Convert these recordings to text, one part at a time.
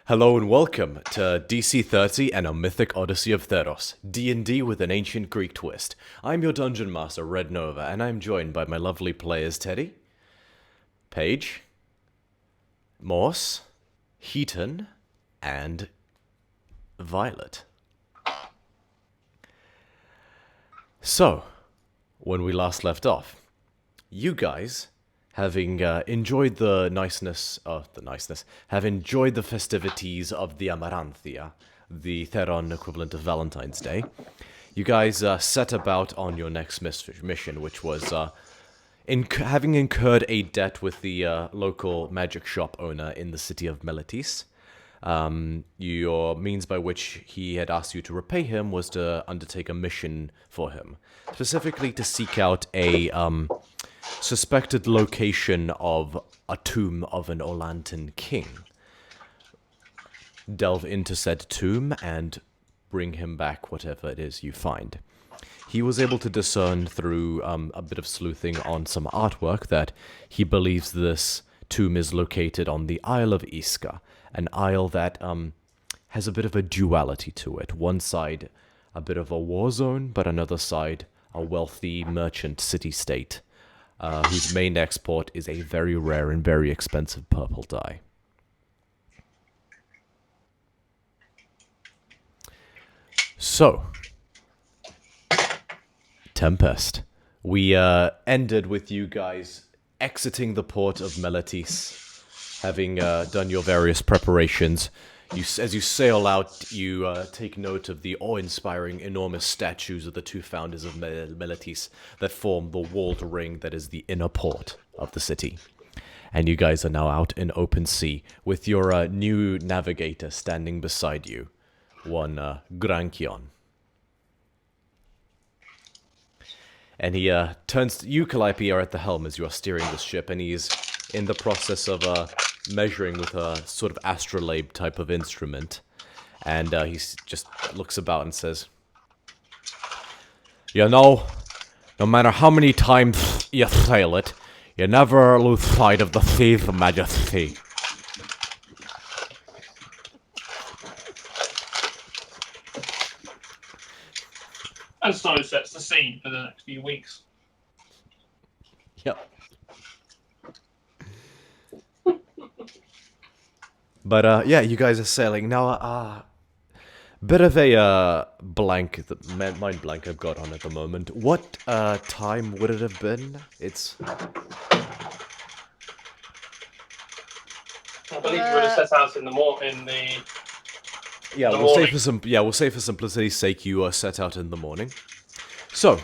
Hello and welcome to DC30 and a Mythic Odyssey of Theros, D&D with an ancient Greek twist. I'm your Dungeon Master, Red Nova, and I'm joined by my lovely players Teddy, Paige, Morse, Heaton, and Violet. So, when we last left off, you guys, having enjoyed have enjoyed the festivities of the Amaranthia, the Theron equivalent of Valentine's Day, you guys set about on your next mission, which was having incurred a debt with the local magic shop owner in the city of Meletis. Your means by which he had asked you to repay him was to undertake a mission for him, specifically to seek out a suspected location of a tomb of an Olantan king. Delve into said tomb and bring him back whatever it is you find. He was able to discern through a bit of sleuthing on some artwork that he believes this tomb is located on the Isle of Iska, an isle that has a bit of a duality to it. One side, a bit of a war zone, but another side, a wealthy merchant city-state, whose main export is a very rare and very expensive purple dye. So, Tempest. We ended with you guys exiting the port of Meletis, having done your various preparations. As you sail out, you take note of the awe-inspiring enormous statues of the two founders of Meletis that form the walled ring that is the inner port of the city. And you guys are now out in open sea with your new navigator standing beside you, one Grankion. And he turns to you, Calliope, are at the helm as you are steering this ship, and he's in the process of measuring with a sort of astrolabe type of instrument. And he just looks about and says, "You know, no matter how many times you sail it, you never lose sight of the sea's majesty." And so sets the scene for the next few weeks. Yep. But, yeah, you guys are sailing. Now, bit of a mind blank I've got on at the moment. What time would it have been? It's... I believe you would have set out in the Yeah, the we'll say morning. for simplicity's sake, you are set out in the morning. So,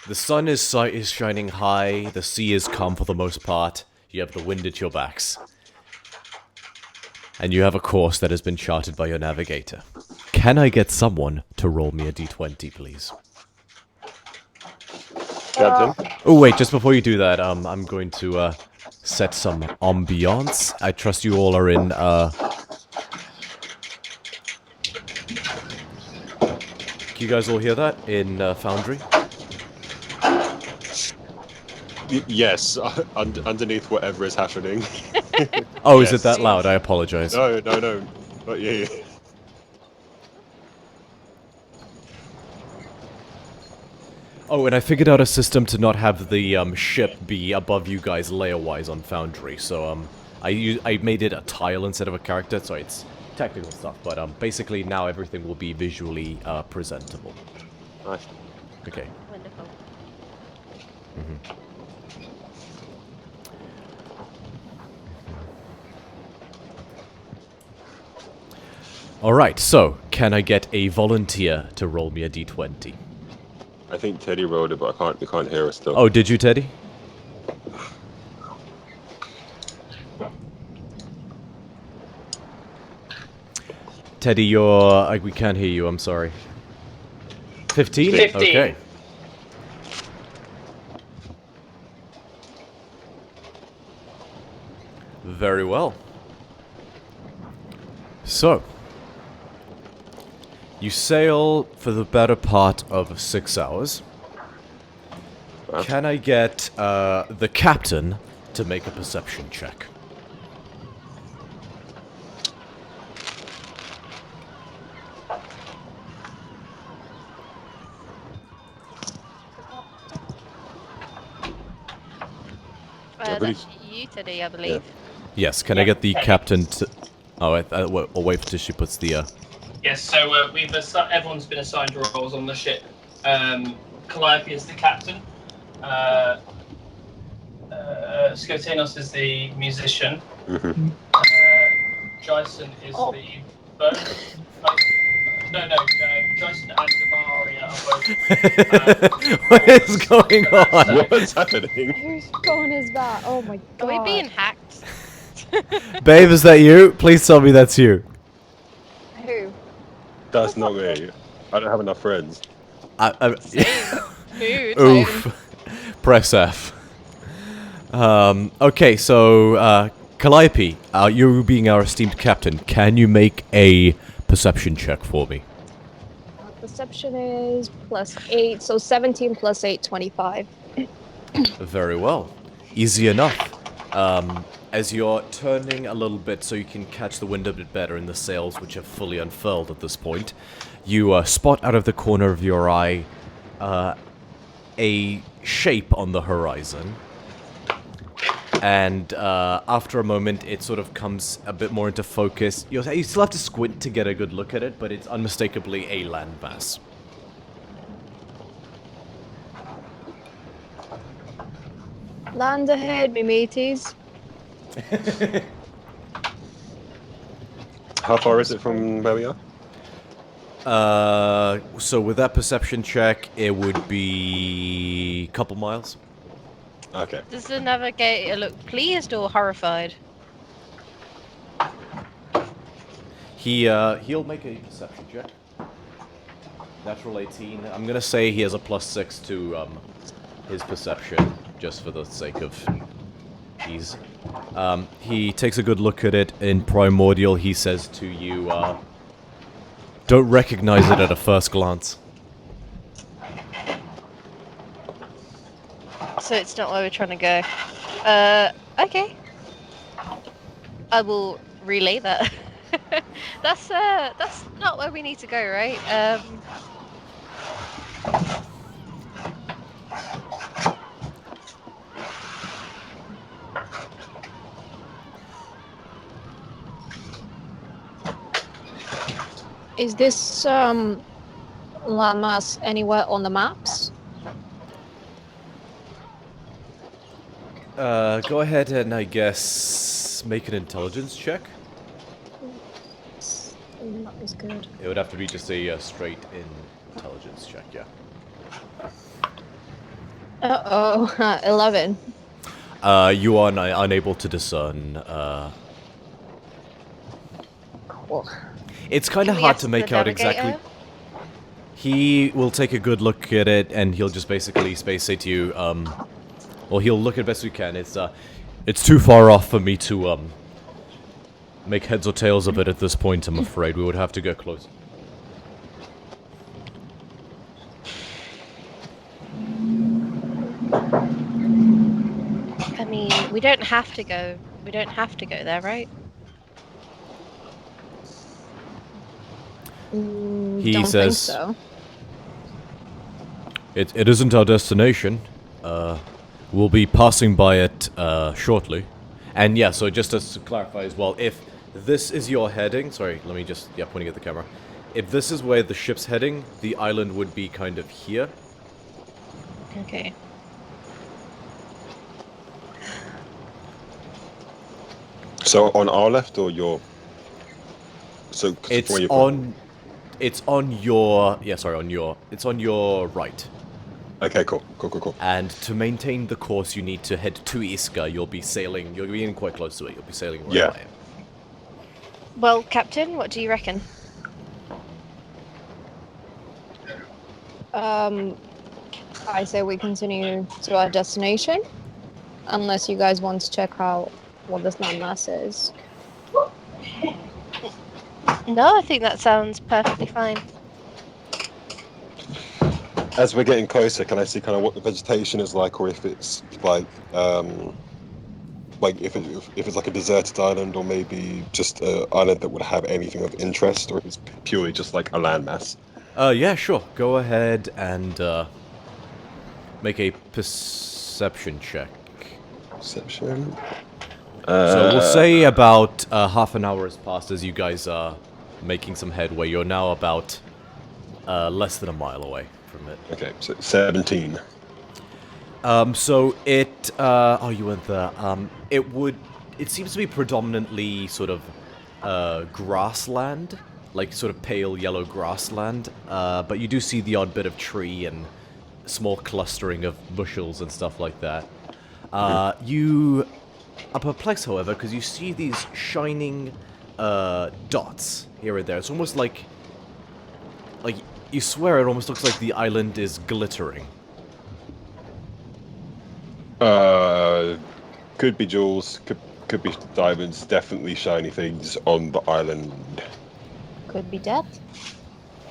the sun is shining high, the sea is calm for the most part, you have the wind at your backs. And you have a course that has been charted by your navigator. Can I get someone to roll me a d20, please? Captain? Oh wait, just before you do that, I'm going to set some ambiance. I trust you all are in, Can you guys all hear that in Foundry? Yes, underneath whatever is happening. Oh, Yes. is it that loud? I apologize. No. But yeah. Oh, and I figured out a system to not have the ship be above you guys layer-wise on Foundry. So I made it a tile instead of a character. So it's technical stuff, but basically now everything will be visually presentable. Nice. Okay. Wonderful. Alright, so, can I get a volunteer to roll me a d20? I think Teddy rolled it, but you can't hear us still. Oh, did you, Teddy? Teddy, we can't hear you, I'm sorry. 15? 15. Okay. Very well. So, you sail for the better part of 6 hours. Wow. Can I get the captain to make a perception check? really- that's you, Teddy, I believe. Yes, can I Yeah, get the okay. captain to... Oh, I'll wait till she puts the... Yes, so everyone's been assigned roles on the ship. Calliope is the captain. Skotenos is the musician. Mhm. Jason is Oh. the bone. Jason and Demaria are both. What is going on? What's happening? Whose phone is that? Oh my god. Are we being hacked? Babe, is that you? Please tell me that's you. Who? That's not me. I don't have enough friends. Food. Oof. Press F. Okay, so, Calliope, you being our esteemed captain, can you make a perception check for me? Perception is +8, so 17 + 8, 25. Very well. Easy enough. As you're turning a little bit so you can catch the wind a bit better in the sails, which have fully unfurled at this point, you spot out of the corner of your eye a shape on the horizon. And after a moment, it sort of comes a bit more into focus. You still have to squint to get a good look at it, but it's unmistakably a landmass. Land ahead, me mateys. How far is it from where we are? So with that perception check, it would be a couple miles. Okay. Does the navigator look pleased or horrified? He'll make a perception check. Natural 18. I'm gonna say he has a +6 to his perception, just for the sake of ease. He takes a good look at it. In Primordial, he says to you, don't recognize it at a first glance. So it's not where we're trying to go. Okay. I will relay that. That's not where we need to go, right? Is this landmass anywhere on the maps? Go ahead and, I guess, make an intelligence check. That is good. It would have to be just a straight intelligence check, yeah. Uh-oh, 11. You are unable to discern. Cool. It's kind of Can we hard ask to the make out navigator? exactly. He will take a good look at it, and he'll just basically say to you, well, he'll look at best we can. It's too far off for me to make heads or tails of it at this point. I'm afraid we would have to go close. I mean, we don't have to go. We don't have to go there, right? He Don't says- think so. It isn't our destination. We'll be passing by it shortly. And yeah, so just to clarify as well, if this is your heading, sorry, let me just, yeah, pointing at the camera. If this is where the ship's heading, the island would be kind of here. Okay. So on our left or your? So 'cause It's where you're on, it's on your, yeah, sorry, on your, it's on your right. Okay, cool. And to maintain the course, you need to head to Iska. You'll be sailing, you'll be in quite close to it. You'll be sailing right Yeah. by it. Well, Captain, what do you reckon? I say we continue to our destination, unless you guys want to check out what this landmass is. No, I think that sounds perfectly fine. As we're getting closer, can I see kind of what the vegetation is like, or if it's like if it's like a deserted island, or maybe just an island that would have anything of interest, or if it's purely just like a landmass? Yeah, sure. Go ahead and make a perception check. Perception. So we'll say about half an hour has passed as you guys are making some headway. You're now about less than a mile away from it. Okay, so 17. So it... oh, you went there. It seems to be predominantly sort of grassland. Like sort of pale yellow grassland. But you do see the odd bit of tree and small clustering of bushels and stuff like that. You are perplexed, however, because you see these shining dots here and there. It's almost like you swear it almost looks like the island is glittering. Could be jewels, could be diamonds, definitely shiny things on the island. Could be death.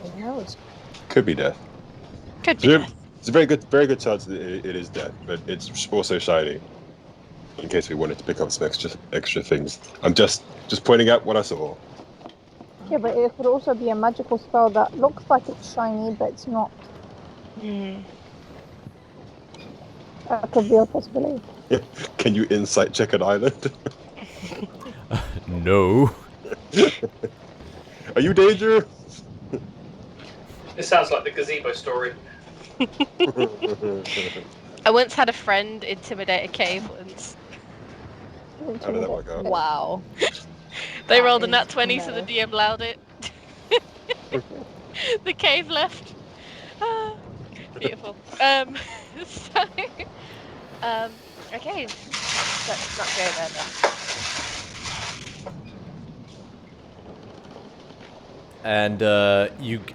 Who knows? Could be death. Could be. It's a very good chance that it is death, but it's also shiny. In case we wanted to pick up some extra things. I'm just pointing out what I saw. Yeah, but it could also be a magical spell that looks like it's shiny, but it's not. That could be a possibility. Can you insight check an island? No. Are you danger? It sounds like the gazebo story. I once had a friend intimidate a cave once. How did that work out? Wow. They rolled a is nat 20, so the no. DM allowed it. The cave left. Ah, beautiful. So, okay, let's not go there then. And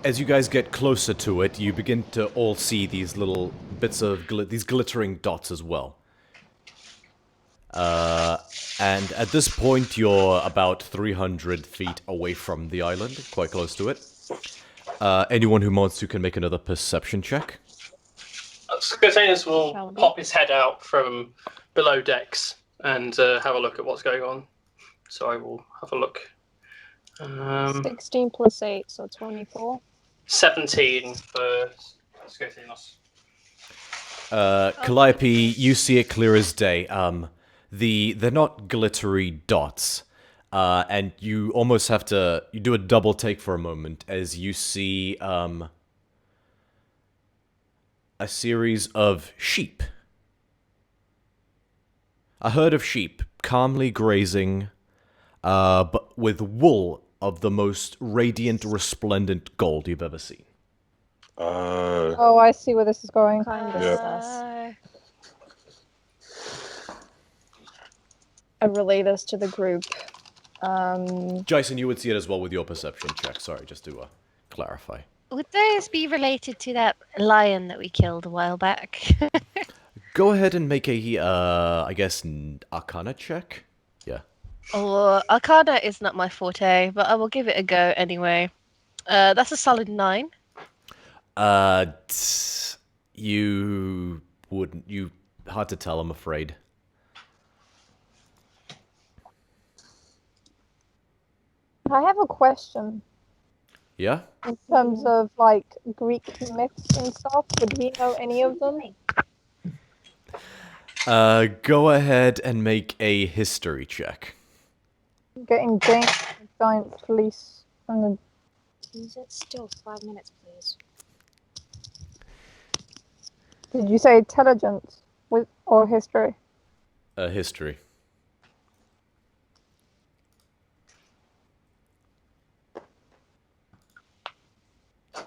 as you guys get closer to it, you begin to all see these little bits of these glittering dots as well. And at this point, you're about 300 feet away from the island, quite close to it. Anyone who wants to can make another perception check. Scotanus will Shall we? pop his head out from below decks and have a look at what's going on. So I will have a look. 16 plus 8, so 24. 17 for Scotanus. Calliope, you see it clear as day. They're not glittery dots. And you almost have to... You do a double take for a moment as you see a series of sheep. A herd of sheep calmly grazing, but with wool of the most radiant, resplendent gold you've ever seen. Oh, I see where this is going. Kind of Yeah. sus. I relay this to the group. Jason, you would see it as well with your perception check. Sorry, just to clarify. Would those be related to that lion that we killed a while back? Go ahead and make a, I guess, Arcana check? Yeah. Or Arcana is not my forte, but I will give it a go anyway. That's a solid 9. You wouldn't, hard to tell, I'm afraid. I have a question Yeah? in terms of like Greek myths and stuff. Would we know any of them? Go ahead and make a history check. Getting giant police and Is it still 5 minutes, please? did you say intelligence or history? History.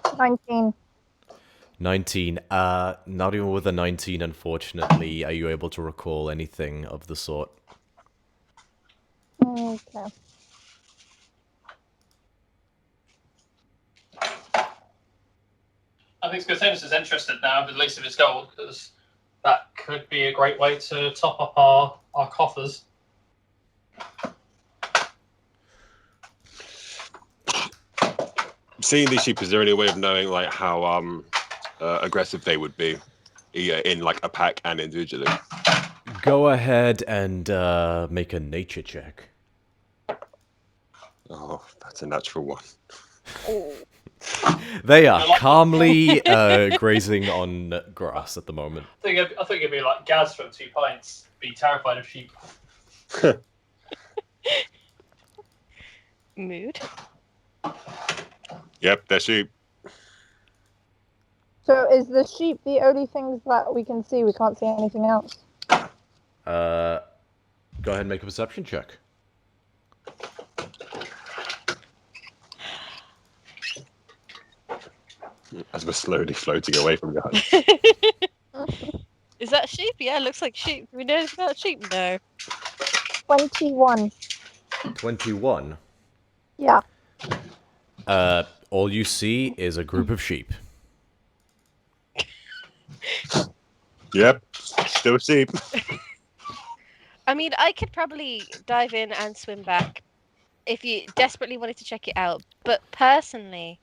$19. 19. Not even with a 19, unfortunately, are you able to recall anything of the sort. Okay. I think Scotanus is interested now, at least if it's gold, because that could be a great way to top up our coffers. Seeing these sheep, is there any way of knowing like how aggressive they would be in like a pack and individually? Go ahead and make a nature check. Oh, that's a natural one. Oh. They are You're like- calmly grazing on grass at the moment. I think it'd be like Gaz from 2 Pints. Be terrified of sheep. Mood. Yep, they're sheep. So is the sheep the only things that we can see? We can't see anything else. Go ahead and make a perception check. As we're slowly floating away from God. Is that sheep? Yeah, it looks like sheep. Do we know anything about sheep? No. 21. 21. Yeah. All you see is a group of sheep. Yep, still sheep. I mean, I could probably dive in and swim back if you desperately wanted to check it out. But personally,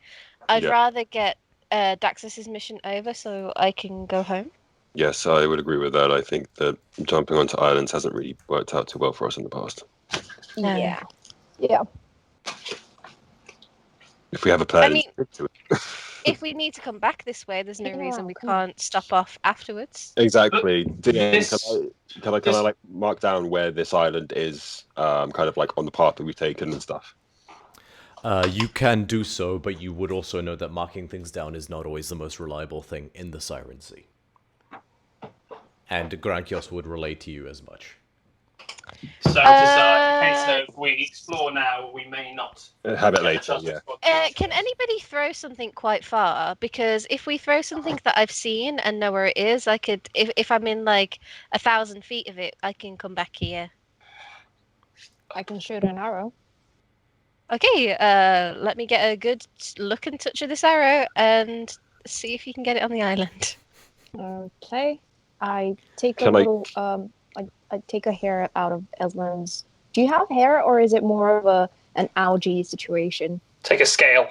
I'd Yeah. rather get Daxus's mission over so I can go home. Yes, I would agree with that. I think that jumping onto islands hasn't really worked out too well for us in the past. No. Yeah. Yeah. If we have a plan, I mean- stick to it. If we need to come back this way, there's no Yeah, reason we come on. can't stop off afterwards. Exactly. DM, This- can I like mark down where this island is, kind of like on the path that we've taken and stuff? You can do so, but you would also know that marking things down is not always the most reliable thing in the Siren Sea. And Grankios would relate to you as much. So, in case of we explore now, we may not. Have it get a later, chance to yeah. explore. Can anybody throw something quite far? Because if we throw something that I've seen and know where it is, I could. If I'm in like 1,000 feet of it, I can come back here. I can shoot an arrow. Okay. Let me get a good look and touch of this arrow and see if you can get it on the island. Okay. I take a Can I- little I take a hair out of Eslin's. Do you have hair or is it more of an algae situation? Take a scale.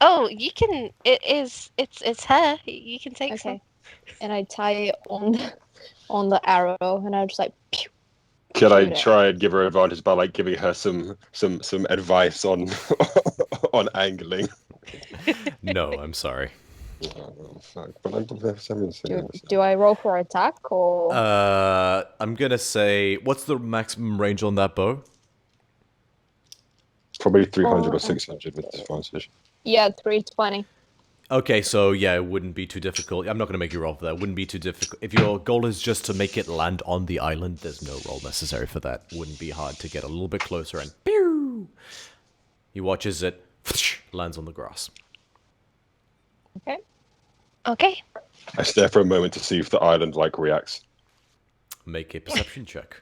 Oh, you can. It's hair. You can take some. Okay. And I tie it on the arrow and I just like pew. Can I Shoot it. try and give her advantage by like giving her some advice on on angling? No, I'm sorry. Oh, fuck. But I'm level 7, so- Do I roll for attack or I'm gonna say, what's the maximum range on that bow? Probably 300 Oh, or 600 with disadvantage. yeah, 320. Okay, so yeah, it wouldn't be too difficult. I'm not gonna make you roll for that. It wouldn't be too difficult. If your goal is just to make it land on the island, there's no roll necessary for that. Wouldn't be hard to get a little bit closer and pew! He watches it, lands on the grass. Okay. I stare for a moment to see if the island like reacts. Make a perception check.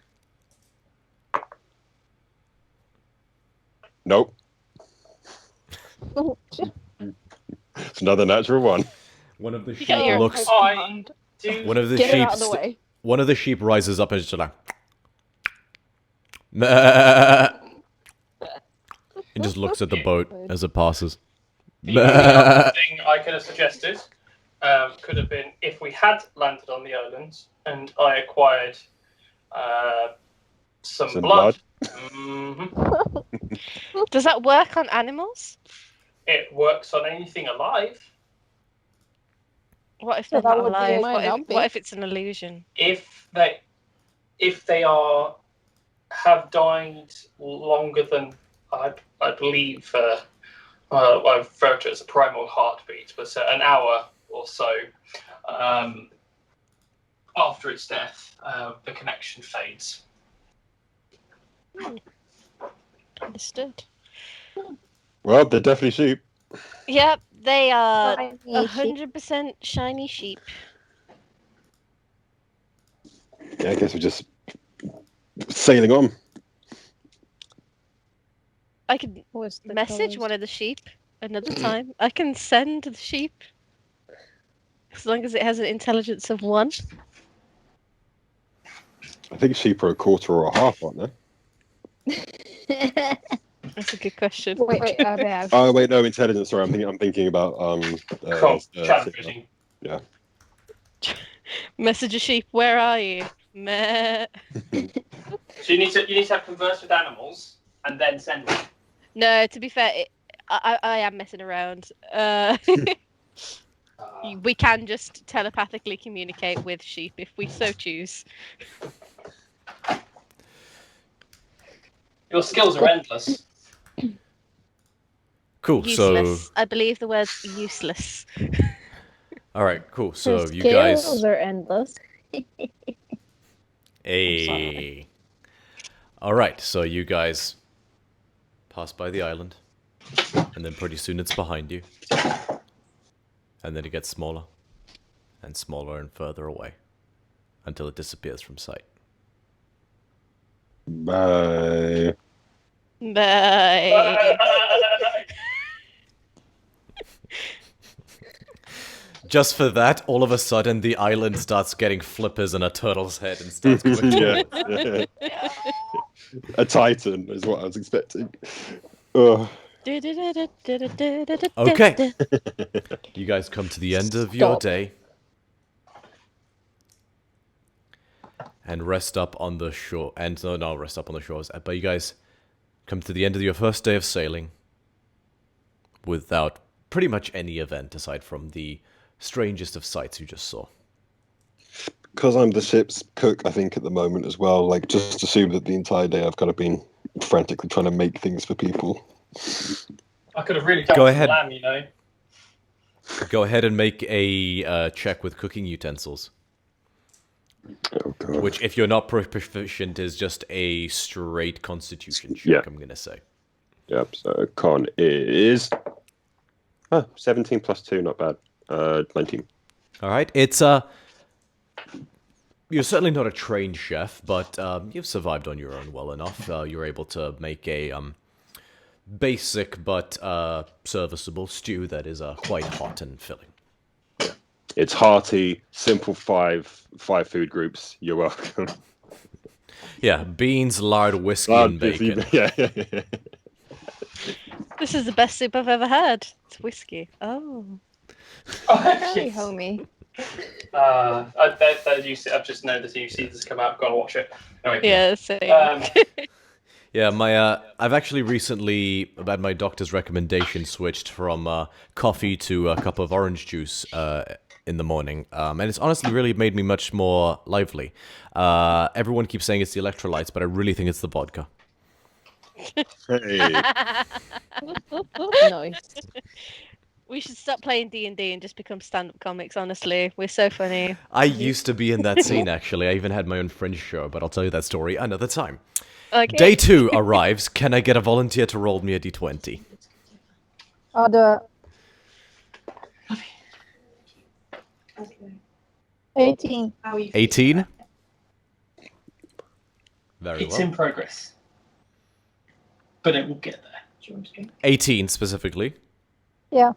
Nope. It's another natural one. One of the sheep got your looks. I do. One of the Get it sheep. out of the way. One of the sheep rises up and is just like. "Meh." He just looks at the boat as it passes. The only other thing I could have suggested could have been if we had landed on the island and I acquired some Some blood. Mhm. Does that work on animals? It works on anything alive. What if So they're that not would be- alive? might What not if, be. what if it's an illusion? If they have died longer than I believe I refer to it as a primal heartbeat, but an hour or so after its death, the connection fades. Understood. Well, they're definitely sheep. Yep, they are Shiny sheep. 100% shiny sheep. Yeah, I guess we're just sailing on. I could What's the message colours? one of the sheep another time. I can send the sheep. As long as it has an intelligence of 1. I think sheep are a quarter or a half, aren't they? That's a good question. Wait, okay. Oh wait, no, intelligence. Sorry, I'm thinking about Chat vision. Message a sheep, where are you? Meh. So you need to have converse with animals and then send them. No, to be fair, I am messing around. We can just telepathically communicate with sheep if we so choose. Your skills are endless. Cool. Useless. I believe the word's useless. All right. Cool. So Her you skills guys. are endless. Hey. All right. So you guys pass by the island, and then pretty soon it's behind you, and then it gets smaller, and smaller and further away, until it disappears from sight. Bye. Bye. Just for that, all of a sudden the island starts getting flippers in a turtle's head and starts going Yeah, forward. yeah. A titan is what I was expecting. Ugh. Okay. You guys come to the end of your Stop. day and rest up on the shore. And no, rest up on the shores. But you guys come to the end of your first day of sailing without pretty much any event aside from the strangest of sights you just saw. Because I'm the ship's cook, I think, at the moment as well. Like, just assume that the entire day I've kind of been frantically trying to make things for people. I could have really done Go with ahead. lamb, you know. Go ahead and make a check with cooking utensils. Oh, God. Which, if you're not proficient, is just a straight constitution check, Yeah. I'm going to say. Yep, so con is... 17 plus 2, not bad. 19. All right. It's, you're certainly not a trained chef, but you've survived on your own well enough. You're able to make a basic but serviceable stew that is quite hot and filling. It's hearty, simple five food groups. You're welcome. Yeah, beans, lard, whiskey, and bacon. Yeah. This is the best soup I've ever had. It's whiskey. Oh. Hey, homie. I've just known that you see this come out. Gotta watch it. Anyway, Yeah, same. Yeah, I've actually recently, at my doctor's recommendation, switched from coffee to a cup of orange juice in the morning, and it's honestly really made me much more lively. Everyone keeps saying it's the electrolytes, but I really think it's the vodka. Hey. Nice. We should stop playing D&D and just become stand-up comics, honestly. We're so funny. I used to be in that scene, actually. I even had my own fringe show, but I'll tell you that story another time. Okay. Day 2 arrives. Can I get a volunteer to roll me a d20? I'll do it. 18. 18? Very it's well. in progress, but it will get there. 18 specifically. Yeah.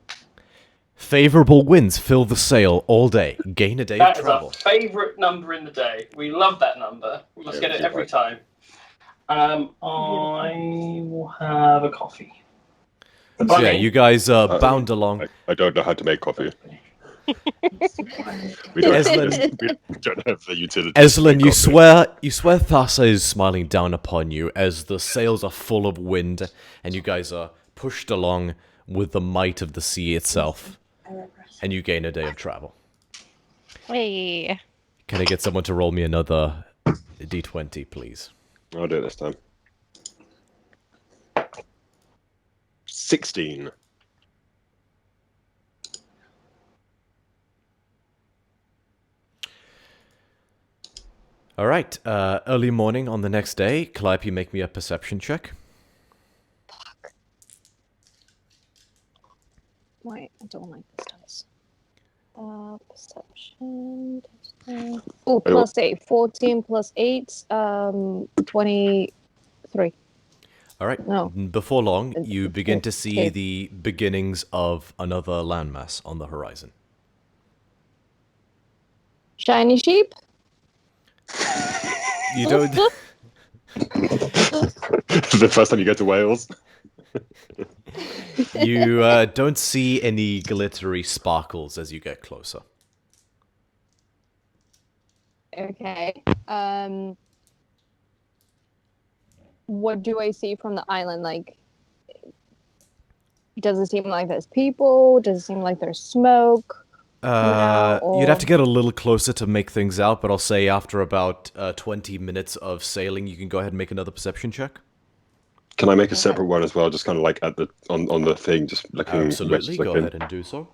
Favorable winds fill the sail all day. Gain a day That of is our travel. favourite number in the day. We love that number. We must get it every time. I will have a coffee. So yeah, you guys bound along. I don't know how to make coffee. We Eslin. we don't have the utility. Eslin, to you make swear Thassa is smiling down upon you as the sails are full of wind and you guys are pushed along with the might of the sea itself. And you gain a day of travel. Hey. Can I get someone to roll me another d20, please? coffee. I'll do it this time. 16. All right. Early morning on the next day. Calliope, make me a perception check. Wait, I don't like this dice. Perception. Oh, plus 8. 14 plus 8. 23. All right. No. Before long, you begin to see Okay. the beginnings of another landmass on the horizon. Shiny sheep? You don't. The first time you go to Wales. You don't see any glittery sparkles as you get closer. Okay. What do I see from the island? Like, Does it seem like there's people? Does it seem like there's smoke? You'd have to get a little closer to make things out, but I'll say after about 20 minutes of sailing, you can go ahead and make another perception check. Can I make a separate one as well, just kind of like at the on the thing, just looking? Absolutely, go ahead and do so.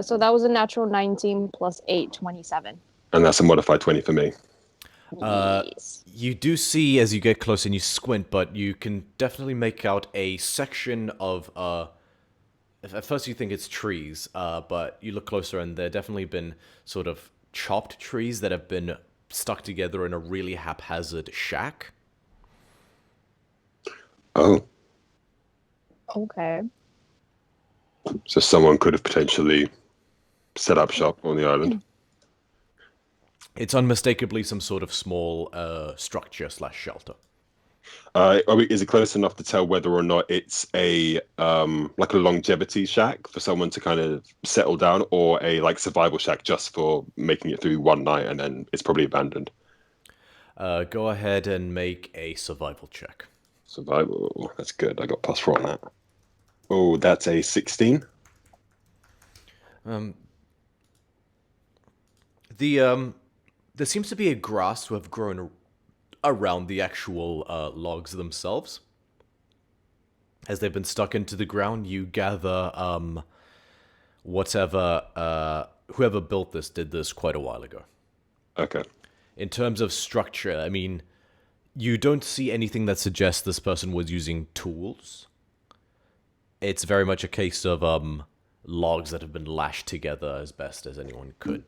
So that was a natural 19 plus 8, 27. And that's a modified 20 for me. Yes. You do see as you get close and you squint, but you can definitely make out a section of, at first you think it's trees, but you look closer and there definitely been sort of chopped trees that have been stuck together in a really haphazard shack. Oh. Okay. So someone could have potentially set up shop on the island. It's unmistakably some sort of small structure/shelter. Is it close enough to tell whether or not it's a like a longevity shack for someone to kind of settle down, or a like survival shack just for making it through one night and then it's probably abandoned? Go ahead and make a survival check. Survival. That's good. I got +4 on that. Oh, that's a 16. There seems to be a grass to have grown around the actual logs themselves. As they've been stuck into the ground, you gather whoever built this did this quite a while ago. Okay. In terms of structure, I mean, you don't see anything that suggests this person was using tools. It's very much a case of logs that have been lashed together as best as anyone could.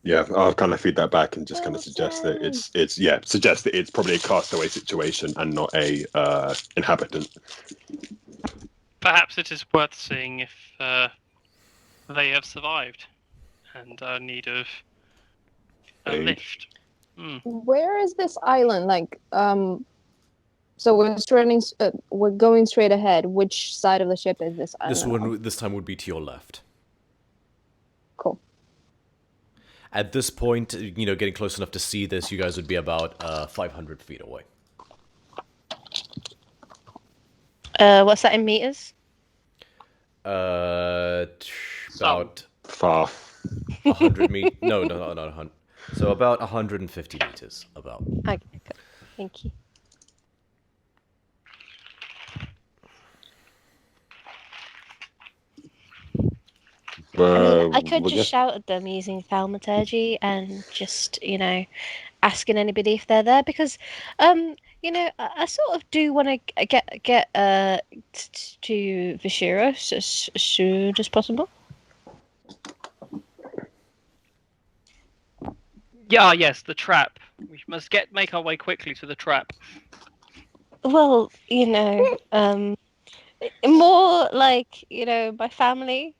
Yeah, I'll kind of feed that back and just kind of suggest that it's probably a castaway situation and not a inhabitant. Perhaps it is worth seeing if they have survived and are in need of a lift. Where is this island? Like, so we're going straight ahead. Which side of the ship is this island? This time would be to your left. Cool. At this point, getting close enough to see this, you guys would be about 500 feet away. What's that in meters? About Far. 100 meters. No, not 100. So about 150 meters, about. Okay, good. Thank you. I could just shout at them using thaumaturgy and just, asking anybody if they're there, because, I sort of do want to get to Visheros as soon as possible. Yes, the trap. We must make our way quickly to the trap. Well, more like, my family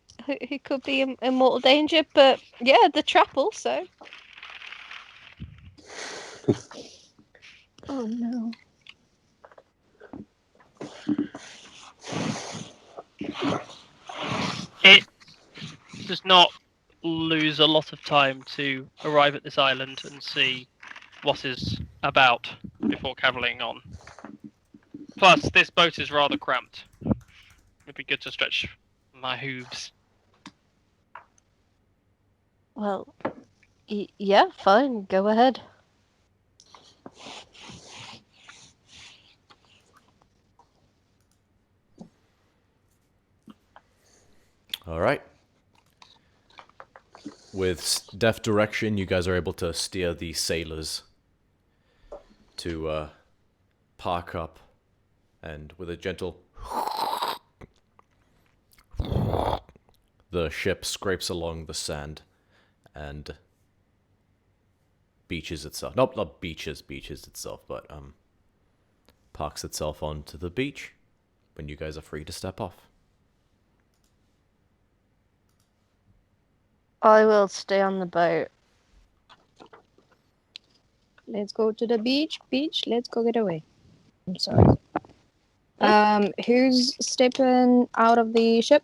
who could be in mortal danger, but yeah, the trap also. Oh no. It does not lose a lot of time to arrive at this island and see what is about before cavalling on. Plus, this boat is rather cramped. It'd be good to stretch my hooves. Well, yeah, fine, go ahead. All right. With deft direction, you guys are able to steer the sailors to park up, and with a gentle the ship scrapes along the sand and beaches itself. Not beaches itself, but parks itself onto the beach when you guys are free to step off. I will stay on the boat. Let's go to the beach. Let's go get away. I'm sorry. Who's stepping out of the ship?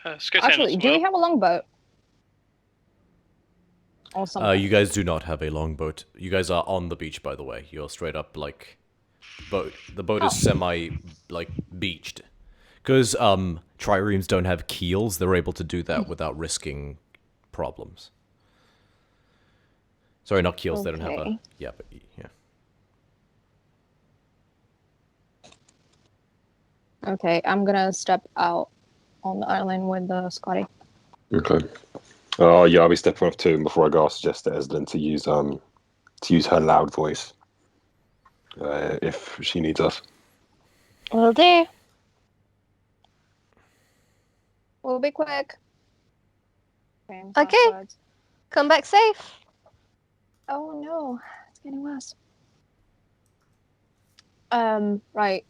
Actually, do we have a longboat? Or something? You guys do not have a longboat. You guys are on the beach, by the way. You're straight up, boat. The boat is semi, beached. Because triremes don't have keels, they're able to do that without risking problems. Sorry, not keels. They don't have a. Okay. Yeah, but yeah. Okay, I'm gonna step out on the island with Scotty. Okay. Oh yeah, I'll be stepping off too. And before I go, I'll suggest to Esden to use her loud voice if she needs us. Will do. We'll be quick. Okay. Come back safe. Oh no, it's getting worse. Right.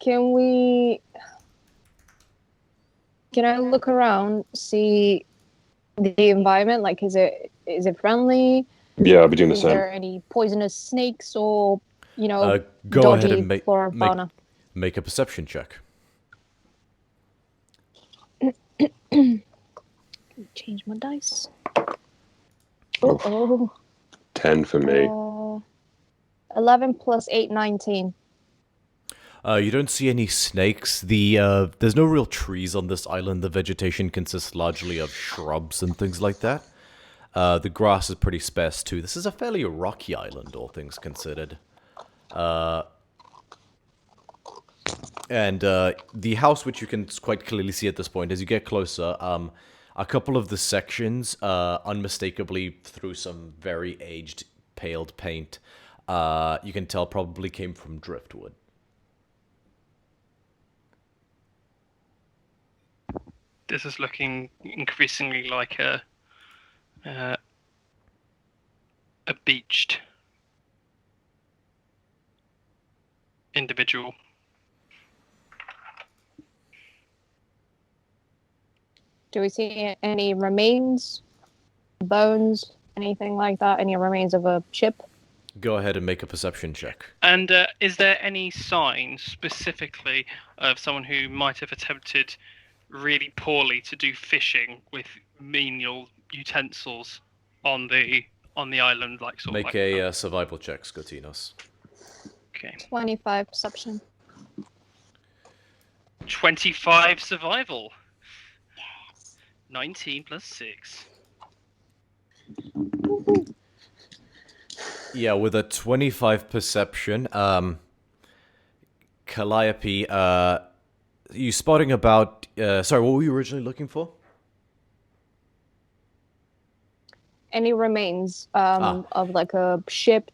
Can I look around, see the environment? Like, is it friendly? Yeah, I'll be doing the Is same. there any poisonous snakes or, Go ahead dodgy and flora and fauna? make a perception check. Change my dice. Oh. Oh. 10 for me. 11 plus 8, 19. You don't see any snakes. There's no real trees on this island. The vegetation consists largely of shrubs and things like that. The grass is pretty sparse too. This is a fairly rocky island, all things considered. And the house, which you can quite clearly see at this point, as you get closer, a couple of the sections, unmistakably through some very aged, paled paint, you can tell probably came from driftwood. This is looking increasingly like a beached individual. Do we see any remains, bones, anything like that? Any remains of a ship? Go ahead and make a perception check. And is there any sign specifically of someone who might have attempted really poorly to do fishing with menial utensils on the island, like sort of Make like a survival check, Skotinos. Okay. 25 perception. 25 survival. Yes. 19 plus 6. Yeah, with a 25 perception, Calliope, you spotting about... sorry, what were you originally looking for? Any remains of like a ship,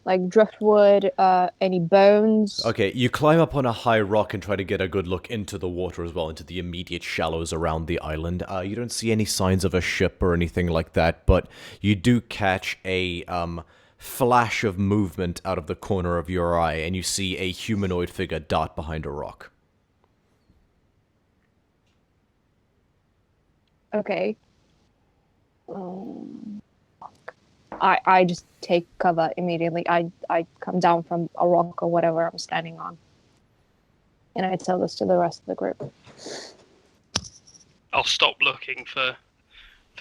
like driftwood, any bones? Okay, you climb up on a high rock and try to get a good look into the water as well, into the immediate shallows around the island. You don't see any signs of a ship or anything like that, but you do catch a flash of movement out of the corner of your eye, and you see a humanoid figure dart behind a rock. Okay. I just take cover immediately. I come down from a rock or whatever I'm standing on. And I tell this to the rest of the group. I'll stop looking for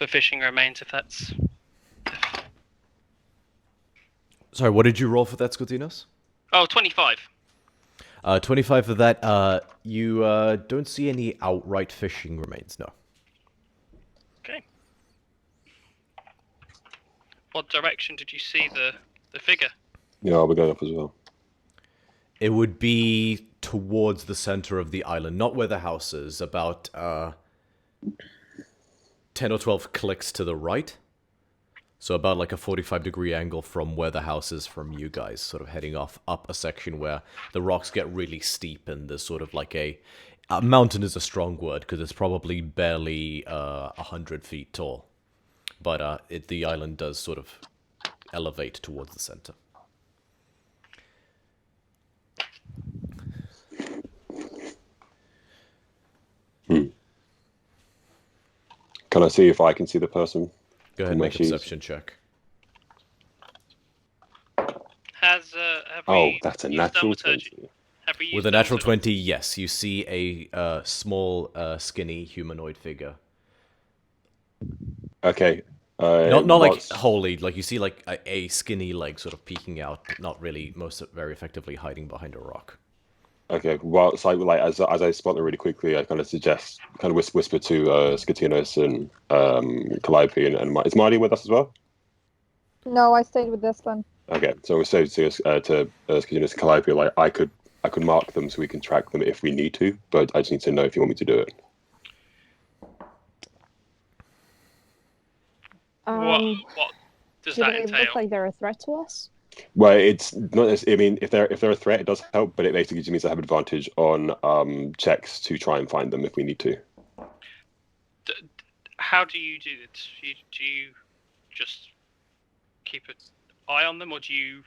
fishing remains if that's... Sorry, what did you roll for that, Skotinos? Oh, 25. 25 for that. You don't see any outright fishing remains, no. Okay. What direction did you see the figure? Yeah, I'll be going up as well. It would be towards the center of the island, not where the house is, about 10 or 12 clicks to the right. So about like a 45-degree angle from where the house is from you guys, sort of heading off up a section where the rocks get really steep and there's sort of like a mountain is a strong word because it's probably barely 100 feet tall. But the island does sort of elevate towards the center. Can I see if I can see the person? Go ahead and make a perception check. Have Oh, we that's a used natural thaumaturgy? 20. Have we used With a natural thaumaturgy? 20, yes, you see a small, skinny humanoid figure. Okay. Not like what's- wholly, like you see like a skinny leg sort of peeking out, but not really very effectively hiding behind a rock. Okay. Well, so as I spot them really quickly, I kind of suggest, kind of whisper to Skatinos and Calliope is Marty with us as well? No, I stayed with this one. Okay. So we say to Skatinos and Calliope, like I could mark them so we can track them if we need to, but I just need to know if you want me to do it. What does Do that they entail? look like they're a threat to us? Well, it's not. I mean, if they're a threat, it does help, but it basically just means I have advantage on checks to try and find them if we need to. How do you do it? Do you just keep an eye on them, or do you?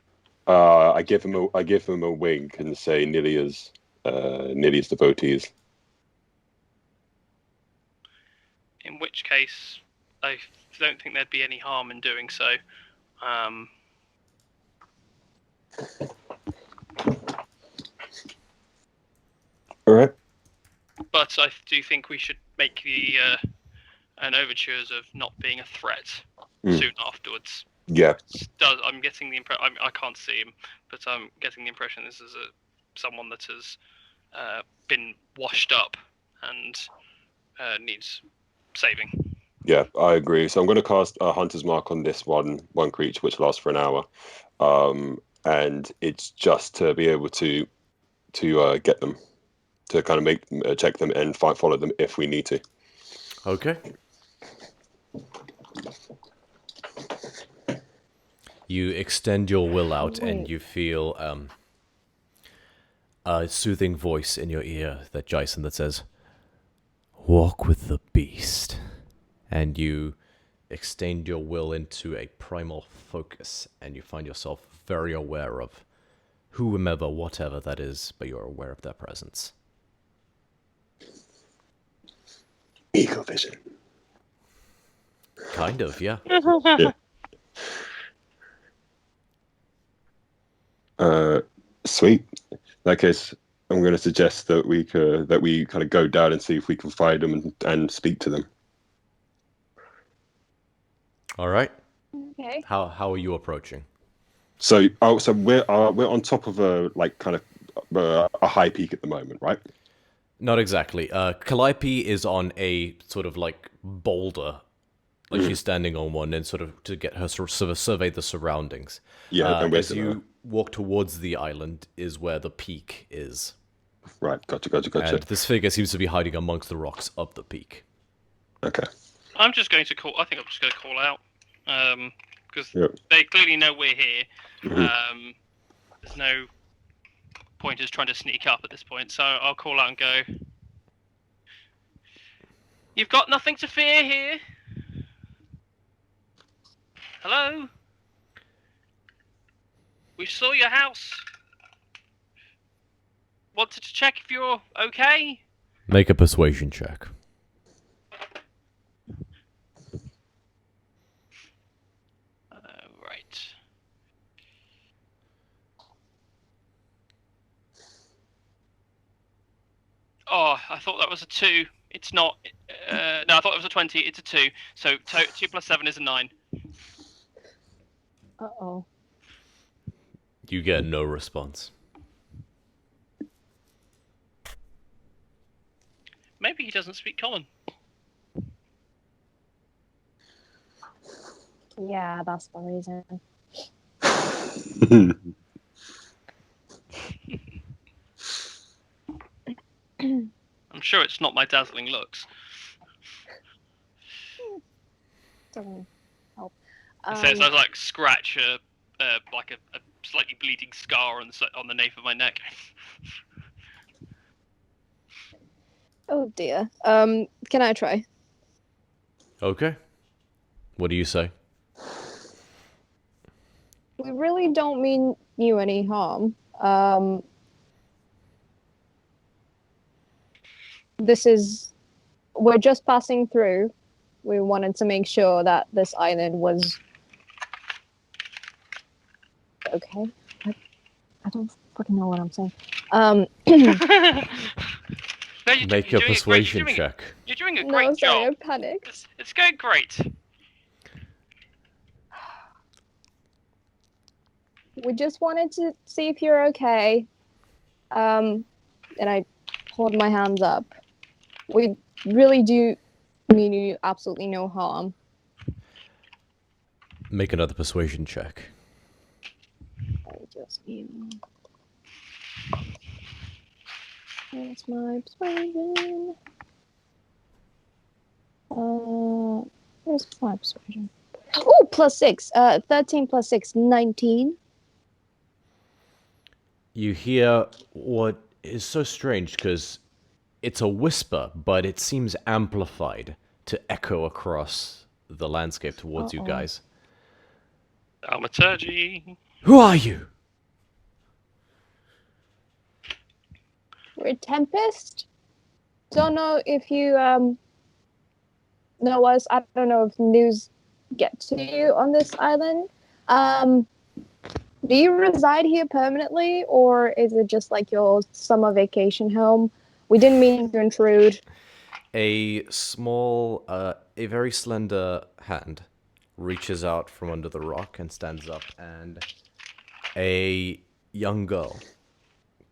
I give them a wink and say Nilia's devotees. In which case, I don't think there'd be any harm in doing so. All right. But I do think we should make an overtures of not being a threat soon afterwards. Yeah. I'm getting the impression. I can't see him, but I'm getting the impression this is someone that has been washed up and needs saving. Yeah, I agree. So I'm going to cast a Hunter's Mark on this one creature, which lasts for an hour, and it's just to be able to get them, to kind of check them and follow them if we need to. Okay. You extend your will out, and you feel a soothing voice in your ear, that Jason, that says, "Walk with the beast." And you extend your will into a primal focus, and you find yourself very aware of whomever, whatever that is, but you're aware of their presence. Eagle vision. Kind of, yeah. Yeah. Sweet. In that case, I'm going to suggest that we kind of go down and see if we can find them and speak to them. All right. Okay. How are you approaching? So we're on top of a a high peak at the moment, right? Not exactly. Calliope is on a sort of like boulder, like she's standing on one, and sort of to get her sort of survey the surroundings. Yeah, and as you walk towards the island is where the peak is. Right, gotcha. And this figure seems to be hiding amongst the rocks of the peak. Okay. I'm just going to call. I think I'm just going to call out, because they clearly know we're here. Mm-hmm. There's no point is trying to sneak up at this point, so I'll call out and go. You've got nothing to fear here. Hello? We saw your house. Wanted to check if you're okay? Make a persuasion check. Right. Oh, I thought that was a 2. It's not. No, I thought it was a 20. It's a 2. So 2 plus 7 is a 9. Uh-oh. You get no response. Maybe he doesn't speak common. Yeah, that's the reason. I'm sure it's not my dazzling looks. Doesn't help. So I like scratch like a slightly bleeding scar on the nape of my neck. Oh dear. Can I try? Okay. What do you say? We really don't mean you any harm. We're just passing through. We wanted to make sure that this island was okay. I don't fucking know what I'm saying. No, Make a persuasion check. You're doing a great sorry, job. I panicked. It's going great. We just wanted to see if you're okay. and I hold my hands up. We really do mean you absolutely no harm. Make another persuasion check. I just need. Where's my persuasion? Where's my persuasion? Oh, +6. 13 + 6, 19. You hear what is so strange because it's a whisper, but it seems amplified to echo across the landscape towards you guys. Thaumaturgy. Who are you? We're Tempest. Don't know if you know us. I don't know if news get to you on this island. Do you reside here permanently, or is it just like your summer vacation home? We didn't mean to intrude. A small, a very slender hand reaches out from under the rock and stands up, and a young girl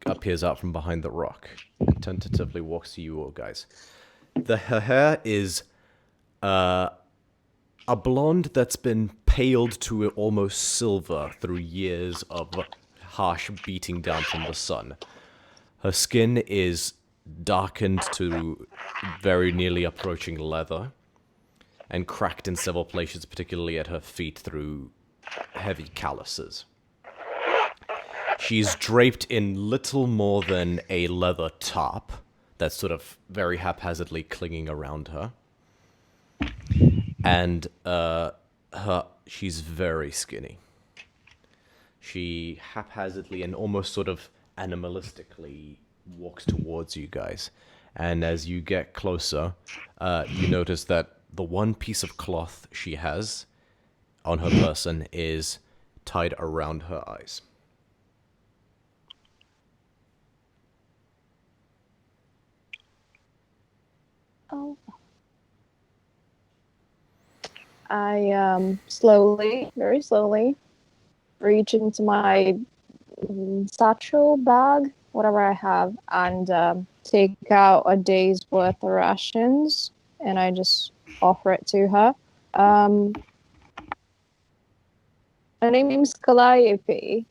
appears out from behind the rock and tentatively walks to you all guys. Her hair is a blonde that's been paled to almost silver through years of harsh beating down from the sun. Her skin is darkened to very nearly approaching leather and cracked in several places, particularly at her feet, through heavy calluses. She's draped in little more than a leather top that's sort of very haphazardly clinging around her. And she's very skinny. She haphazardly and almost sort of animalistically walks towards you guys. And as you get closer, you notice that the one piece of cloth she has on her person is tied around her eyes. Oh. I slowly, very slowly, reach into my satchel bag, whatever I have, and take out a day's worth of rations, and I just offer it to her. Her name is Calliope.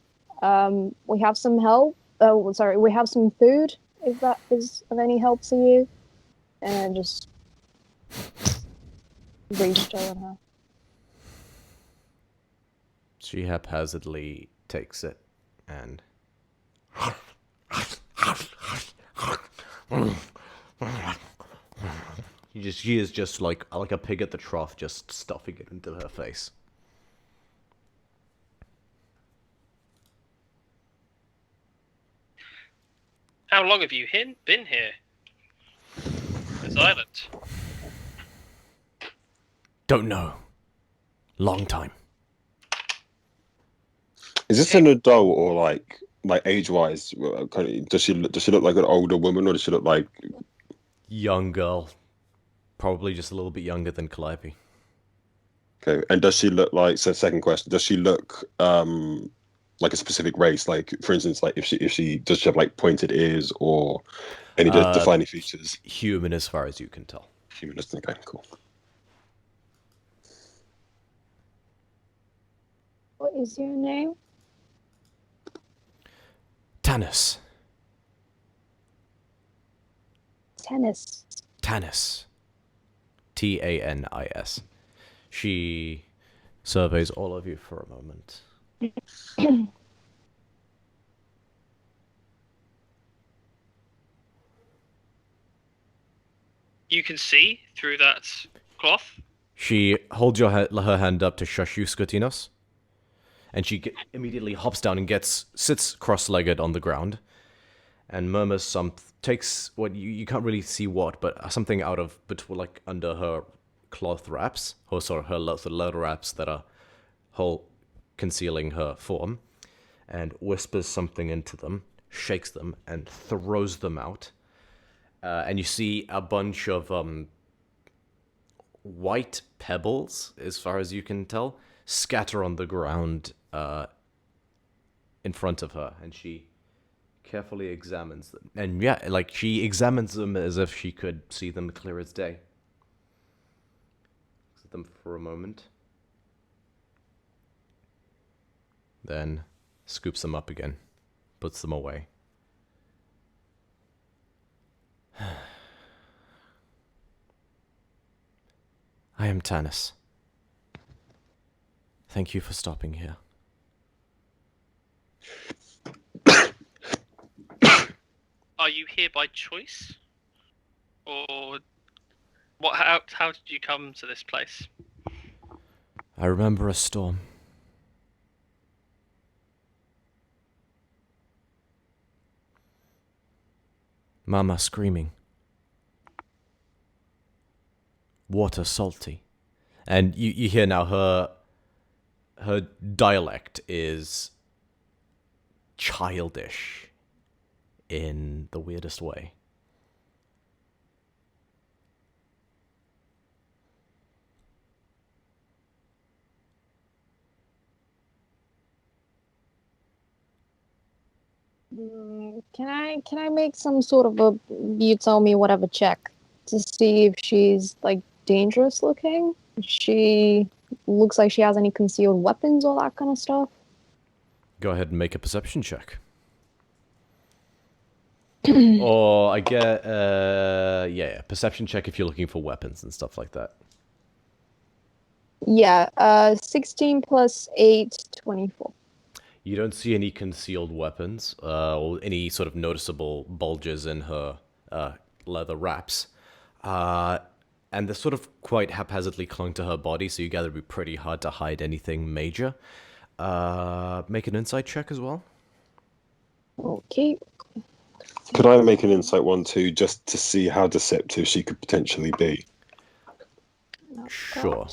We have some help. Oh, sorry, we have some food, if that is of any help to you. And I just reached over her. She haphazardly takes it and she is just like a pig at the trough, just stuffing it into her face. How long have you been here? This island? Don't know. Long time. Is this an adult or like age-wise? Does she look like an older woman, or does she look like Young girl. Probably just a little bit younger than Calliope. okay? And does she look like? So, second question: does she look like a specific race? Like, for instance, like if she does she have like pointed ears or any defining features? Human, as far as you can tell. Humanist. Okay, cool. What is your name? Tanis. Tennis. Tanis. Tanis. She surveys all of you for a moment. You can see through that cloth? She holds her hand up to shush you, Skotinos. And she immediately hops down and sits cross-legged on the ground and murmurs takes what you can't really see what, but something out of like under her cloth wraps, or sorry, her leather wraps that are whole concealing her form, and whispers something into them, shakes them, and throws them out. And you see a bunch of white pebbles, as far as you can tell, scatter on the ground in front of her, and she carefully examines them. And yeah, like, she examines them as if she could see them clear as day. Looks at them for a moment. Then scoops them up again. Puts them away. I am Tanis. Thank you for stopping here. Are you here by choice? Or what? How did you come to this place? I remember a storm. Mama screaming. Water salty. And you hear now her dialect is childish in the weirdest way. Can I make some sort of a, you tell me whatever check to see if she's like dangerous looking? If she looks like she has any concealed weapons, all that kind of stuff. Go ahead and make a perception check. Or I get yeah, perception check if you're looking for weapons and stuff like that. Yeah, 16 plus 8, 24. You don't see any concealed weapons, or any sort of noticeable bulges in her leather wraps. And they're sort of quite haphazardly clung to her body, so you gather it'd be pretty hard to hide anything major. Make an insight check as well. Okay. Could I make an insight one too, just to see how deceptive she could potentially be? Sure.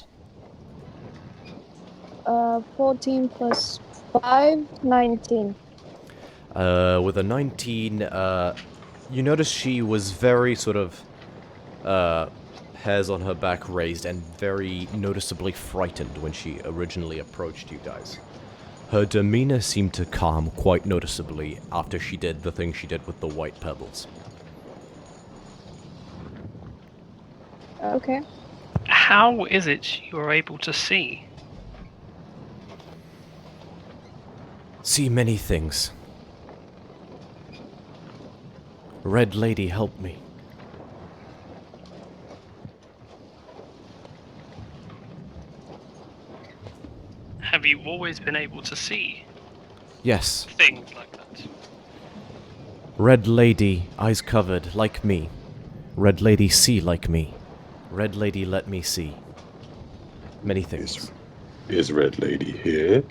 14 plus 5, 19. With a 19, you notice she was very sort of, hairs on her back raised and very noticeably frightened when she originally approached you guys. Her demeanor seemed to calm quite noticeably after she did the thing she did with the white pebbles. Okay. How is it you are able to see? See many things. Red Lady, help me. Have you always been able to see Yes. things like that? Red Lady, eyes covered, like me. Red Lady, see like me. Red Lady, let me see. Many things. Is Red Lady here?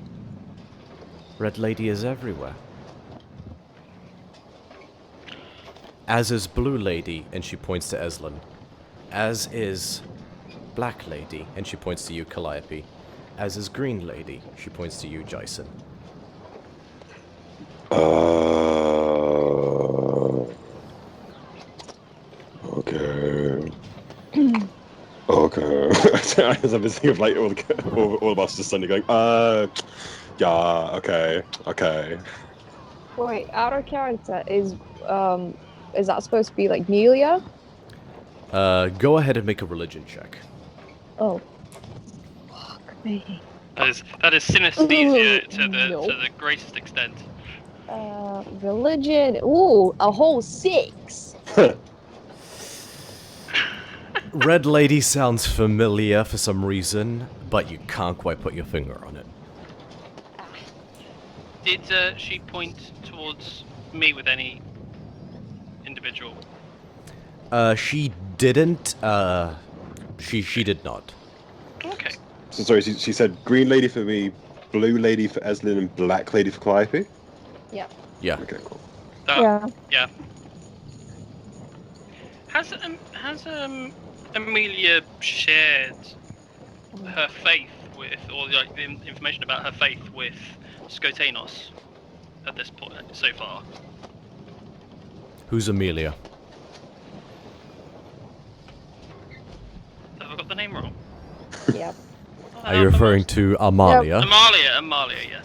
Red Lady is everywhere. As is Blue Lady, and she points to Eslin. As is Black Lady, and she points to you, Calliope. As is Green Lady, she points to you, Jason. Okay. Okay. I was thinking of like all of us just suddenly going, yeah, okay. Wait, out of character, is that supposed to be like Nelia? Go ahead and make a religion check. Oh. Fuck me. That is synesthesia to No. the greatest extent. Religion. Ooh, a whole 6. Red Lady sounds familiar for some reason, but you can't quite put your finger on it. Did she point towards me with any individual? She didn't. She did not. Okay. So sorry, she said Green Lady for me, Blue Lady for Eslin, and Black Lady for Calliope? Yeah. Yeah. Okay, cool. Yeah. Has Amelia shared her faith with, or like the information about her faith with Skotanos at this point so far? Who's Amelia? Have I got the name wrong? Yep. Are you referring to Amalia? Amalia, yeah.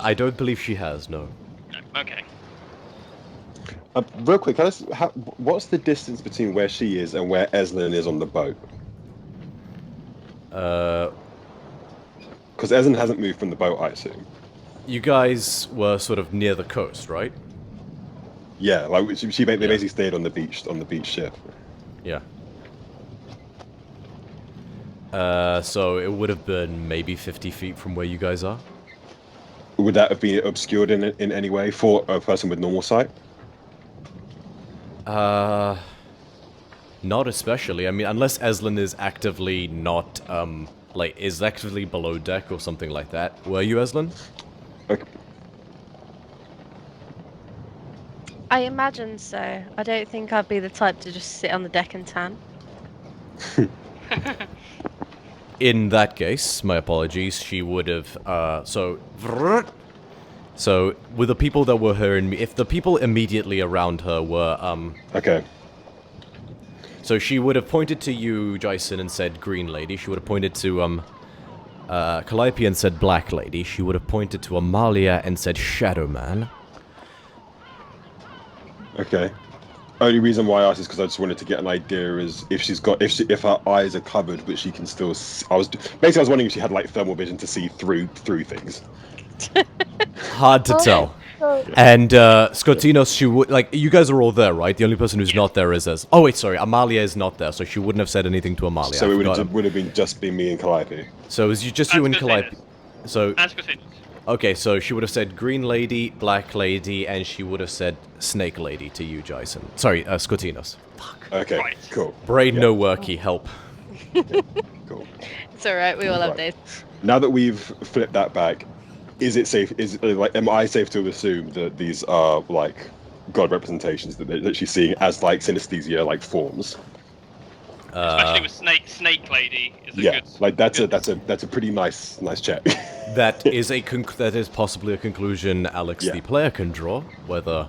I don't believe she has, no. No, okay. Real quick, what's the distance between where she is and where Eslin is on the boat? Because Eslin hasn't moved from the boat, I assume. You guys were sort of near the coast, right? Yeah, like they basically stayed on the beach ship. Yeah. So it would have been maybe 50 feet from where you guys are? Would that have been obscured in any way for a person with normal sight? Not especially. I mean, unless Eslin is actively not, is actively below deck or something like that. Were you, Eslin? Okay. I imagine so. I don't think I'd be the type to just sit on the deck and tan. In that case, my apologies, she would have, So, with the people that were if the people immediately around her were, Okay. So she would have pointed to you, Jason, and said Green Lady. She would have pointed to, Calliope and said Black Lady. She would have pointed to Amalia and said Shadow Man. Okay. Only reason why I asked is because I just wanted to get an idea is if her eyes are covered, but she can still. I was wondering if she had like thermal vision to see through things. Hard to tell. So, And Scotinos, she would you guys are all there, right? The only person who's not there is Oh wait, sorry, Amalia is not there, so she wouldn't have said anything to Amalia. So it would have been just been me and Calliope. So it was you and Calliope. So Ask us in. okay, so she would have said Green Lady, Black Lady, and she would have said Snake Lady to you, Jason. Sorry, Scotinos. Fuck. Okay, Right. cool. Brain no worky, help. Cool. It's alright, we all have days. Now that we've flipped that back, is it safe? Am I safe to assume that these are like god representations that she's seeing as like synesthesia like forms? Especially with Snake Lady is a Yeah, good. like that's a pretty nice check. That is possibly a conclusion Alex Yeah. the player can draw. Whether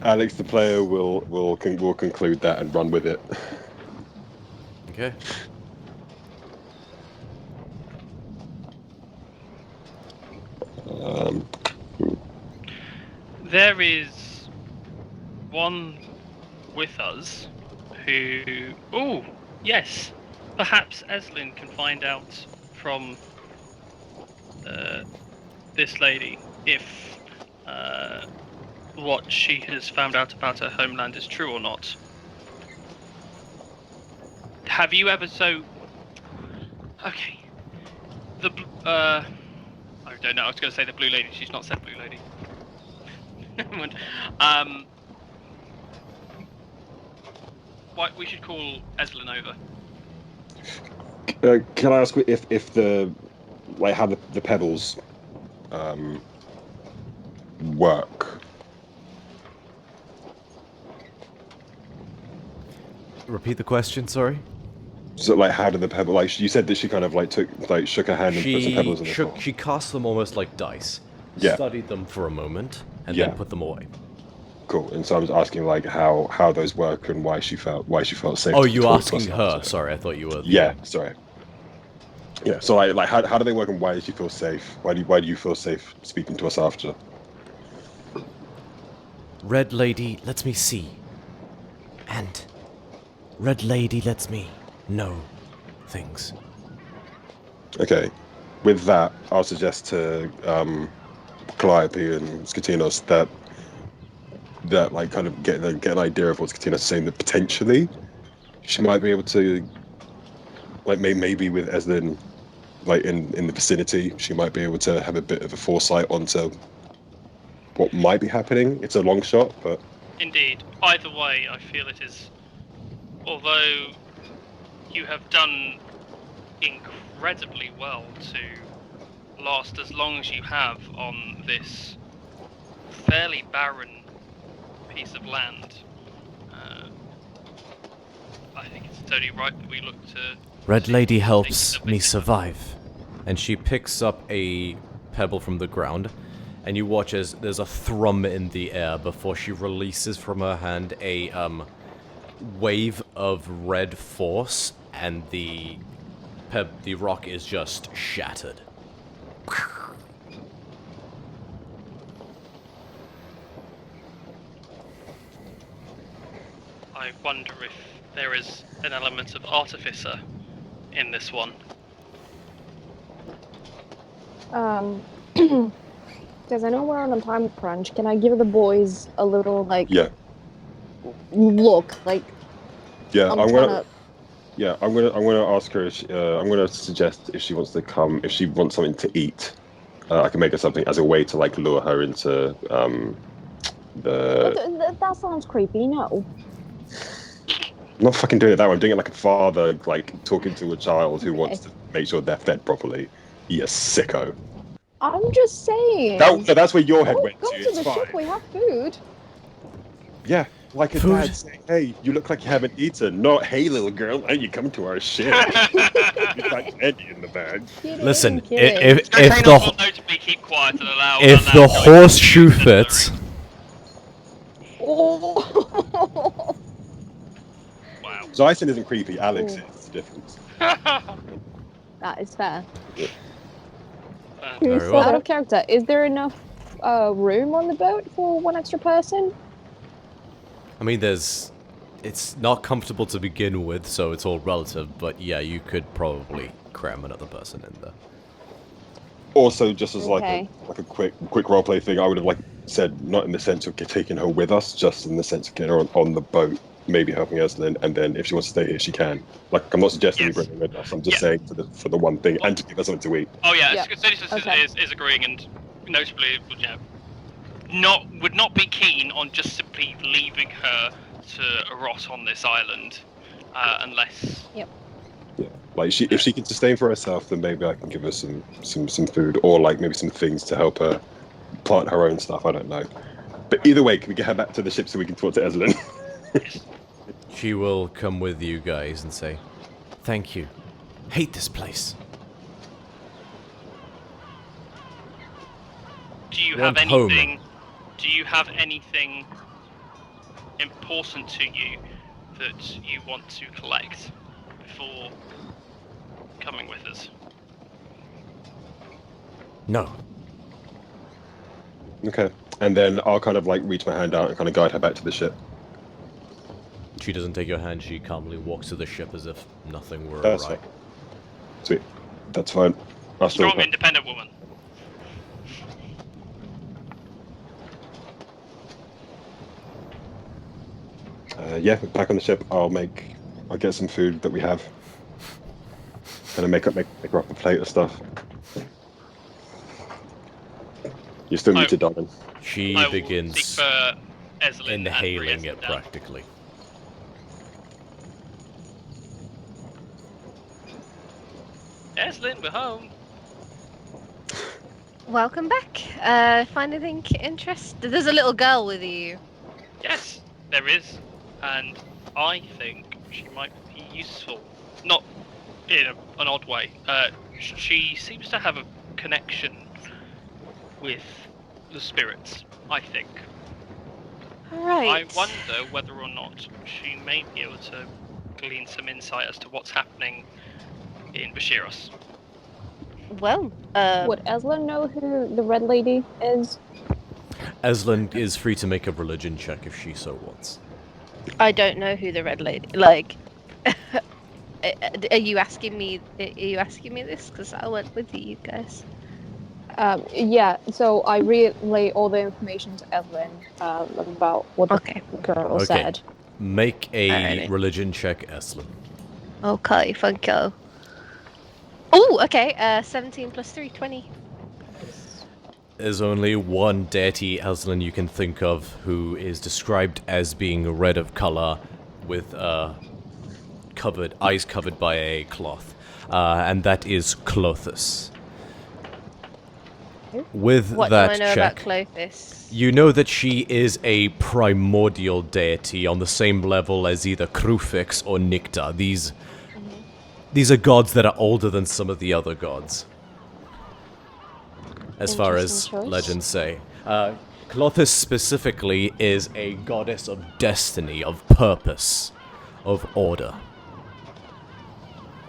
Alex, the player, will conclude that and run with it. okay. There is one with us who. Oh, yes. Perhaps Eslin can find out from this lady if what she has found out about her homeland is true or not. Have you ever Okay. I don't know. I was going to say the blue lady. She's not said blue lady. We should call Eslin over. Can I ask if the how the pebbles work? Repeat the question. Sorry. So how did the pebble? You said that she kind of shook her hand and put some pebbles in the floor. She cast them almost like dice. Yeah. Studied them for a moment and Yeah. then put them away. Cool. And so I was asking how those work and why she felt safe. Oh, to you talk to asking us her? about it. Sorry, I thought you were. Yeah. Sorry. Yeah. So how do they work and why did you feel safe? Why do you feel safe speaking to us after? Red Lady lets me see, and Red Lady lets me know things. Okay. With that, I'll suggest to Calliope and Skatinos that kind of get an idea of what Skatinos is saying, that potentially she might be able to maybe with Eslin in the vicinity, she might be able to have a bit of a foresight onto what might be happening. It's a long shot, but Indeed. Either way, I feel it is. Although you have done incredibly well to last as long as you have on this fairly barren piece of land, I think it's only right that we look to. Red Lady take helps the me big- survive. And she picks up a pebble from the ground, and you watch as there's a thrum in the air before she releases from her hand a wave of red force, and the rock is just shattered. I wonder if there is an element of artificer in this one. Because I know we're on a time crunch. Can I give the boys a little Yeah, look? Like yeah. I'm I'm trying gonna. to. Yeah, I'm gonna ask her. If I'm gonna suggest if she wants to come. If she wants something to eat, I can make her something as a way to like lure her into the. That sounds creepy. No. I'm not fucking doing it that way. I'm doing it like a father, like talking to a child who Okay. wants to make sure they're fed properly. You sicko. I'm just saying. That's where your head Go went to. to It's the fine. ship. We have food. Yeah, like a Food. dad saying, "Hey, you look like you haven't eaten." Not, "Hey, little girl, why don't you come to our ship?" You've got candy in the bag. Kidding, Listen, kidding. if Trainers the will know to be keep quiet and allow. if allow the going horseshoe to- fits, Oh. Wow. Zyson isn't creepy. Alex Ooh. is the difference. That is fair. Very said well. Out it? of character, is there enough room on the boat for one extra person? I mean, it's not comfortable to begin with, so it's all relative. But yeah, you could probably cram another person in there. Also, just as Okay. like a quick roleplay thing, I would have like said not in the sense of taking her with us, just in the sense of getting her on the boat, maybe helping us, and then if she wants to stay here, she can. Like, I'm not suggesting Yes. we bring her with us. I'm just Yeah. saying for the one thing, and to give us something to eat. Oh yeah, Yeah. Odysseys Okay. is agreeing, and notably, would not be keen on just simply leaving her to rot on this island, unless. Yeah, like if she can sustain for herself, then maybe I can give her some food, or like maybe some things to help her plant her own stuff. I don't know. But either way, can we get her back to the ship so we can talk to Eslin? She will come with you guys and say, "Thank you. Hate this place." Do you We're have at home. anything? Do you have anything important to you that you want to collect before coming with us? No. Okay. And then I'll kind of like reach my hand out and kind of guide her back to the ship. She doesn't take your hand. She calmly walks to the ship as if nothing were That's awry. fine. Sweet. That's fine. I'll still. Strong, independent woman. Yeah, back on the ship. I'll get some food that we have. Kind of make her up a plate of stuff. You're still I- muted, darling. She I will begins seek for Eslin and inhaling Brienne it down. practically. Eslin, we're home. Welcome back. Find anything interesting? There's a little girl with you. Yes, there is, and I think she might be useful. Not in an odd way. She seems to have a connection with the spirits, I think. Right. I wonder whether or not she may be able to glean some insight as to what's happening in Bashiros. Well, Would Eslin know who the red lady is? Eslin is free to make a religion check if she so wants. I don't know who the red lady. Like, are you asking me? Are you asking me this? Because I went with you guys. Yeah, so I relay all the information to Evelyn about what the Okay. girl Okay. said. Make a Alrighty. religion check, Eslin. Okay, thank you. Oh, okay. 17 plus 3, 20. There's only one deity, Eslin, you can think of who is described as being red of color with eyes covered by a cloth, and that is Clothis. With What that do I know check, about Clothis? you know that she is a primordial deity on the same level as either Krufix or Nikta. These are gods that are older than some of the other gods, as far as Interesting choice. legends say. Clothis specifically is a goddess of destiny, of purpose, of order.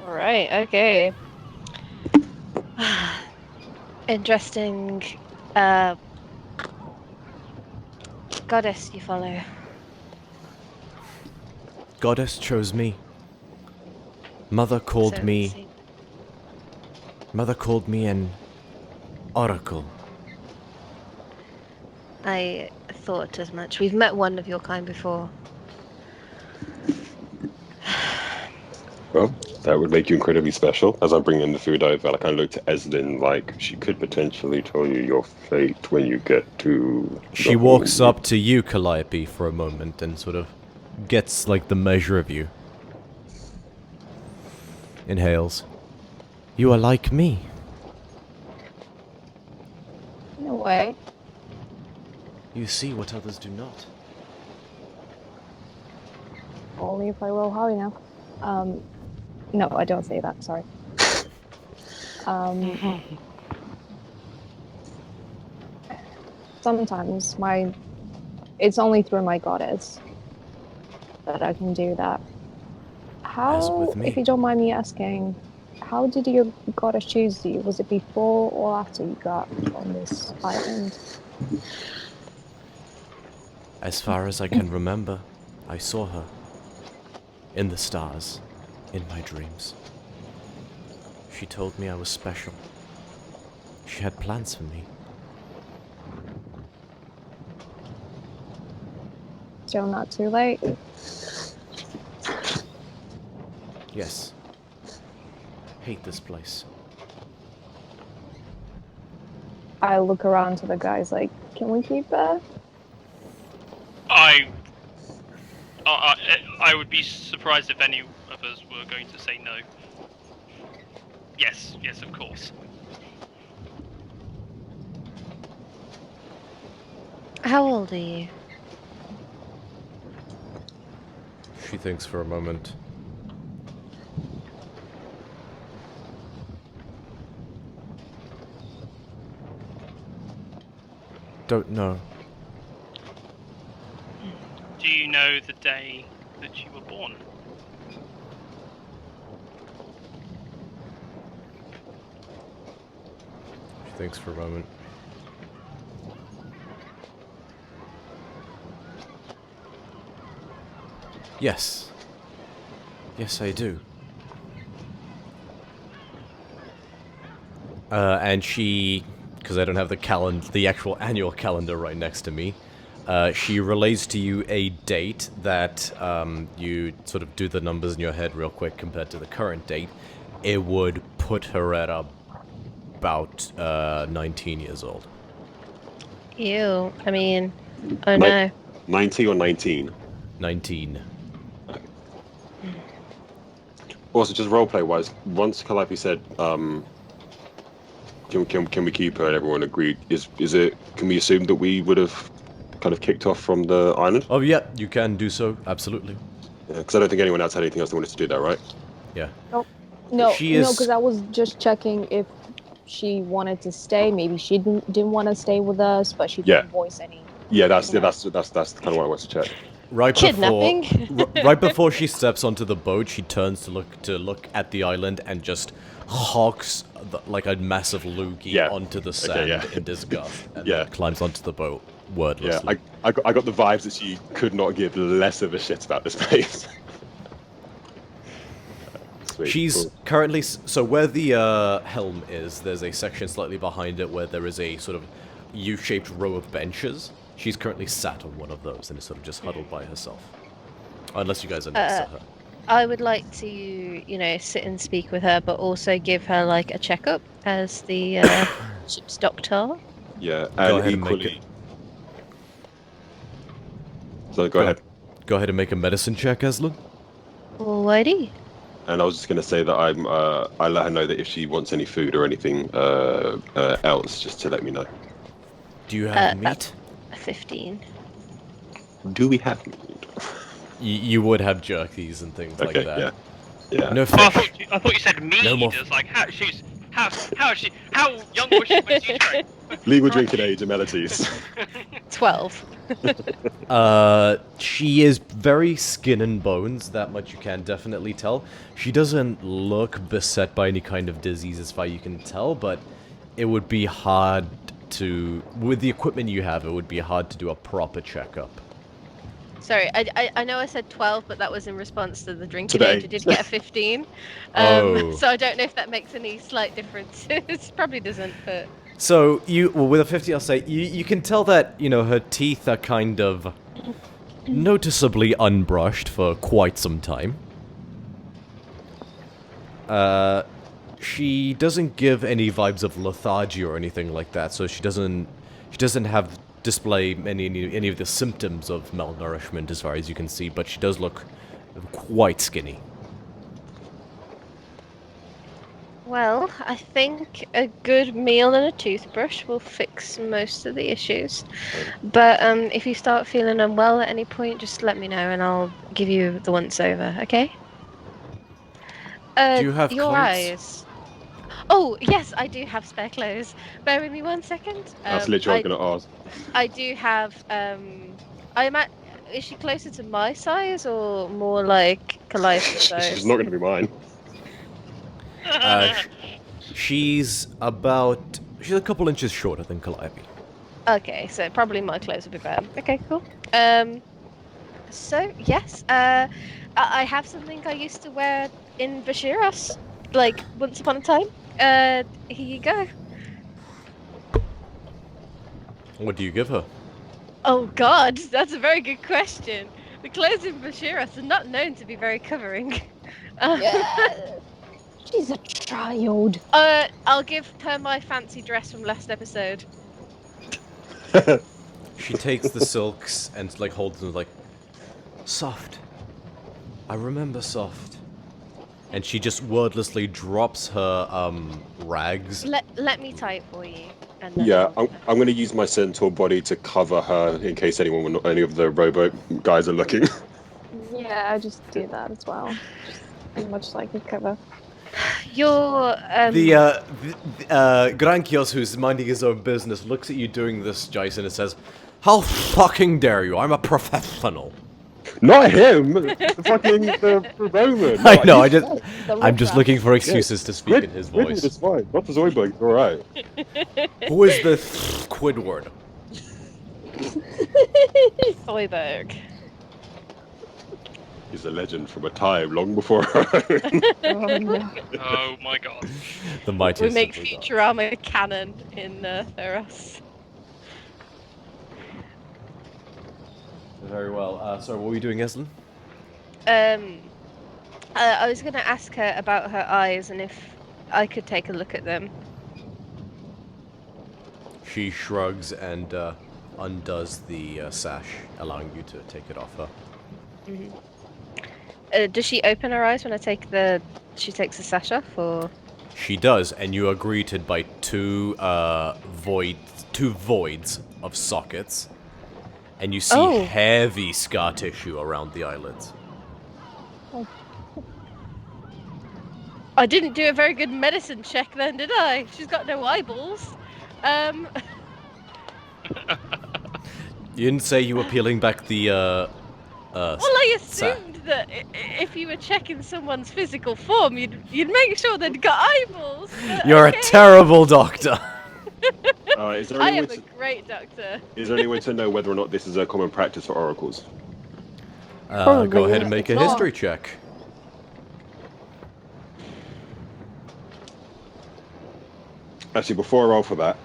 Right, okay. Interesting goddess you follow. goddess chose me. Mother called So me. it seems. Mother called me an oracle. I thought as much. We've met one of your kind before. Well, that would make you incredibly special. As I'm bringing the food over, like I look to Eslin, like she could potentially tell you your fate when you get to. She walks up to you, Calliope, for a moment and sort of gets like the measure of you. Inhales. You are like me. In a way. You see what others do not. Only if I roll hard enough. No, I don't say that, sorry. Sometimes it's only through my goddess that I can do that. As How, with me. if you don't mind me asking, how did your goddess choose you? Was it before or after you got on this island? As far as I can remember, I saw her. In the stars. In my dreams. She told me I was special. She had plans for me. Still not too late. Yes. Hate this place. I look around to the guys like, can we keep her? I would be surprised if any of us were going to say no. Yes, of course. How old are you? She thinks for a moment. Don't know. Do you know the day that you were born? She thinks for a moment. Yes. Yes, I do. And she, because I don't have the actual annual calendar right next to me, she relays to you a date that you sort of do the numbers in your head real quick compared to the current date. It would put her at about 19 years old. Ew. I mean, oh no. 90 or 19? 19. Also, just roleplay wise, once Calliope said, can we keep her, and everyone agreed, can we assume that we would have kind of kicked off from the island? Oh yeah, you can do so, absolutely. Because I don't think anyone else had anything else they wanted to do that, right? Yeah. No, She is- because I was just checking if she wanted to stay. Maybe she didn't want to stay with us, but she didn't voice any. Yeah, that's kind of what I wanted to check. Right Kidnapping. right before she steps onto the boat, she turns to look at the island and just hawks like a massive loogie onto the sand in disgust, and then climbs onto the boat wordlessly. Yeah, I got the vibes that she could not give less of a shit about this place. Sweet. She's Cool. currently so where the helm is. There's a section slightly behind it where there is a sort of U-shaped row of benches. She's currently sat on one of those and is sort of just huddled by herself. Unless you guys are next to her. I would like to, sit and speak with her, but also give her like a checkup as the ship's doctor. Yeah, Go and ahead and make equally. So go ahead. Go ahead and make a medicine check, Eslin. Alrighty. And I was just going to say that I let her know that if she wants any food or anything else, just to let me know. Do you have meat? That's a 15. Do we have meat? You would have jerkies and things like that. Yeah. No Oh, fish. I thought you said mead. No more It's like how young was she when she drank? Legal drinking age, amenities. 12. She is very skin and bones, that much you can definitely tell. She doesn't look beset by any kind of disease as far you can tell, but it would be hard to, with the equipment you have, it would be hard to do a proper checkup. Sorry, I know I said 12, but that was in response to the drinking the age. I eight. did get a 15. Oh. So I don't know if that makes any slight difference. It probably doesn't, but... So well, with a 50, I'll say you can tell that her teeth are kind of noticeably unbrushed for quite some time. She doesn't give any vibes of lethargy or anything like that, so she doesn't have display any of the symptoms of malnourishment as far as you can see, but she does look quite skinny. Well, I think a good meal and a toothbrush will fix most of the issues. But if you start feeling unwell at any point, just let me know and I'll give you the once over, okay? Do you have your clothes? eyes? Oh, yes, I do have spare clothes. Bear with me 1 second. That's literally what I was going to ask. I do have, is she closer to my size or more like Calliope's size? She's not going to be mine. She's a couple inches shorter than Calliope. Okay, so probably my clothes would be better. Okay, cool. So yes, I have something I used to wear in Vashiras, like once upon a time. Here you go. What do you give her? Oh God, that's a very good question. The clothes in Vashiras are not known to be very covering. Yeah. She's a child. I'll give her my fancy dress from last episode. She takes the silks and holds them soft. I remember soft. And she just wordlessly drops her rags. Let me tie it for you. And then Yeah, I'm going to use my centaur body to cover her in case any of the robo guys are looking. Yeah, I just do that as well. Just as much like a cover. Your The Grankios, who's minding his own business, looks at you doing this, Jason, and says, "How fucking dare you? I'm a professional." Not him! the Roman! I know, The I'm just riffraff. looking for excuses to speak in his voice. It's fine. Not the Zoidberg, alright. Who is the Squidward? Soyberg. He's a legend from a time long before her own. Oh no. Oh my god. The mightiest. We make of the gods. Futurama canon in Theros. Very well. Sorry, what were you doing, Eslin? I was going to ask her about her eyes and if I could take a look at them. She shrugs and undoes the sash, allowing you to take it off her. Does she open her eyes when she takes the sash off, or? She does, and you are greeted by two voids of sockets, and you see heavy scar tissue around the eyelids. I didn't do a very good medicine check then, did I? She's got no eyeballs. You didn't say you were peeling back the Well, I assumed that if you were checking someone's physical form, you'd make sure they'd got eyeballs. But You're a terrible doctor. Is there I any am way a great doctor. is there any way to know whether or not this is a common practice for oracles? Go Probably ahead and make a not. history check. Actually, before I roll for that,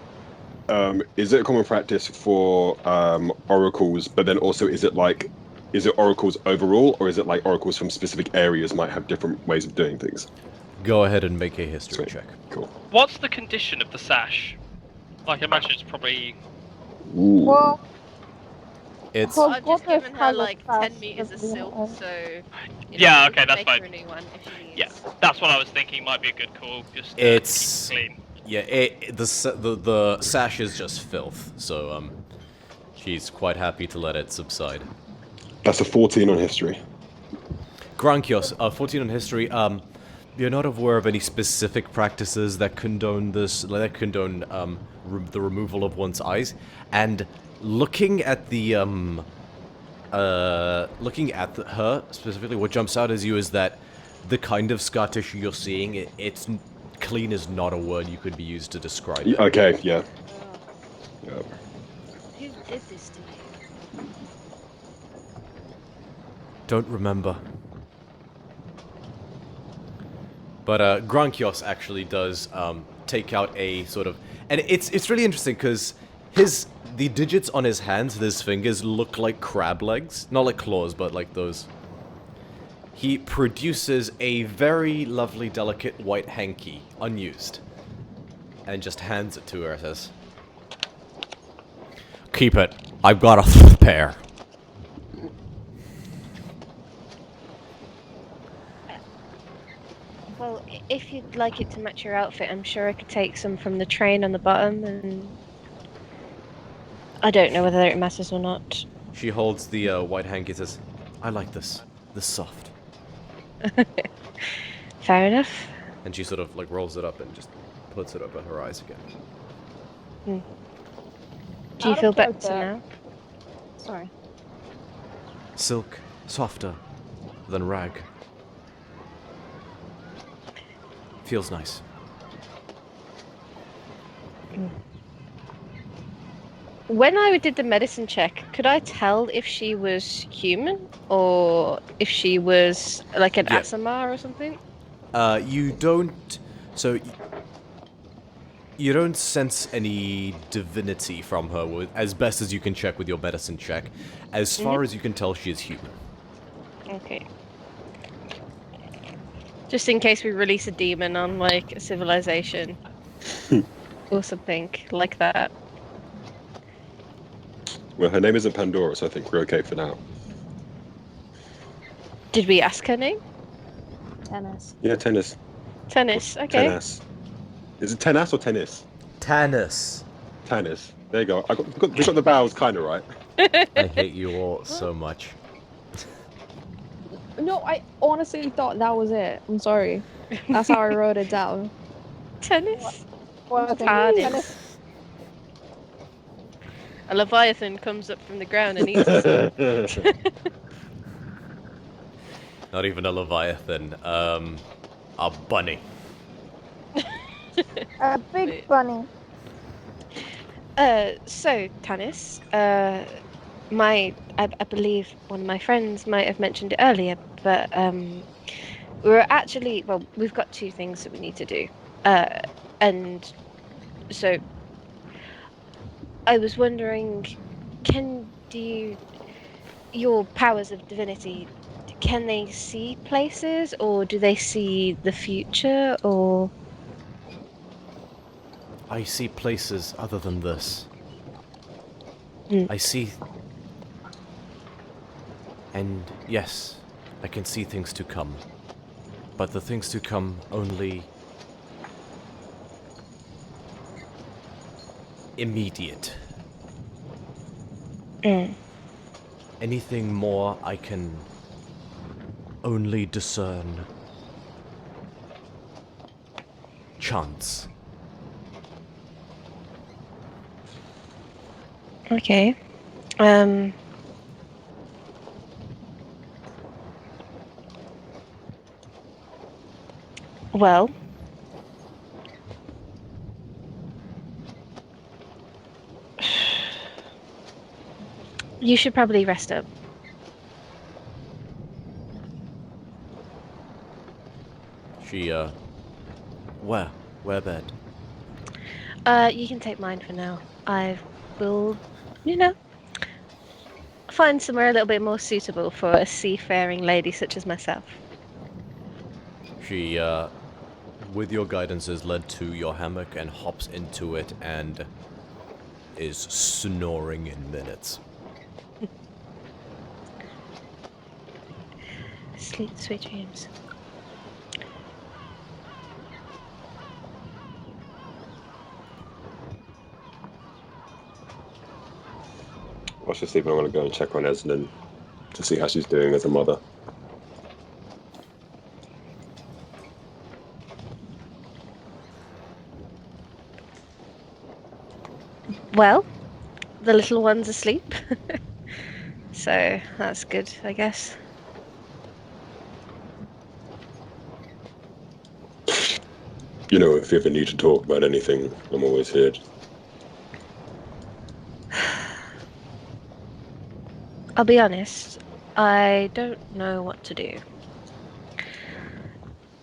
is it a common practice for oracles, but then also is it oracles overall, or is it like oracles from specific areas might have different ways of doing things? Go ahead and make a history Sweet. check. Cool. What's the condition of the sash? Like, I imagine it's probably... Ooh. Well, It's Oh, I've just what if given her Carlos like passed 10 meters of the- silk, so Yeah, we okay, can that's make her fine. a new one if she needs. Yeah, that's what I was thinking might be a good call. Just It's- keep it clean. yeah. The sash is just filth, so she's quite happy to let it subside. That's a 14 on history. Grankios, 14 on history. You're not aware of any specific practices that condone this, the removal of one's eyes, and looking at her specifically, what jumps out as you is that the kind of scar tissue you're seeing, it's clean is not a word you could be used to describe it. Okay, yeah. Yeah. Who did this to you? Don't remember. But Grankios actually does take out a sort of, and it's really interesting because the digits on his hands, his fingers look like crab legs, not like claws, but like those. He produces a very lovely, delicate white hanky, unused, and just hands it to her and says, "Keep it. I've got a pair." Well, if you'd like it to match your outfit, I'm sure I could take some from the train on the bottom, and I don't know whether it matters or not. She holds the white hanky and says, "I like this. This soft." Fair enough. And she sort of like rolls it up and just puts it over her eyes again. Do you Out feel of better character. now? Sorry. Silk, softer than rag. Feels nice. When I did the medicine check, could I tell if she was human or if she was like an Yeah. Asamar or something? You don't. So. You don't sense any divinity from her, as best as you can check with your medicine check. As far as you can tell, she is human. Okay. Just in case we release a demon on like a civilization or something like that. Well, her name isn't Pandora, so I think we're okay for now. Did we ask her name? Tennis. Yeah, tennis. Tennis. Okay. Tennis. Is it tennis or tennis? Tannis. Tennis. There you go. We got the vowels kind of right. I hate you all so much. No, I honestly thought that was it. I'm sorry. That's how I wrote it down. Tennis. Well, I think Tennis. tennis. A leviathan comes up from the ground and eats us. Not even a leviathan. A bunny. A big bunny. So Tanis, I believe one of my friends might have mentioned it earlier, but we've got two things that we need to do, and so I was wondering, your powers of divinity, can they see places, or do they see the future, or? I see places other than this. Mm. I see... And yes, I can see things to come. But the things to come only... immediate. Mm. Anything more I can only discern chance. Okay. Well, you should probably rest up. She, where? Where bed? You can take mine for now. I will, find somewhere a little bit more suitable for a seafaring lady such as myself. She, with your guidance, is led to your hammock and hops into it and is snoring in minutes. Sleep, sweet dreams. While she's sleeping, I want to go and check on Esnan to see how she's doing as a mother. Well, the little one's asleep. So that's good, I guess. You know, if you ever need to talk about anything, I'm always here. I'll be honest, I don't know what to do.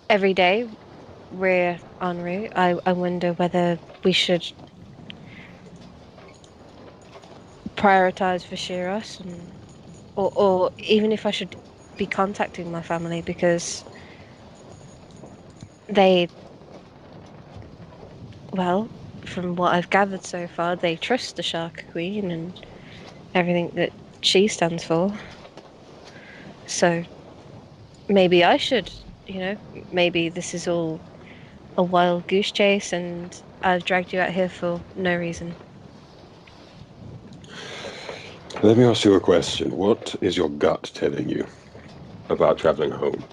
Every day we're en route, I wonder whether we should prioritize Visheros, or even if I should be contacting my family, because they, well, from what I've gathered so far, they trust the Shark Queen and everything that she stands for. So maybe I should, maybe this is all a wild goose chase and I've dragged you out here for no reason. Let me ask you a question. What is your gut telling you about traveling home?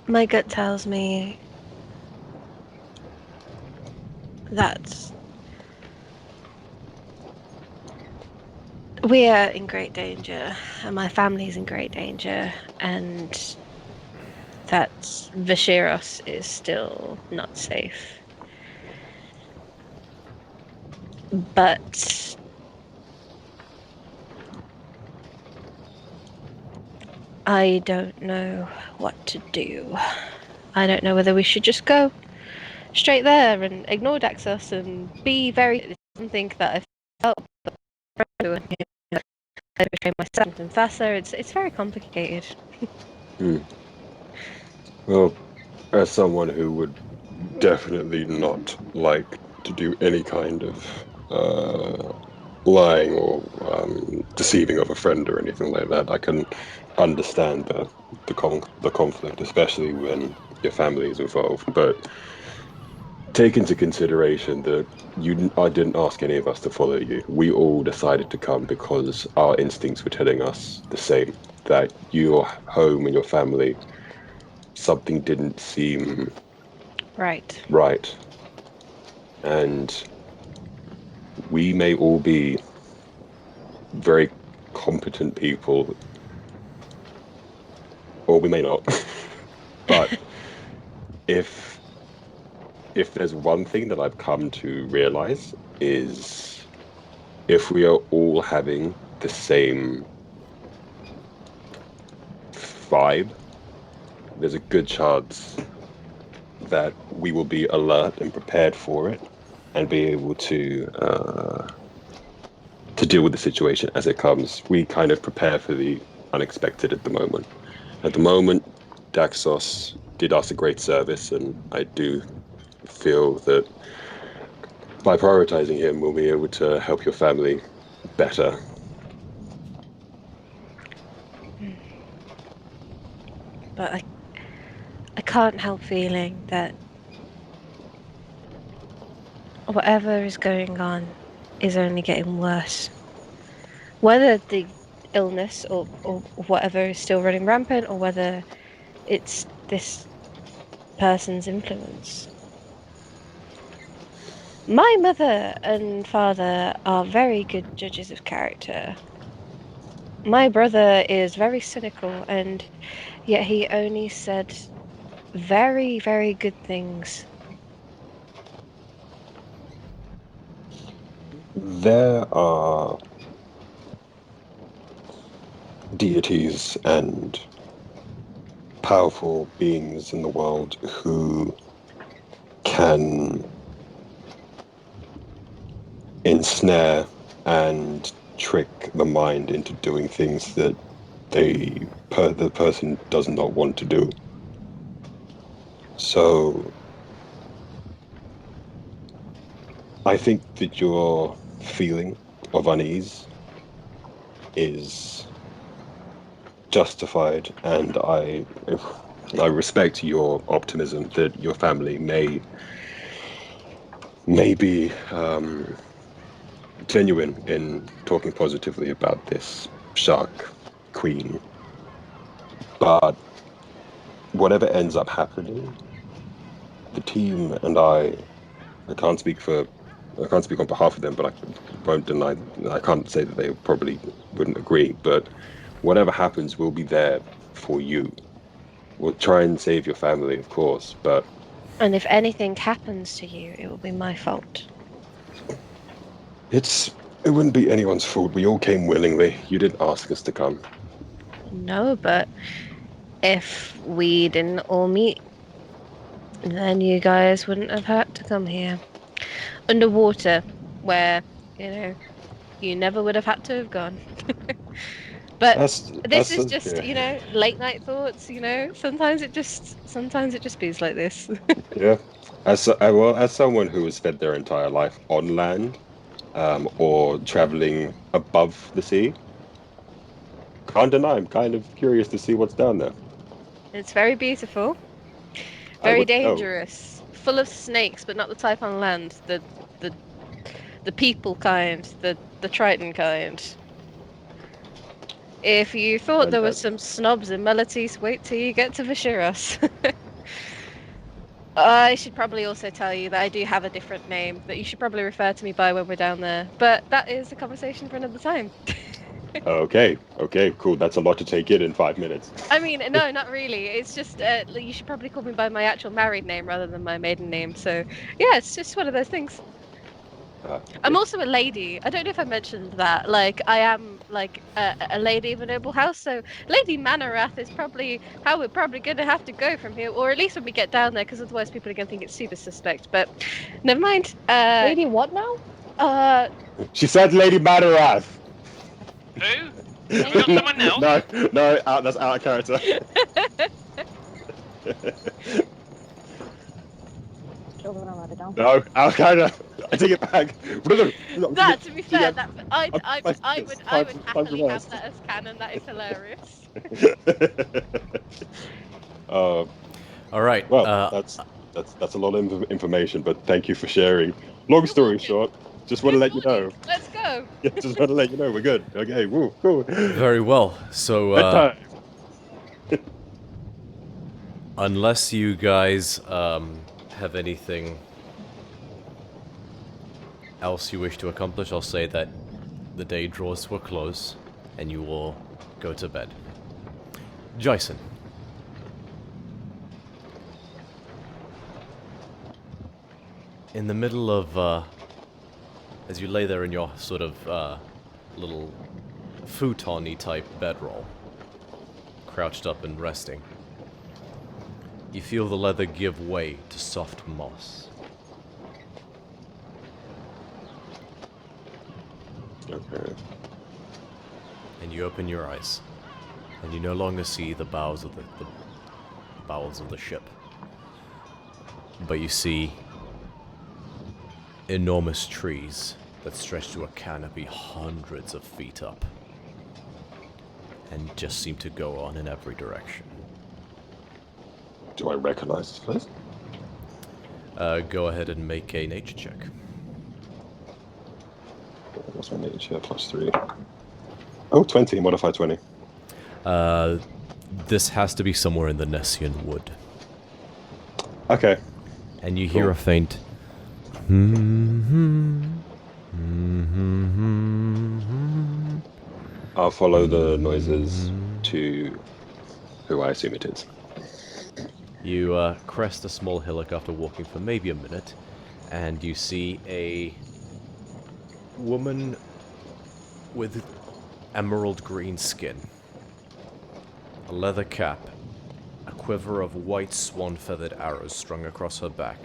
My gut tells me that we are in great danger, and my family's in great danger, and that Visheros is still not safe. But I don't know what to do. I don't know whether we should just go straight there and ignore Daxos and be very something that I felt I betray myself and faster. It's very complicated. Well, as someone who would definitely not like to do any kind of lying or deceiving of a friend or anything like that, I can understand the conflict, especially when your family is involved. But take into consideration that I didn't ask any of us to follow you. We all decided to come because our instincts were telling us the same, that your home and your family, something didn't seem Right. And we may all be very competent people, or we may not. But if there's one thing that I've come to realize is if we are all having the same vibe, there's a good chance that we will be alert and prepared for it and be able to deal with the situation as it comes. We kind of prepare for the unexpected at the moment. At the moment, Daxos did us a great service, and I do feel that by prioritizing him, we'll be able to help your family better. But I can't help feeling that whatever is going on is only getting worse. Whether the illness or whatever is still running rampant, or whether it's this person's influence. My mother and father are very good judges of character. My brother is very cynical, and yet he only said very, very good things. There are deities and powerful beings in the world who can ensnare and trick the mind into doing things that the person does not want to do. So I think that your feeling of unease is justified, and I respect your optimism that your family may be genuine in talking positively about this Shark Queen. But whatever ends up happening, the team and I can't speak on behalf of them, but I won't deny, I can't say that they probably wouldn't agree, but whatever happens, we'll be there for you. We'll try and save your family, of course, but... And if anything happens to you, it will be my fault. It wouldn't be anyone's fault. We all came willingly. You didn't ask us to come. No, but if we didn't all meet, then you guys wouldn't have had to come here. Underwater, where, you never would have had to have gone. But this is just, late night thoughts, Sometimes it just feels like this. Yeah. As someone who has spent their entire life on land, or traveling above the sea, can't deny I'm kind of curious to see what's down there. It's very beautiful, I very would know. dangerous, full of snakes, but not the type on land. The people kind, the Triton kind. If you thought there was some snobs in Melitis, wait till you get to Vishiros. I should probably also tell you that I do have a different name that you should probably refer to me by when we're down there. But that is a conversation for another time. Okay, cool. That's a lot to take in 5 minutes. I mean, no, not really. It's just you should probably call me by my actual married name rather than my maiden name. So yeah, it's just one of those things. I'm also a lady. I don't know if I mentioned that. Like, I am like a lady of a noble house. So Lady Manorath is probably how we're probably going to have to go from here, or at least when we get down there, because otherwise people are going to think it's super suspect. But never mind. Lady what now? She said Lady Madarath. Who? Have we got someone else? No, that's out of character. Children are it down. No, out of character. I take it back. That, to be fair, Yeah. that I would happily have that as canon. That is hilarious. All right. Well, that's a lot of information, but thank you for sharing. Long story short, just want to let you know. Let's go. Yeah, just want to let you know we're good. Okay, woo, cool. Very well. So, Bedtime. unless you guys have anything else you wish to accomplish, I'll say that the day draws to a close, and you will go to bed. Jason. In the middle of, as you lay there in your sort of, little futon-y type bedroll, crouched up and resting, you feel the leather give way to soft moss. Okay. And you open your eyes, and you no longer see the bows of the bowels of the ship, but you see enormous trees that stretch to a canopy hundreds of feet up, and just seem to go on in every direction. Do I recognize this place? Go ahead and make a nature check. What's my nature? +3. Oh, 20. Modify 20. This has to be somewhere in the Nessian wood. Okay. And you hear Cool. a faint... I'll follow the noises to who I assume it is. You crest a small hillock after walking for maybe a minute, and you see a woman with emerald green skin, a leather cap, a quiver of white swan-feathered arrows strung across her back,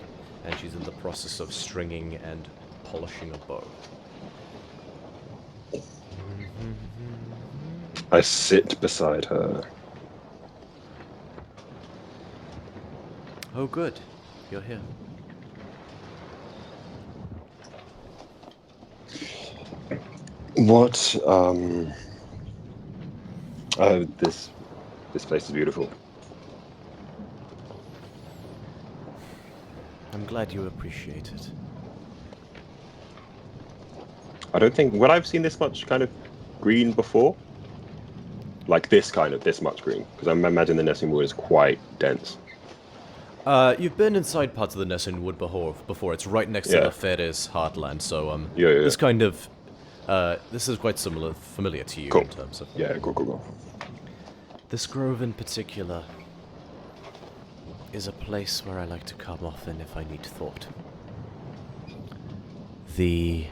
and she's in the process of stringing and polishing a bow. I sit beside her. Oh, good. You're here. What? This place is beautiful. I'm glad you appreciate it. I don't think would I've seen this much kind of green before. Like this much green, because I imagine the Nessian wood is quite dense. You've been inside parts of the Nessian wood before. It's right next to Yeah. the Feres heartland, so Yeah. this kind of this is quite familiar to you Cool. in terms of Yeah, go. this grove in particular. Is a place where I like to come often if I need thought. The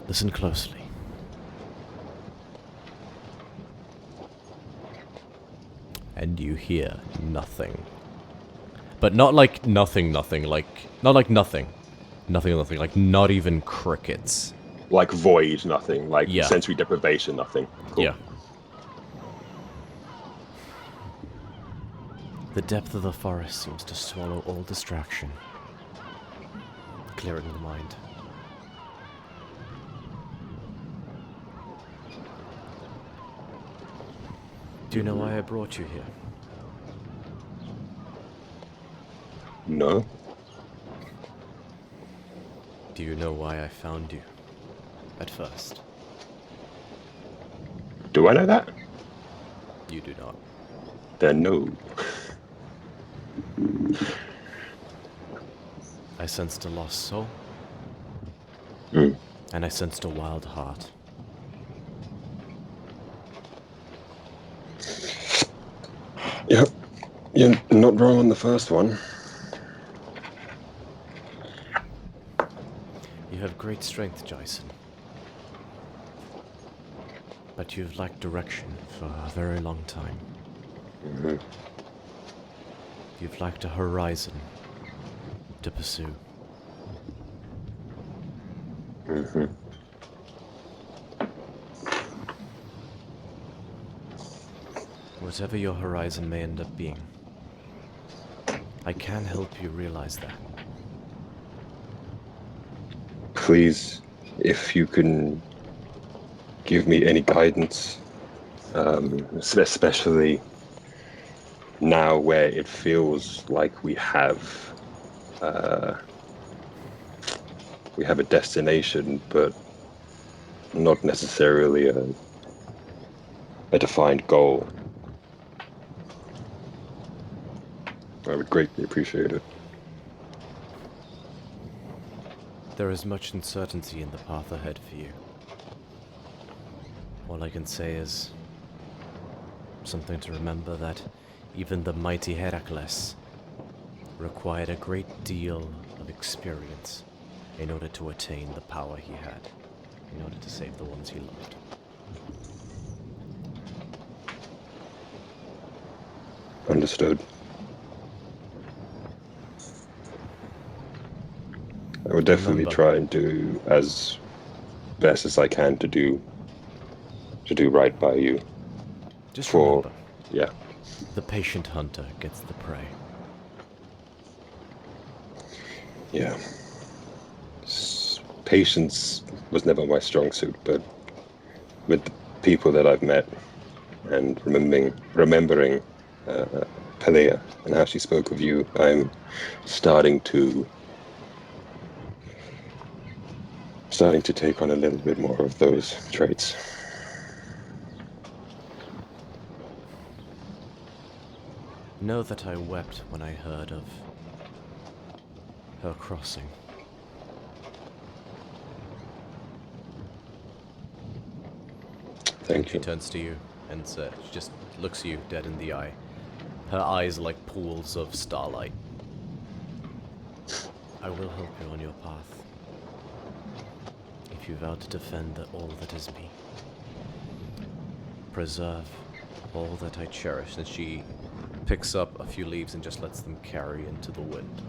Listen closely. And you hear nothing. But not like nothing, like, not like nothing. Nothing, like not even crickets. Like void, nothing. Like Yeah. sensory deprivation, nothing. Cool. Yeah. The depth of the forest seems to swallow all distraction, clearing the mind. Do you know why I brought you here? No. Do you know why I found you? At first. Do I know that? You do not. Then no. I sensed a lost soul. Hmm. And I sensed a wild heart. Yep. You're not wrong on the first one. You have great strength, Jason. But you've lacked direction for a very long time. Mm-hmm. You've lacked a horizon to pursue. Mm-hmm. Whatever your horizon may end up being, I can help you realize that. Please, if you can give me any guidance, especially now where it feels like we have a destination, but not necessarily a defined goal. I would greatly appreciate it. There is much uncertainty in the path ahead for you. All I can say is something to remember that even the mighty Heracles required a great deal of experience in order to attain the power he had, in order to save the ones he loved. Understood. I would definitely Remember. try and do as best as I can to do right by you. Just For- remember, Yeah. the patient hunter gets the prey. Yeah. Patience was never my strong suit, but with the people that I've met and remembering Pelea and how she spoke of you, I'm starting to take on a little bit more of those traits. Know that I wept when I heard of her crossing. Thank She you. turns to you and she just looks you dead in the eye. Her eyes are like pools of starlight. I will help you on your path. If you vow to defend all that is me. Preserve all that I cherish. And she picks up a few leaves and just lets them carry into the wind.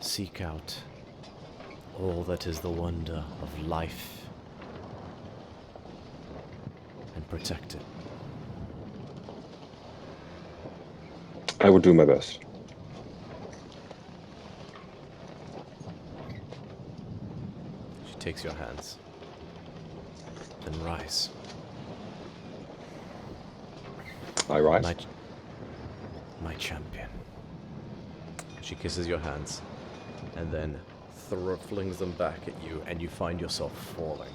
Seek out all that is the wonder of life and protect it. I will do my best. She takes your hands. Then rise. I rise. My champion. She kisses your hands and then flings them back at you, and you find yourself falling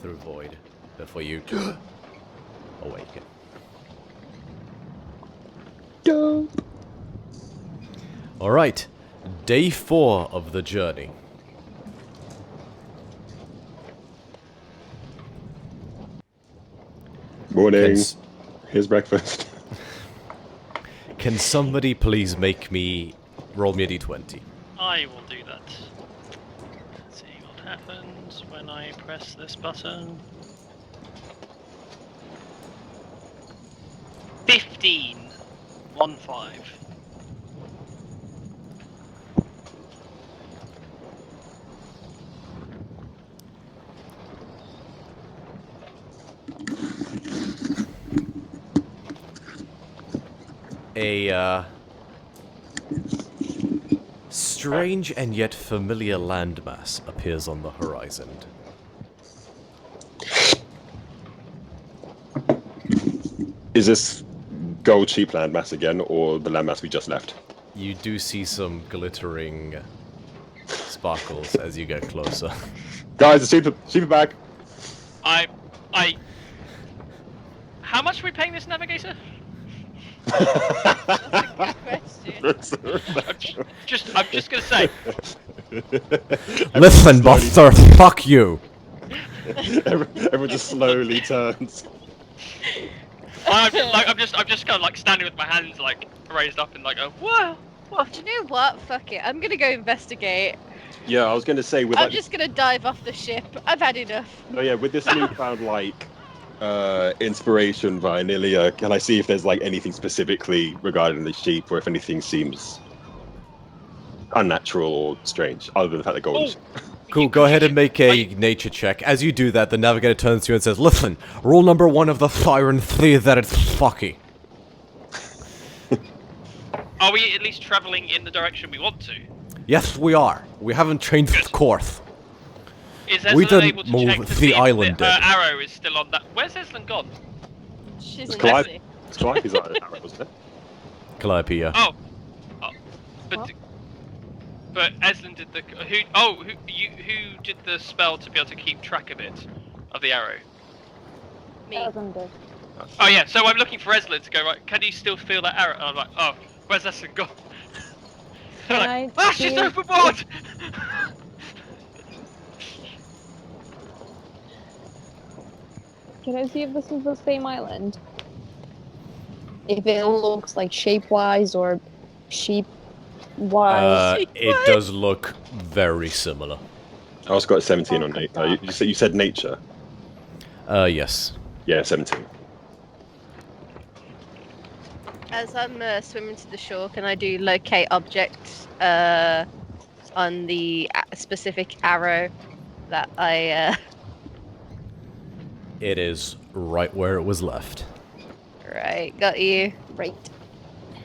through void before you awaken. Dope. All right, day 4 of the journey. Morning. Can, Here's breakfast. Can somebody please make me roll me a d20? I will do that. Let's see what happens when I press this button. 15. 1-5. A strange and yet familiar landmass appears on the horizon. Is this gold cheap landmass again, or the landmass we just left? You do see some glittering sparkles as you get closer. Guys, the super bag. I. How much are we paying this navigator? Question. I'm just gonna say. Listen, Buster, fuck you! Everyone just slowly turns. I'm just kind of like standing with my hands like raised up and like, whoa. Do you know what? Fuck it. I'm gonna go investigate. Yeah, I was going to say with I'm like, just gonna dive off the ship. I've had enough. no, yeah, with this newfound like inspiration via Nilia, can I see if there's like anything specifically regarding the sheep, or if anything seems unnatural or strange, other than the fact that gold. Cool, go ahead and make a nature check. As you do that, the navigator turns to you and says, listen, rule number 1 of the Siren 3 is that it's fucky. Are we at least travelling in the direction we want to? Yes, we are. We haven't changed Good. course. Is We Eslan didn't able to move check to the see island if the did. arrow is still on that? Where's Eslan gone? She's It's a Clive. messy. It's Calliope's like an arrow, wasn't it? Calliope, yeah. Oh, but What? but Eslan did the who did the spell to be able to keep track of it, of the arrow? Me. Oh yeah, so I'm looking for Eslan to go right. Can you still feel that arrow? And I'm like, oh, where's Eslan gone? Can Like, I she's see- overboard! Can I see if this is the same island? If it looks like shape-wise or sheep-wise. It does look very similar. I also got a 17 on nature. You said nature. Yes. Yeah, 17. As I'm swimming to the shore, can I do locate objects on the specific arrow that I... It is right where it was left. Right, got you. Right.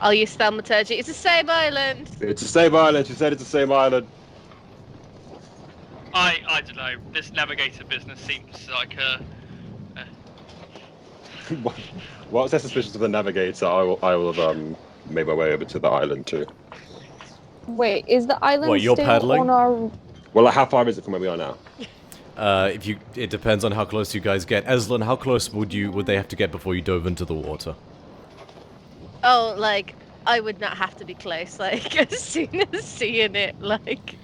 I'll use thaumaturgy. It's the same island! It's the same island. She said it's the same island. I don't know. This navigator business seems like Whilst they're suspicious of the navigator, I will have made my way over to the island too. Wait, is the island What, you're still paddling? on our... Well, like, how far is it from where we are now? It depends on how close you guys get. Eslan, how close would they have to get before you dove into the water? Oh, like, I would not have to be close, like, as soon as seeing it, like...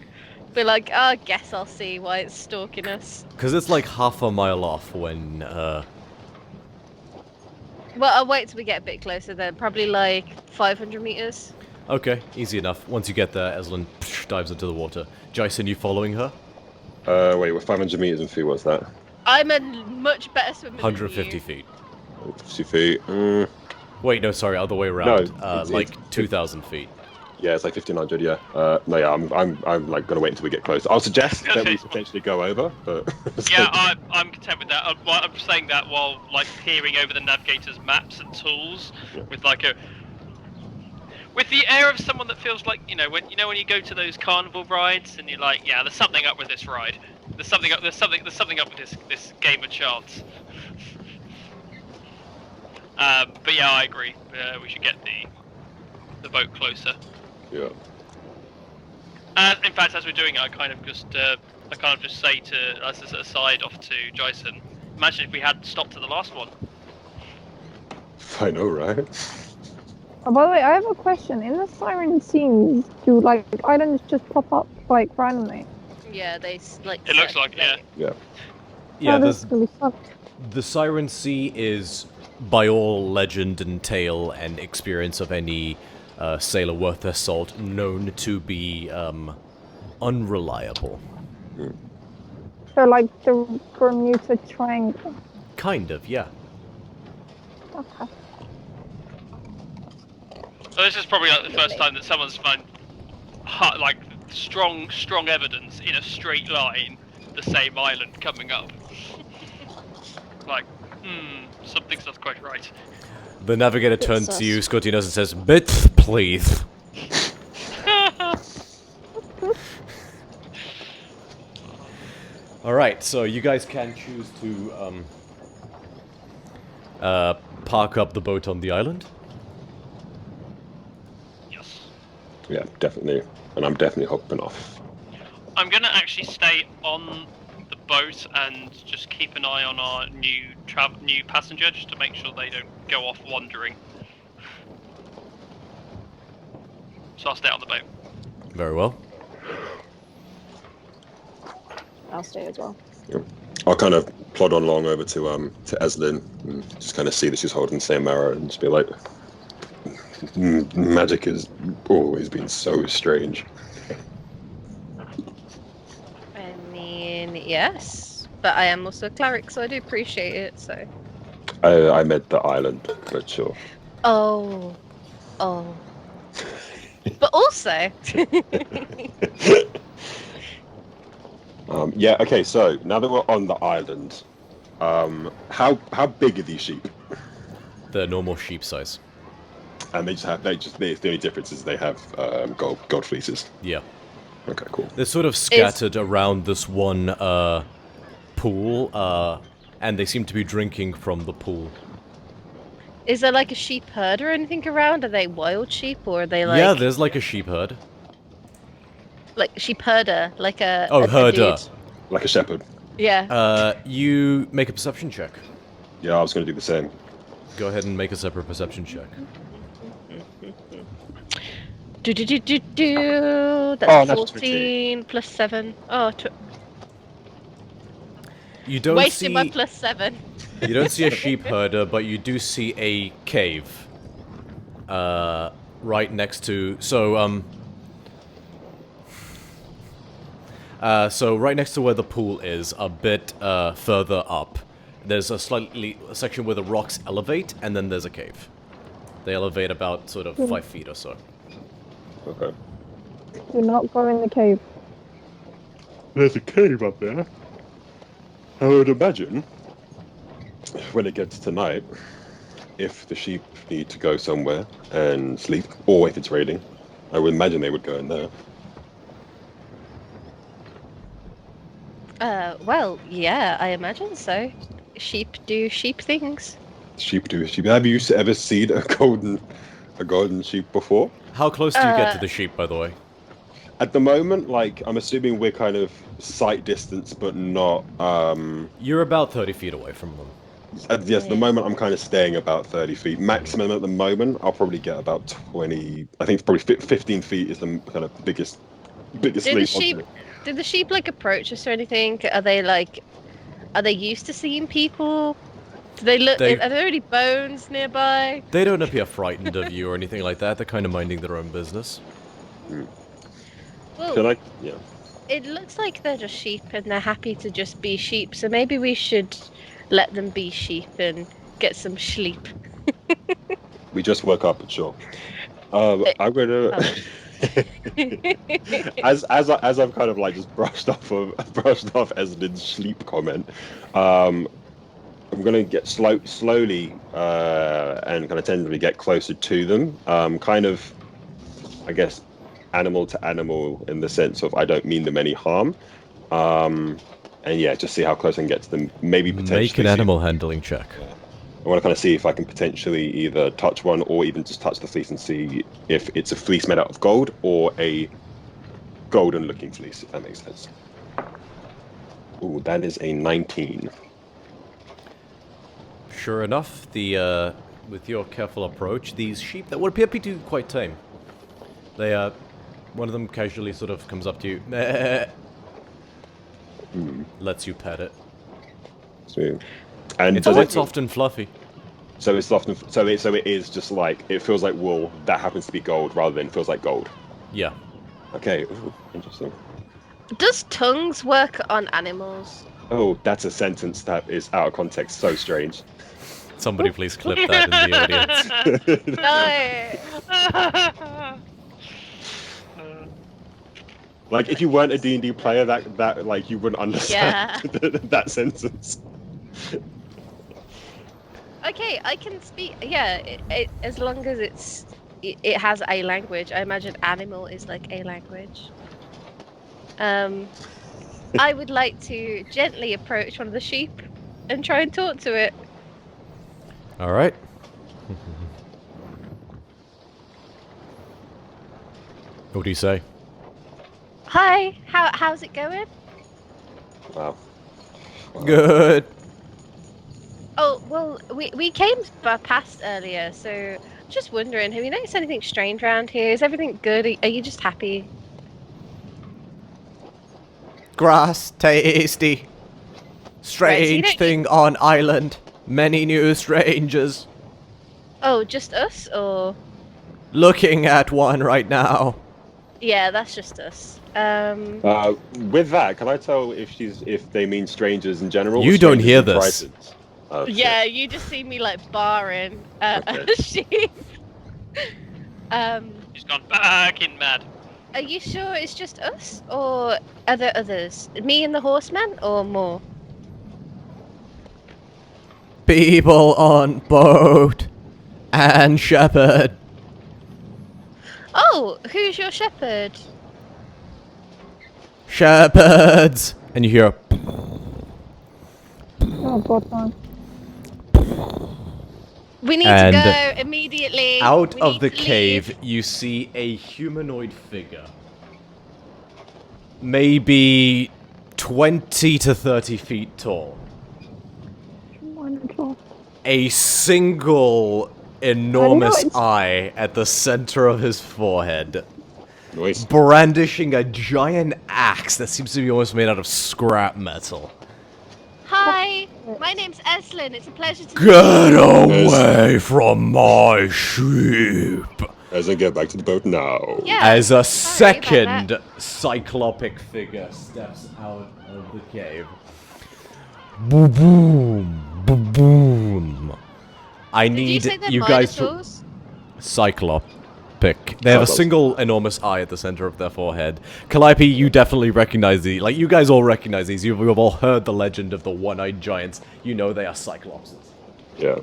Be like, oh, I guess I'll see why it's stalking us. Because it's like half a mile off when, Well, I'll wait till we get a bit closer then. Probably like 500 meters. Okay, easy enough. Once you get there, Eslan dives into the water. Jason, you following her? Wait, we're 500 meters in feet. What's that? I'm a much better swimmer than 150 you. feet. 50 feet. Wait, no, sorry, other way around. it's- Like it's- 2,000 feet. Yeah, it's like 1500. Yeah. No, yeah. I'm like gonna wait until we get close. I'll suggest that we potentially go over, but yeah. I'm content with that. I'm saying that while like peering over the navigator's maps and tools with like with the air of someone that feels like when you go to those carnival rides and you're like, yeah, there's something up with this ride. There's something up with this game of chance. But yeah, I agree. We should get the boat closer. yeah. In fact, as we're doing it, I kind of just say to, as an aside off to Jason, imagine if we had stopped at the last one. I know, right? Oh, by the way, I have a question. In the Siren scenes, do like islands just pop up like randomly? Yeah, like. It looks like, yeah. Yeah. Yeah, Oh, that's the gonna be fucked. Siren Sea is by all legend and tale and experience of any sailor worth their salt, known to be unreliable. So like the Bermuda Triangle. Kind of, yeah. Okay. So this is probably like the first time that someone's found like strong evidence in a straight line, the same island coming up. Like, something's not quite right. The navigator turns to you, Scotty Nose, and says, "Bits, please." Alright, so you guys can choose to park up the boat on the island. Yes. Yeah, definitely. And I'm definitely hopping off. I'm gonna actually stay on the boat and just keep an eye on our new passenger, just to make sure they don't go off wandering. So I'll stay on the boat. Very well. I'll stay as well. Yeah. I'll kind of plod on along over to Eslin and just kind of see that she's holding the same arrow and just be like, magic has always been so strange. I mean, yes, but I am also a cleric, so I do appreciate it. So. I meant the island, but sure. Oh. But also. Yeah. Okay. So now that we're on the island, how big are these sheep? The normal sheep size. And the only difference is they have gold fleeces. Yeah. Okay. Cool. They're sort of scattered around this one pool, and they seem to be drinking from the pool. Is there like a sheep herd or anything around? Are they wild sheep or are they like? Yeah, there's like a sheep herd. Like sheep herder, like a. Oh, a herder. dude. Like a shepherd. Yeah. You make a perception check. Yeah, I was going to do the same. Go ahead and make a separate perception check. That's 14 plus 7. Oh, You don't wasted see. my plus 7. You don't see a sheep herder, but you do see a cave. Right next to. So right next to where the pool is, a bit further up, there's a section where the rocks elevate, and then there's a cave. They elevate about sort of 5 feet or so. Okay. Do not go in the cave. There's a cave up there. I would imagine, when it gets to night, if the sheep need to go somewhere and sleep, or if it's raining, I would imagine they would go in there. Well, yeah, I imagine so. Sheep do sheep things. Sheep do sheep. Have you ever seen a golden sheep before? How close do you get to the sheep, by the way? At the moment, like, I'm assuming we're kind of sight distance, but not. You're about 30 feet away from them. Yes, at the moment I'm kind of staying about 30 feet. Maximum at the moment, I'll probably get about 20. I think probably 15 feet is the kind of biggest leap. Did the sheep like approach us or anything? Are they used to seeing people? Do they look? Are there any bones nearby? They don't appear frightened of you or anything like that. They're kind of minding their own business. Well, Yeah. it looks like they're just sheep and they're happy to just be sheep. So maybe we should let them be sheep and get some sleep. We just woke up, but sure. I'm gonna. as I've kind of like just brushed off Eslin's sleep comment, I'm gonna get slowly and kind of tentatively get closer to them. Kind of, I guess, animal to animal in the sense of I don't mean them any harm. And yeah, just see how close I can get to them. Maybe potentially make an animal handling check. I want to kind of see if I can potentially either touch one or even just touch the fleece and see if it's a fleece made out of gold or a golden-looking fleece, if that makes sense. Ooh, that is a 19. Sure enough, with your careful approach, these sheep that would appear to be quite tame. They one of them casually sort of comes up to you, lets you pet it. Sweet. And It's quite soft and fluffy. So it's often so it is just like it feels like wool that happens to be gold rather than feels like gold. Yeah. Okay, ooh, interesting. Does tongues work on animals? Oh, that's a sentence that is out of context. So strange. Somebody please clip that in the audience. No. Like if you weren't a D&D player, that like you wouldn't understand that sentence. Okay, I can speak. Yeah, as long as it has a language. I imagine animal is like a language. I would like to gently approach one of the sheep and try and talk to it. All right. What do you say? Hi, how's it going? Wow. Good. Oh, well, we came past earlier, so just wondering, have you noticed anything strange around here? Is everything good? Are you just happy? Grass, tasty. Strange don't thing on island. Many new strangers. Oh, just us, or? Looking at one right now. Yeah, that's just us. With that, can I tell if they mean strangers in general? You or don't hear strangers this. in prices? Oh, shit. Yeah, you just see me like barring Okay. a sheep. He's gone back in mad. Are you sure it's just us, or are there others? Me and the horseman, or more? People on boat. And shepherd. Oh, who's your shepherd? Shepherds. And you hear Oh god, man. We need And to go immediately. out We of need the to cave, leave. you see a humanoid figure. Maybe 20 to 30 feet tall. Wonderful. A single enormous it's- eye at the center of his forehead, Noise. brandishing a giant axe that seems to be almost made out of scrap metal. Hi, my name's Eslin. It's a pleasure to Get away from my sheep! As I get back to the boat now. Yeah. As a sorry about second that. cyclopic figure steps out of the cave. Boom, boom, boom, boom. I Did you need say they're you guys to minotaurs? cyclopic. They have a Cyclops. single enormous eye at the center of their forehead. Calliope, you definitely recognize these. Like, you guys all recognize these. You've all heard the legend of the one-eyed giants. You know they are cyclopses. Yeah.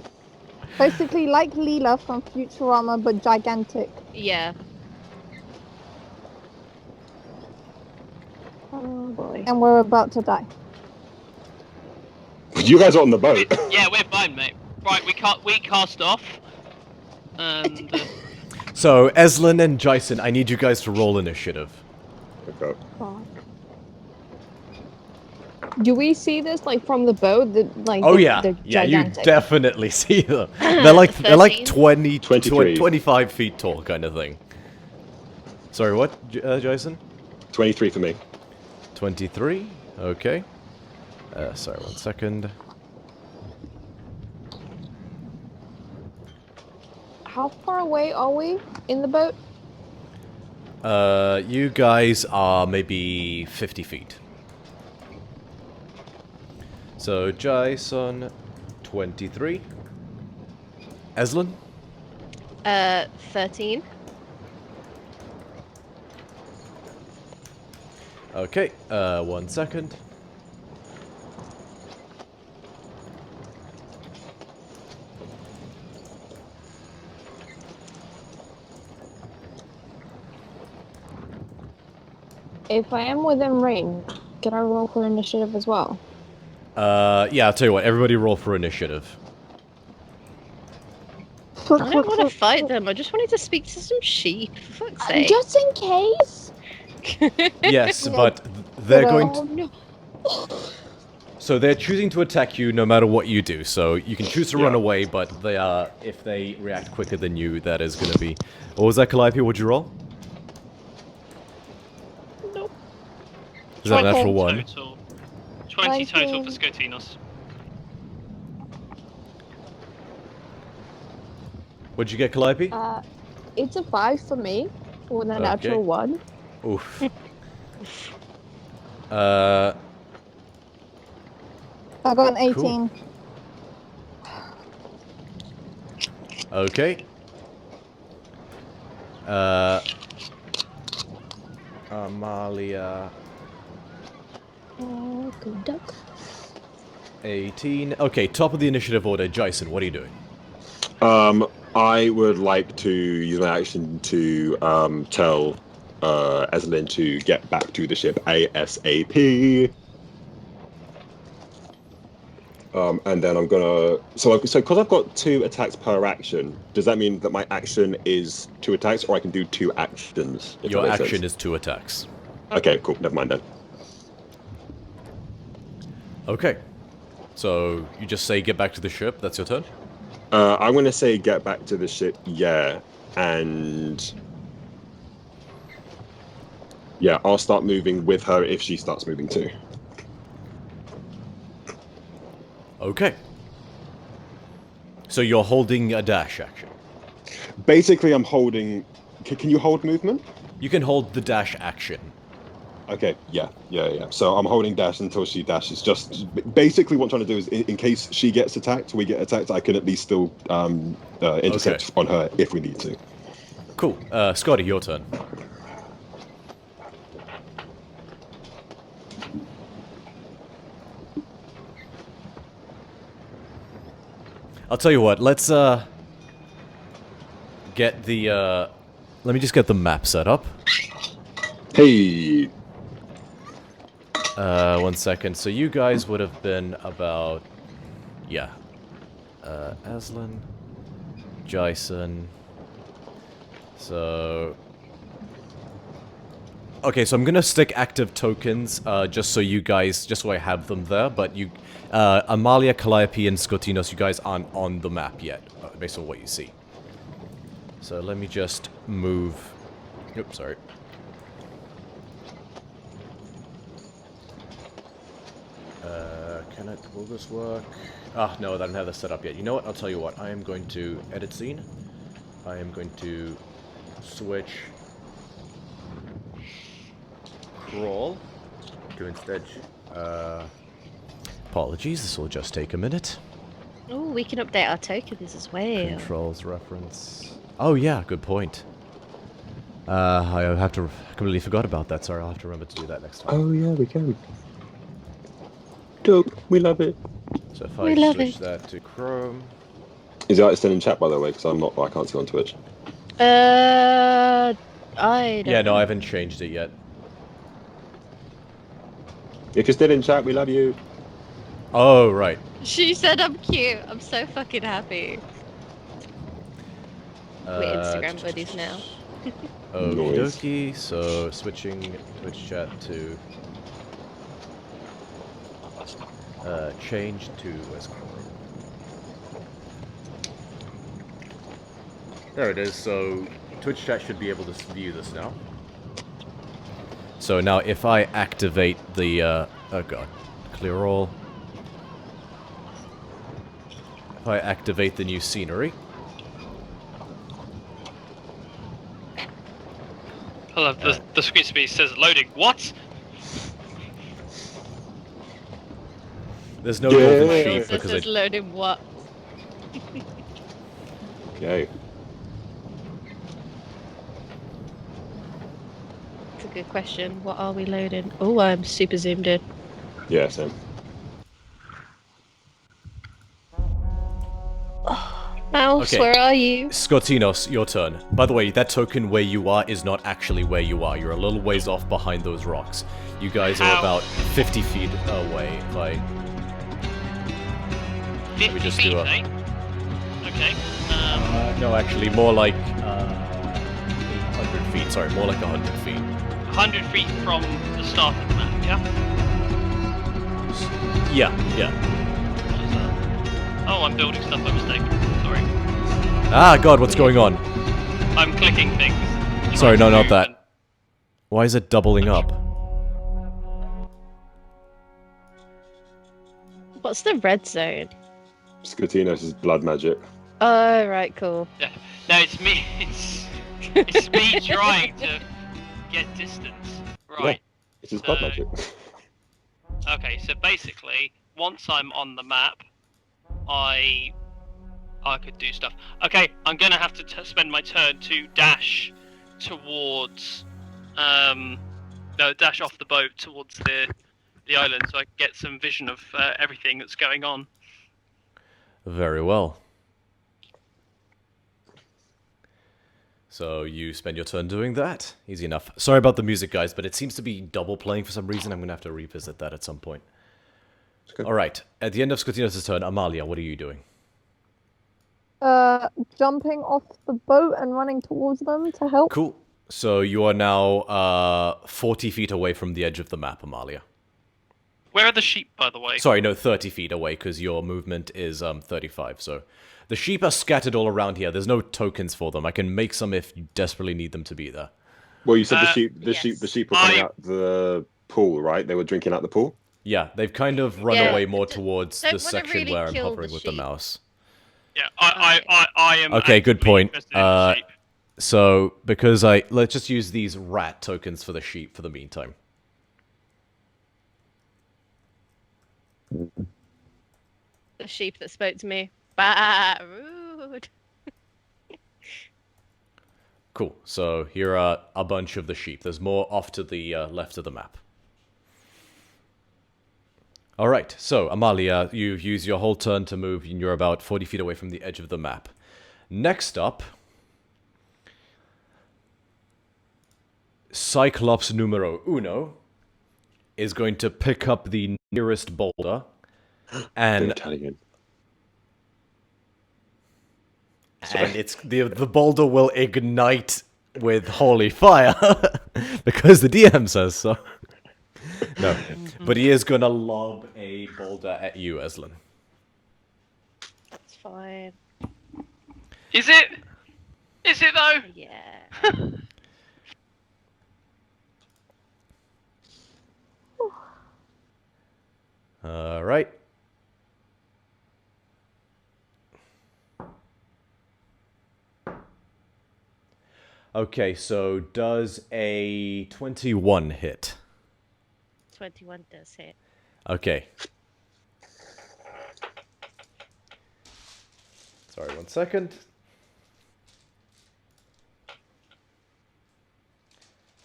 Basically like Leela from Futurama, but gigantic. Yeah. Oh boy. And we're about to die. You guys are on the boat. Yeah, we're fine, mate. Right, we cast off. And So, Eslin and Jason, I need you guys to roll initiative. Okay. Do we see this like from the boat? Oh yeah, they're yeah, you gigantic. definitely see them. They're like 13. 20, 23. 25 feet tall, kind of thing. Sorry, what, Jason? 23 for me. 23. Okay. Sorry, 1 second. How far away are we in the boat? You guys are maybe 50 feet. So, Jason, 23. Eslin? 13. Okay, 1 second. If I am within range, can I roll for initiative as well? Yeah, I'll tell you what, everybody roll for initiative. I don't want to fight them. I just wanted to speak to some sheep, for fuck's sake. Just in case. Yes, but they're going to... Oh no. So they're choosing to attack you no matter what you do. So you can choose to run Yeah. away, but they are, if they react quicker than you, that is going to be... What was that, Calliope? What'd you roll? Nope. Is that a natural 1? Total. 20 total for 19. Scotinos. What'd you get, Calliope? It's a 5 for me with a natural 1. Oof. I got an 18. Cool. Okay. Amalia. Oh, good duck. 18. Okay, top of the initiative order. Jason, what are you doing? I would like to use my action to tell Eslin to get back to the ship ASAP. And then I'm gonna so because I've got 2 attacks per action. Does that mean that my action is 2 attacks, or I can do 2 actions? Your action is 2 attacks. Okay, cool. Never mind then. Okay. So you just say get back to the ship. That's your turn. I'm gonna say get back to the ship. Yeah, and yeah, I'll start moving with her if she starts moving too. Okay. So you're holding a dash action. Basically, I'm holding. Can you hold movement? You can hold the dash action. Okay, yeah. So I'm holding dash until she dashes. Just basically what I'm trying to do is, in case she gets attacked, we get attacked, I can at least still intercept on her if we need to. Cool. Scotty, your turn. I'll tell you what, let's get the let me just get the map set up. Hey. 1 second. So you guys would have been about, yeah, Aslan, Jason. So okay, so I'm gonna stick active tokens just so you guys, just so I have them there. But you, Amalia, Calliope, and Skotinos, you guys aren't on the map yet, based on what you see. So let me just move. Oops, sorry. Will this work? Ah, no, I don't have this set up yet. You know what? I'll tell you what. I am going to edit scene. I am going to switch crawl to instead. Apologies, this will just take a minute. Oh, we can update our tokens as well. Controls reference. Oh yeah, good point. I have to. Completely forgot about that. Sorry, I'll have to remember to do that next time. Oh yeah, we can. Dope. We love it. So if I switch that to Chrome. Is it still in chat, by the way? Because I can't see on Twitch. I don't Yeah, no, know. I haven't changed it yet. If you're still in chat, we love you. Oh, right. She said I'm cute. I'm so fucking happy. We're Instagram buddies now. Okie dokie, so switching Twitch chat to change to where's Chrome? There it is. So Twitch chat should be able to view this now. So now if I activate the oh god, clear all. If I activate the new scenery. I love the screen speed says loading. What? There's no golden Yeah. sheep This because is loading what? Okay. It's a good question. What are we loading? Oh, I'm super zoomed in. Yeah, same. Mouse, Okay. where are you? Skotinos, your turn. By the way, that token where you are is not actually where you are. You're a little ways off behind those rocks. You guys are How? about 50 feet away. Like, 50 just feet, do a- eh? Okay. no, actually, more like 800 feet. Sorry, more like 100 feet. 100 feet from the start of the map, yeah? Yeah. What is that? Oh, I'm building stuff by mistake. Sorry. Ah, God, what's going on? I'm clicking things. Sorry, no, Trying to not move that. Why is it doubling up? What's the red zone? Skotinos is blood magic. Oh, right, cool. No, it's me. It's me trying to get distance. Right. It's just blood So- magic. Okay, so basically, once I'm on the map, I could do stuff. Okay, I'm gonna have to spend my turn to dash towards, dash off the boat towards the island, so I can get some vision of everything that's going on. Very well. So you spend your turn doing that. Easy enough. Sorry about the music, guys, but it seems to be double playing for some reason. I'm going to have to revisit that at some point. Okay. Alright, at the end of Scottinos' turn, Amalia, what are you doing? Jumping off the boat and running towards them to help. Cool. So you are now 40 feet away from the edge of the map, Amalia. Where are the sheep, by the way? Sorry, no, 30 feet away, because your movement is 35, so... The sheep are scattered all around here. There's no tokens for them. I can make some if you desperately need them to be there. Well, you said the yes. sheep were coming out the pool, right? They were drinking out the pool. Yeah, they've kind of run Yeah, away more towards don't the wanna section really where I'm kill hovering the with the sheep. mouse. Yeah, I am. Okay, good actively point. interested in the sheep. So, because let's just use these rat tokens for the sheep for the meantime. The sheep that spoke to me. Bah, rude. Cool. So here are a bunch of the sheep. There's more off to the left of the map. All right. So Amalia, you've used your whole turn to move, and you're about 40 feet away from the edge of the map. Next up, Cyclops numero uno is going to pick up the nearest boulder, and Italian. it's the boulder will ignite with holy fire because the DM says so. No, but he is gonna lob a boulder at you, Eslin. That's fine. Is it? Is it though? Yeah. All right. Okay, so does a 21 hit? 21 does hit. Okay. Sorry, 1 second.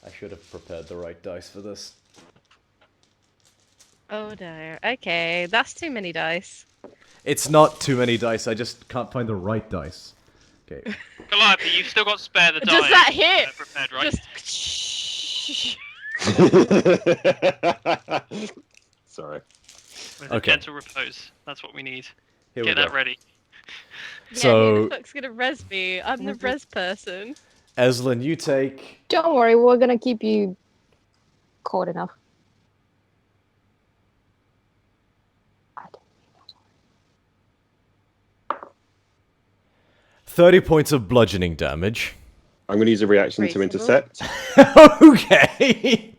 I should have prepared the right dice for this. Oh no. Okay, that's too many dice. It's not too many dice, I just can't find the right dice. Okay. Calliope, you've still got spare the die. Does that hit? Prepared, right? Just. Sorry. With Okay. a gentle repose. That's what we need. Here Get we that go. ready. Yeah, So- who the fuck's gonna res me? I'm the res person. Eslin, you take... Don't worry, we're gonna keep you cold enough. I don't mean that. 30 points of bludgeoning damage. I'm going to use a reaction to Reasonable. intercept. Okay!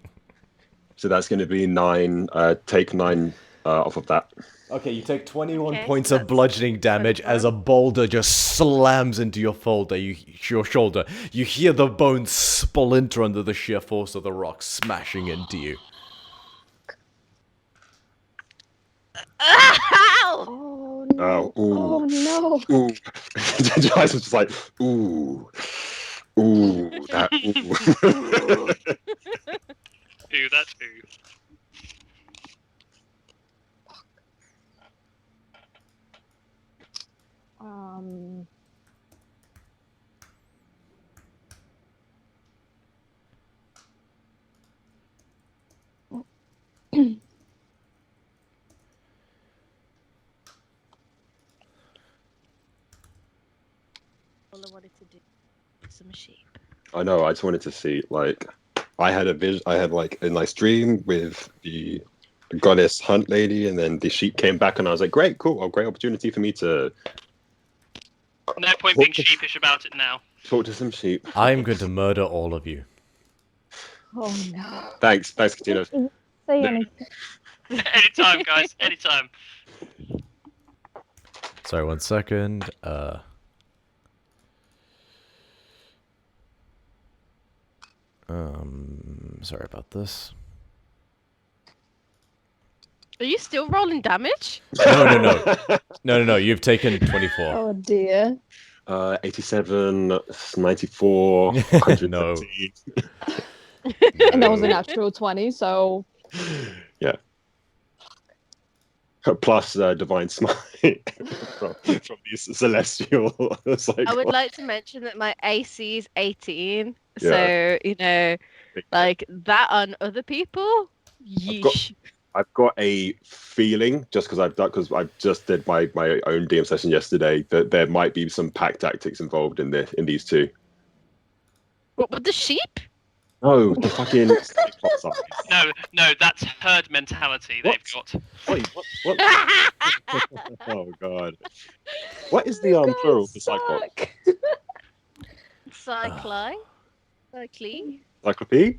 So that's going to be 9. Take 9 off of that. Okay, you take 21 Okay, points so of that's bludgeoning damage as a boulder just slams into your your shoulder. You hear the bones splinter under the sheer force of the rock smashing into you. Ow! Oh Oh, no! ooh. Oh no! Ooh. Giles was just like, ooh. Ooh. That, ooh. Ooh, that's ooh. Um. All I wanted to do was some sheep. I know, I just wanted to see, like, I had like a nice dream with the goddess hunt lady, and then the sheep came back, and I was like, great, cool, a great opportunity for me to No point being sheepish about it now. talk to some sheep. I'm going to murder all of you. Oh no! Thanks, Katina. Say No. anything. Anytime, guys, anytime. Sorry, 1 second. Sorry about this. Are you still rolling damage? No. You've taken 24. Oh dear. 87, 94, No. 113. And that was a natural 20, so Yeah. Plus Divine Smite from these celestial cyclops. I would like to mention that my AC is 18, Yeah. so you know, like that on other people. Yeesh. I've got a feeling, just because I just did my own DM session yesterday, that there might be some pack tactics involved in these two. What with the sheep? No, the fucking cyclops eyes. No, that's herd mentality What? they've got. Wait, what? Oh god. What is the plural for cyclops? Cycli, cycli, Cyclopy?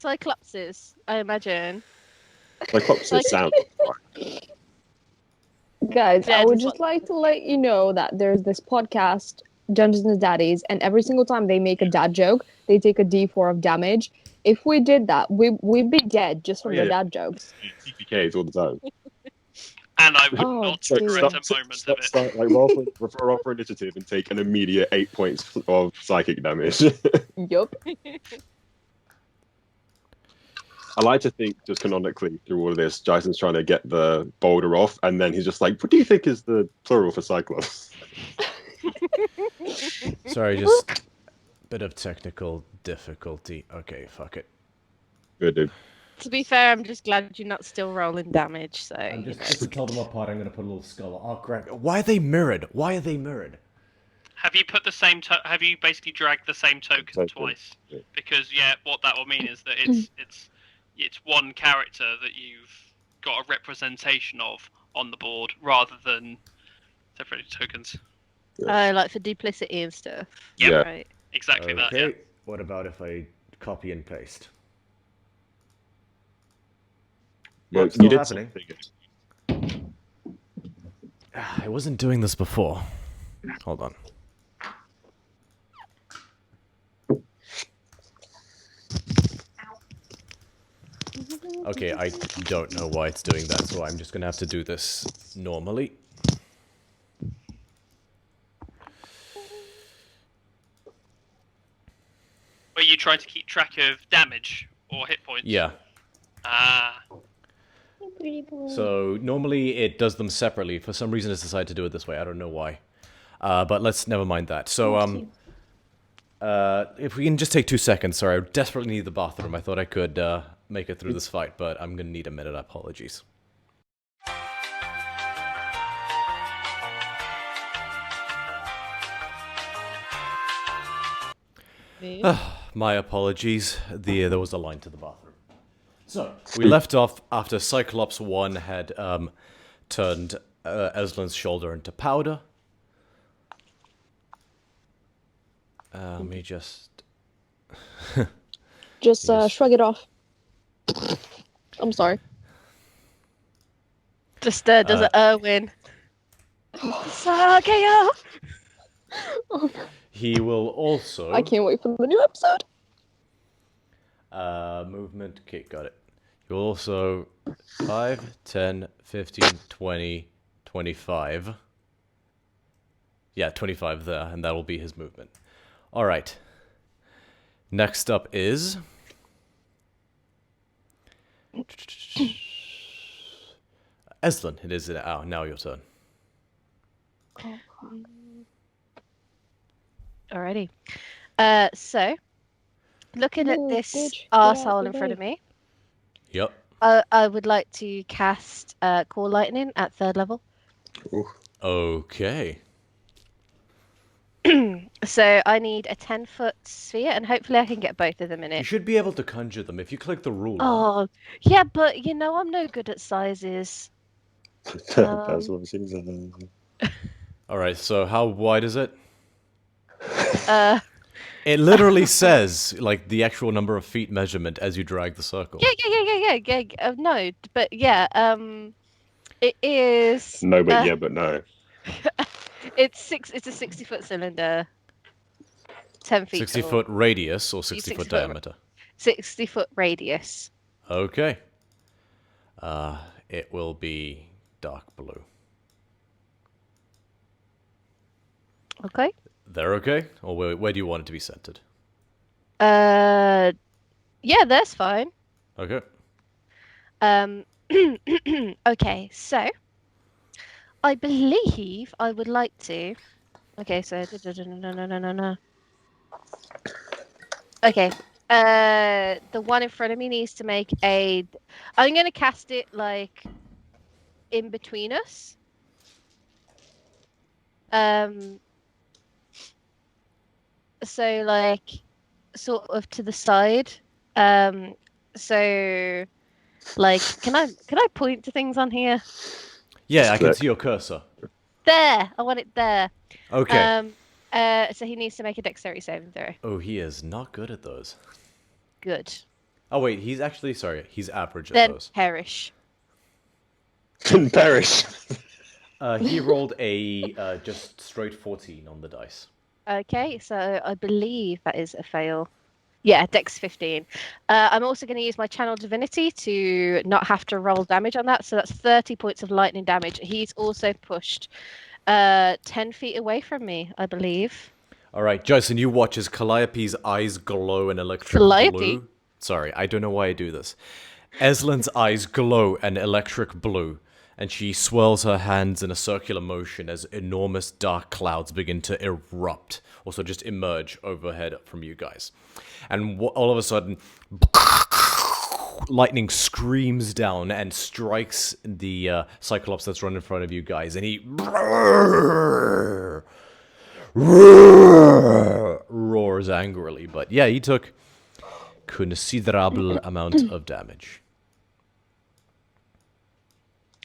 cyclopses. I imagine. Cyclops sound. guys, Yeah, I would just just like to let you know that there's this podcast, Dungeons and Daddies, and every single time they make a dad joke, they take a D4 of damage. If we did that, we'd be dead just from Oh, yeah. the dad jokes. TPKs all the time. And I would Oh, not dear. regret a moment of it. Start, roll for initiative and take an immediate 8 points of psychic damage. Yup. I like to think, just canonically, through all of this, Jason's trying to get the boulder off, and then he's just like, what do you think is the plural for cyclops? Sorry, just bit of technical difficulty. Okay, fuck it. Good, dude. To be fair, I'm just glad you're not still rolling damage. So I'm you know. just to tell them apart. I'm gonna put a little skull. Oh crap! Why are they mirrored? Why are they mirrored? Have you put the same? Have you basically dragged the same token Token, twice? yeah. Because what that will mean is that it's one character that you've got a representation of on the board rather than separated tokens. Like for duplicity and stuff. Yeah. Right. Exactly that. Yeah. Okay. What about if I copy and paste? Well, Still you did happening. something. I wasn't doing this before. Hold on. Okay, I don't know why it's doing that, so I'm just gonna have to do this normally. Are you trying to keep track of damage or hit points? Yeah. Ah. So normally it does them separately. For some reason it's decided to do it this way. I don't know why. But let's never mind that. So if we can just take 2 seconds. Sorry, I desperately need the bathroom. I thought I could make it through this fight, but I'm gonna need a minute. Apologies. My apologies. There was a line to the bathroom. So we left off after Cyclops 1 had turned Eslin's shoulder into powder. Let me just... Just Yes. shrug it off. I'm sorry. Just does it Irwin. Suck it up. Oh, He will also... I can't wait for the new episode. Movement. Okay, got it. He will also 5, 10, 15, 20, 25. Yeah, 25 there, and that will be his movement. All right. Next up is... Eslin, it is now your turn. Alrighty. So, looking at Ooh, this bitch, arsehole yeah, in front of me, Yep. I would like to cast Call Lightning at 3rd level. Okay. So I need a 10-foot sphere, and hopefully I can get both of them in You it. should be able to conjure them if you click the ruler. Oh, yeah, but you know I'm no good at sizes. That's what it seems. All right, so how wide is it? Uh, It literally says, like, the actual number of feet measurement as you drag the circle. yeah. No, but yeah, it is. No, but no. It's a 60-foot cylinder. 10 feet 60 tall. foot radius or 60 60 foot foot. diameter? 60-foot radius. Okay. It will be dark blue. Okay. They're okay? Or where do you want it to be centered? Yeah, that's fine. Okay. Okay, so I believe I would like to. Okay, so no. Okay. The one in front of me needs to make a. I'm gonna cast it like in between us. So like sort of to the side. So like can I point to things on here? Yeah, Just I can click. see your cursor. There. I want it there. Okay. So he needs to make a dexterity saving throw. Oh, he is not good at those. Good. Oh, wait, he's actually, sorry, he's average at Then those. perish. Can perish. He rolled a just straight 14 on the dice. Okay, so I believe that is a fail. Yeah, Dex 15. I'm also going to use my Channel Divinity to not have to roll damage on that. So that's 30 points of lightning damage. He's also pushed 10 feet away from me, I believe. All right, Jason, you watch as Calliope's eyes glow an electric Calliope? blue. Sorry, I don't know why I do this. Eslin's eyes glow an electric blue, and she swirls her hands in a circular motion as enormous dark clouds begin to erupt, also just emerge overhead from you guys. And all of a sudden, lightning screams down and strikes the Cyclops that's run in front of you guys, and he roars angrily. But yeah, he took considerable amount of damage.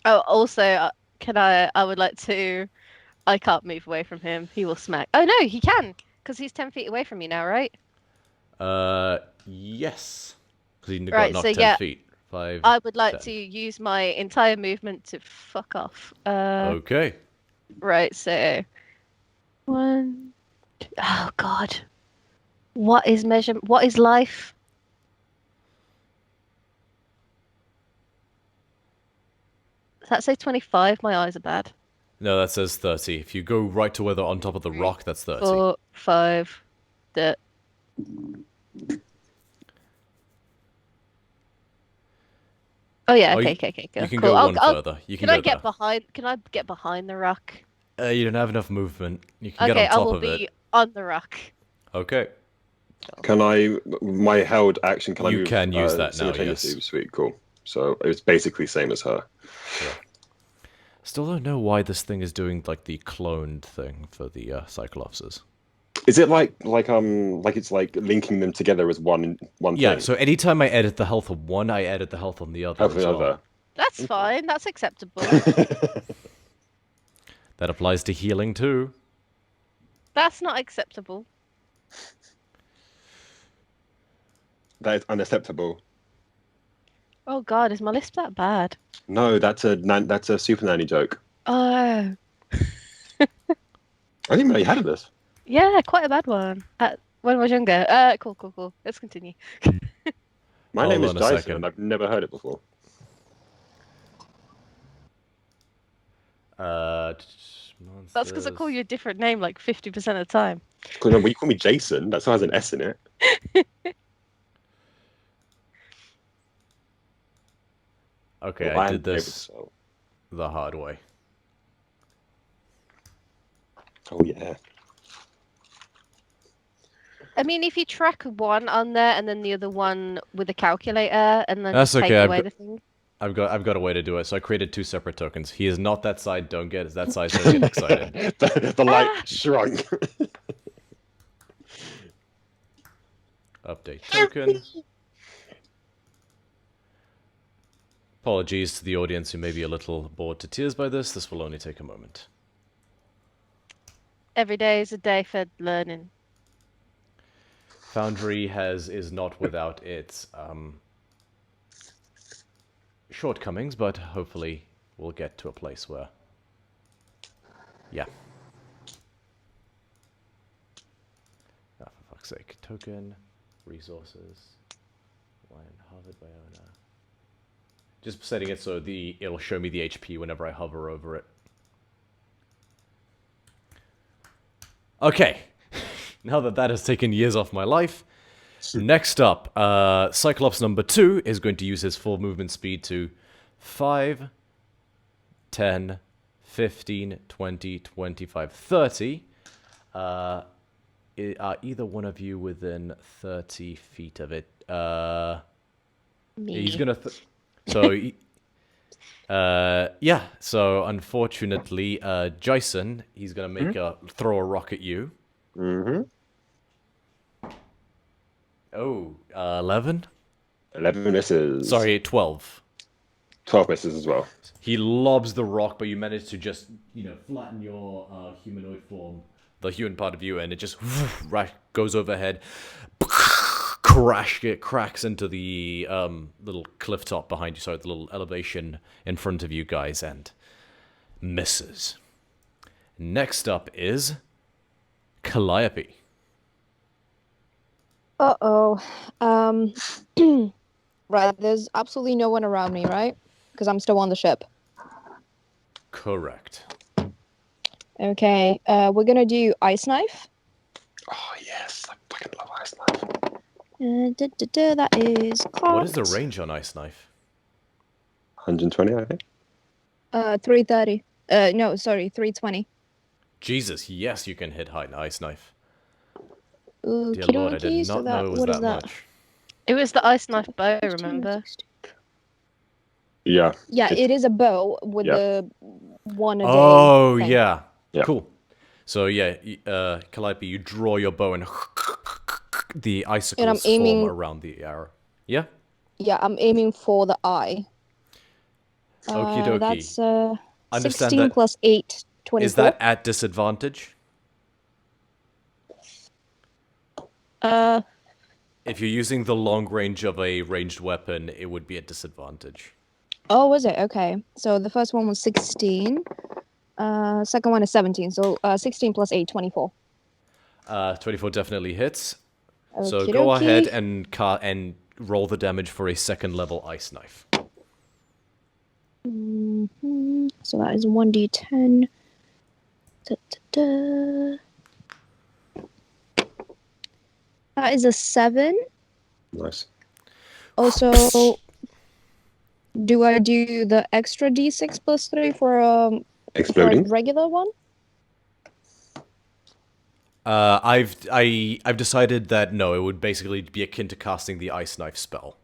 Oh, also, I would like to. I can't move away from him. He will smack. Oh, no, he can, because he's 10 feet away from me now, right? Yes. Because he got Right, knocked so 10 yeah, feet. 5, I would like 10. to use my entire movement to fuck off. Okay. Right, so 1, 2, oh god, what is life? Does that say 25? My eyes are bad. No, that says 30. If you go right to where they're on top of the rock, that's 30. 4, 5, the. Oh yeah, Oh, okay, you- okay, cool. You can cool. go one further. You can Can I go get there. behind? Can I get behind the rock? You don't have enough movement. You can Okay, get on I top will of be it. on the rock. Okay. Can I, my held action, can I You move can use that now, simultaneously? yes. Sweet, cool. So it's basically same as her. Still don't know why this thing is doing like the cloned thing for the Cyclopses. Is it like it's like linking them together as one Yeah, thing? so anytime I edit the health of one, I edit the health on the other. Of as the well. other. That's fine. That's acceptable. That applies to healing too. That's not acceptable. That is unacceptable. Oh god, is my lisp that bad? No, that's a super nanny joke. Oh, I didn't know you had this. yeah, quite a bad one. When I was younger. Cool. Let's continue. My Hold name is on a Dyson, second. and I've never heard it before. That's because I call you a different name like 50% of the time. Because when you call me Jason, that still has an S in it. Okay, Well, I am did able this to- the hard way. Oh yeah. I mean, if you track one on there and then the other one with a calculator and then That's just take okay, I've away got- the thing. I've got a way to do it. So I created 2 separate tokens. He is not that side. Don't get that side. Don't get excited. the light shrunk. Update token. Apologies to the audience who may be a little bored to tears by this. This will only take a moment. Every day is a day for learning. Foundry is not without its shortcomings, but hopefully we'll get to a place where, yeah. Oh, for fuck's sake. Token, resources, land hovered by owner. Just setting it so it'll show me the HP whenever I hover over it. Okay, now that has taken years off my life, next up, Cyclops number 2 is going to use his full movement speed to 5, 10, 15, 20, 25, 30. Are either one of you within 30 feet of it? Me. He's gonna... yeah, so unfortunately, Jason, he's gonna make throw a rock at you. Mm-hmm. Oh, 11? 11 misses. Sorry, 12. 12 misses as well. He lobs the rock, but you manage to just, flatten your humanoid form, the human part of you, and it just goes overhead, cracks into the little cliff top behind you, sorry, the little elevation in front of you guys, and misses. Next up is Calliope. Uh-oh. Right, there's absolutely no one around me, right? Because I'm still on the ship. Correct. Okay, we're gonna do Ice Knife. Oh, yes. I fucking love Ice Knife. That is What is the cocked. range on Ice Knife? 120, I think. 330. No, sorry, 320. Jesus, yes, you can hit high Ice Knife. Dear Okie Lord, I did dokie, not so know it was what is that much. It was the ice knife bow, remember? Yeah. Yeah, it is a bow with Yeah. the one a day. Oh, thing. yeah. Yeah. Cool. So, yeah, Calliope, you draw your bow and the icicles aiming- form around the arrow. Yeah? Yeah, I'm aiming for the eye. Okie dokie. That's Understand 16 that- plus 8, 24. Is that at disadvantage? If you're using the long range of a ranged weapon, it would be at disadvantage. Oh, was it? Okay. So the first one was 16. Second one is 17. So 16 plus 8, 24. 24 definitely hits. So Okie go dokie. ahead and roll the damage for a second level Ice Knife. Mhm. So that is 1d10. Da-da-da. That is a 7. Nice. Also, do I do the extra d6 plus 3 for a Exploding. regular one? I've decided that no, it would basically be akin to casting the Ice Knife spell.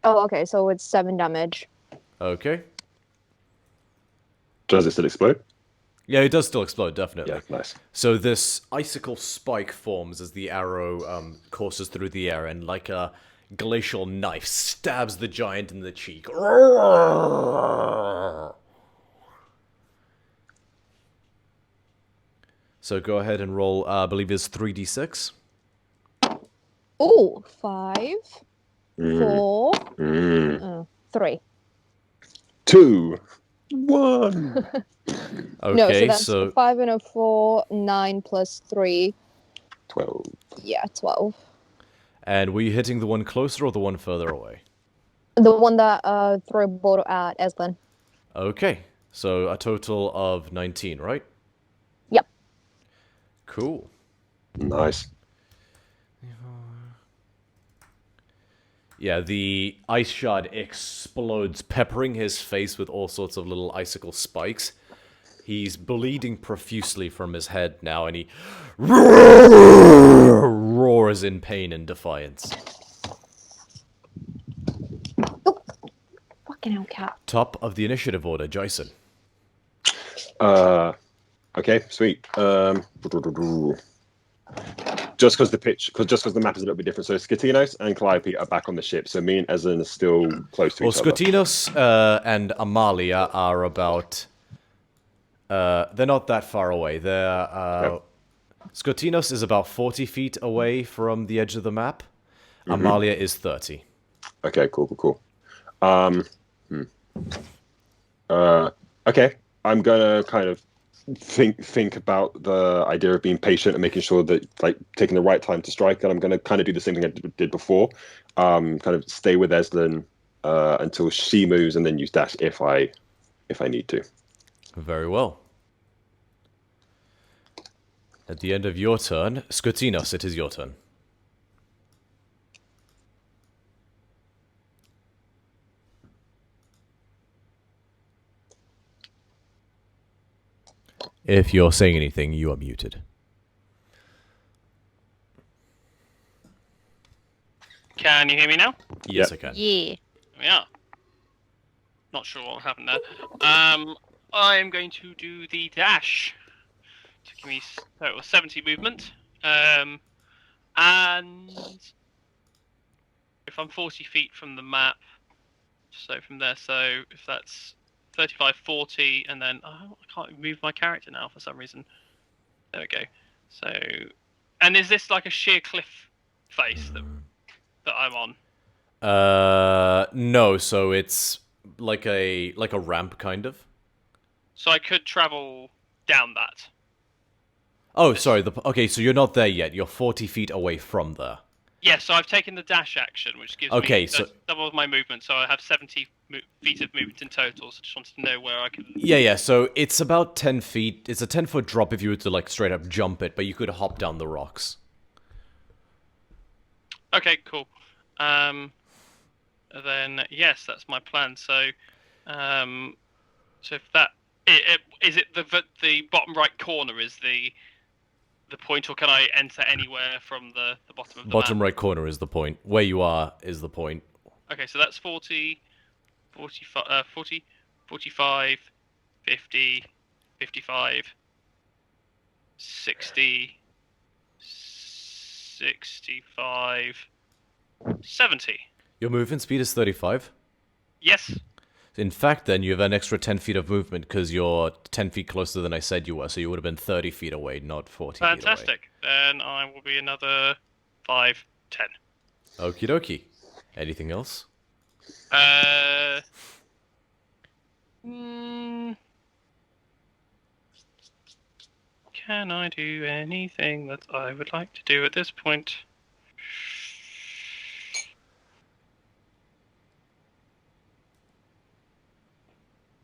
Oh, okay. So it's 7 damage. Okay. Does it still explode? Yeah, it does still explode, definitely. Yeah, nice. So this icicle spike forms as the arrow courses through the air, and like a glacial knife stabs the giant in the cheek. So go ahead and roll, I believe it's 3d6. Oh, 5, Mm. 4, Mm. 3. 2. 1. No, so Okay, that's so 5 and a 4, 9 plus 3. 12. Yeah, 12. and were you hitting the one closer or the one further away? The one that threw a bottle at Eslan. Okay, so a total of 19, right? Yep. Cool. Nice. Yeah, the ice shard explodes, peppering his face with all sorts of little icicle spikes. He's bleeding profusely from his head now, and he roars in pain and defiance. Fucking hell, cat. Top of the initiative order, Jason. Okay, sweet. Just because the map is a little bit different. So Skatinos and Calliope are back on the ship. So me and Eslin are still close to Well, each other. Skotinos and Amalia are about... they're not that far away. They're... Skotinos is about 40 feet away from the edge of the map. Amalia is 30. Okay, cool. Okay, I'm gonna kind of think about the idea of being patient and making sure that like taking the right time to strike. And I'm going to kind of do the same thing I did before. Kind of stay with Eslin until she moves, and then use dash if I need to. Very well. At the end of your turn, Skutinos, it is your turn. If you're saying anything, you are muted. Can you hear me now? Yes, Yep. I can. Yeah. Yeah. Not sure what happened there. I am going to do the dash to give me total 70 movement. And if I'm 40 feet from the map, so from there, so if that's 35, 40, and then I can't move my character now for some reason. There we go. So, and is this like a sheer cliff face that I'm on? No, so it's like a ramp kind of. So I could travel down that. Oh, sorry. Okay, so you're not there yet. You're 40 feet away from there. Yeah, so I've taken the dash action, which gives me double my movement, so I have 70 feet of movement in total, so I just wanted to know where I can... Yeah, so it's about 10 feet. It's a 10-foot drop if you were to, like, straight up jump it, but you could hop down the rocks. Okay, cool. Then, yes, that's my plan. So, so if that... is it the bottom right corner is the point, or can I enter anywhere from the bottom of the Bottom map? right corner is the point. Where you are is the point. Okay, so that's 40, 45, 40, 45, 50, 55, 60, 65, 70. Your movement speed is 35? Yes. In fact, then, you have an extra 10 feet of movement because you're 10 feet closer than I said you were, so you would have been 30 feet away, not 40 feet away. Fantastic. Then I will be another 5, 10. Okie dokie. Anything else? Can I do anything that I would like to do at this point?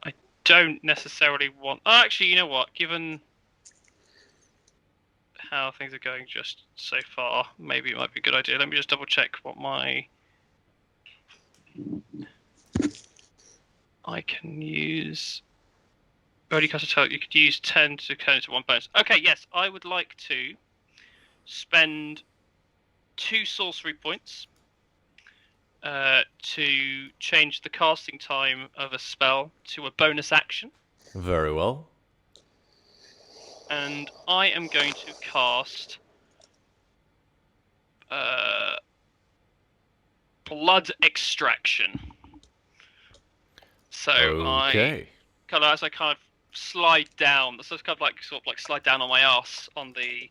I don't necessarily want... Oh, actually, you know what? Given how things are going just so far, maybe it might be a good idea. Let me just double check what my... I can use... Already cast a tell you could use 10 to turn it to 1 bonus. Okay, yes, I would like to spend 2 sorcery points to change the casting time of a spell to a bonus action. Very well. And I am going to cast Blood Extraction. So Okay. as I kind of slide down, so it's kind of like slide down on my ass on the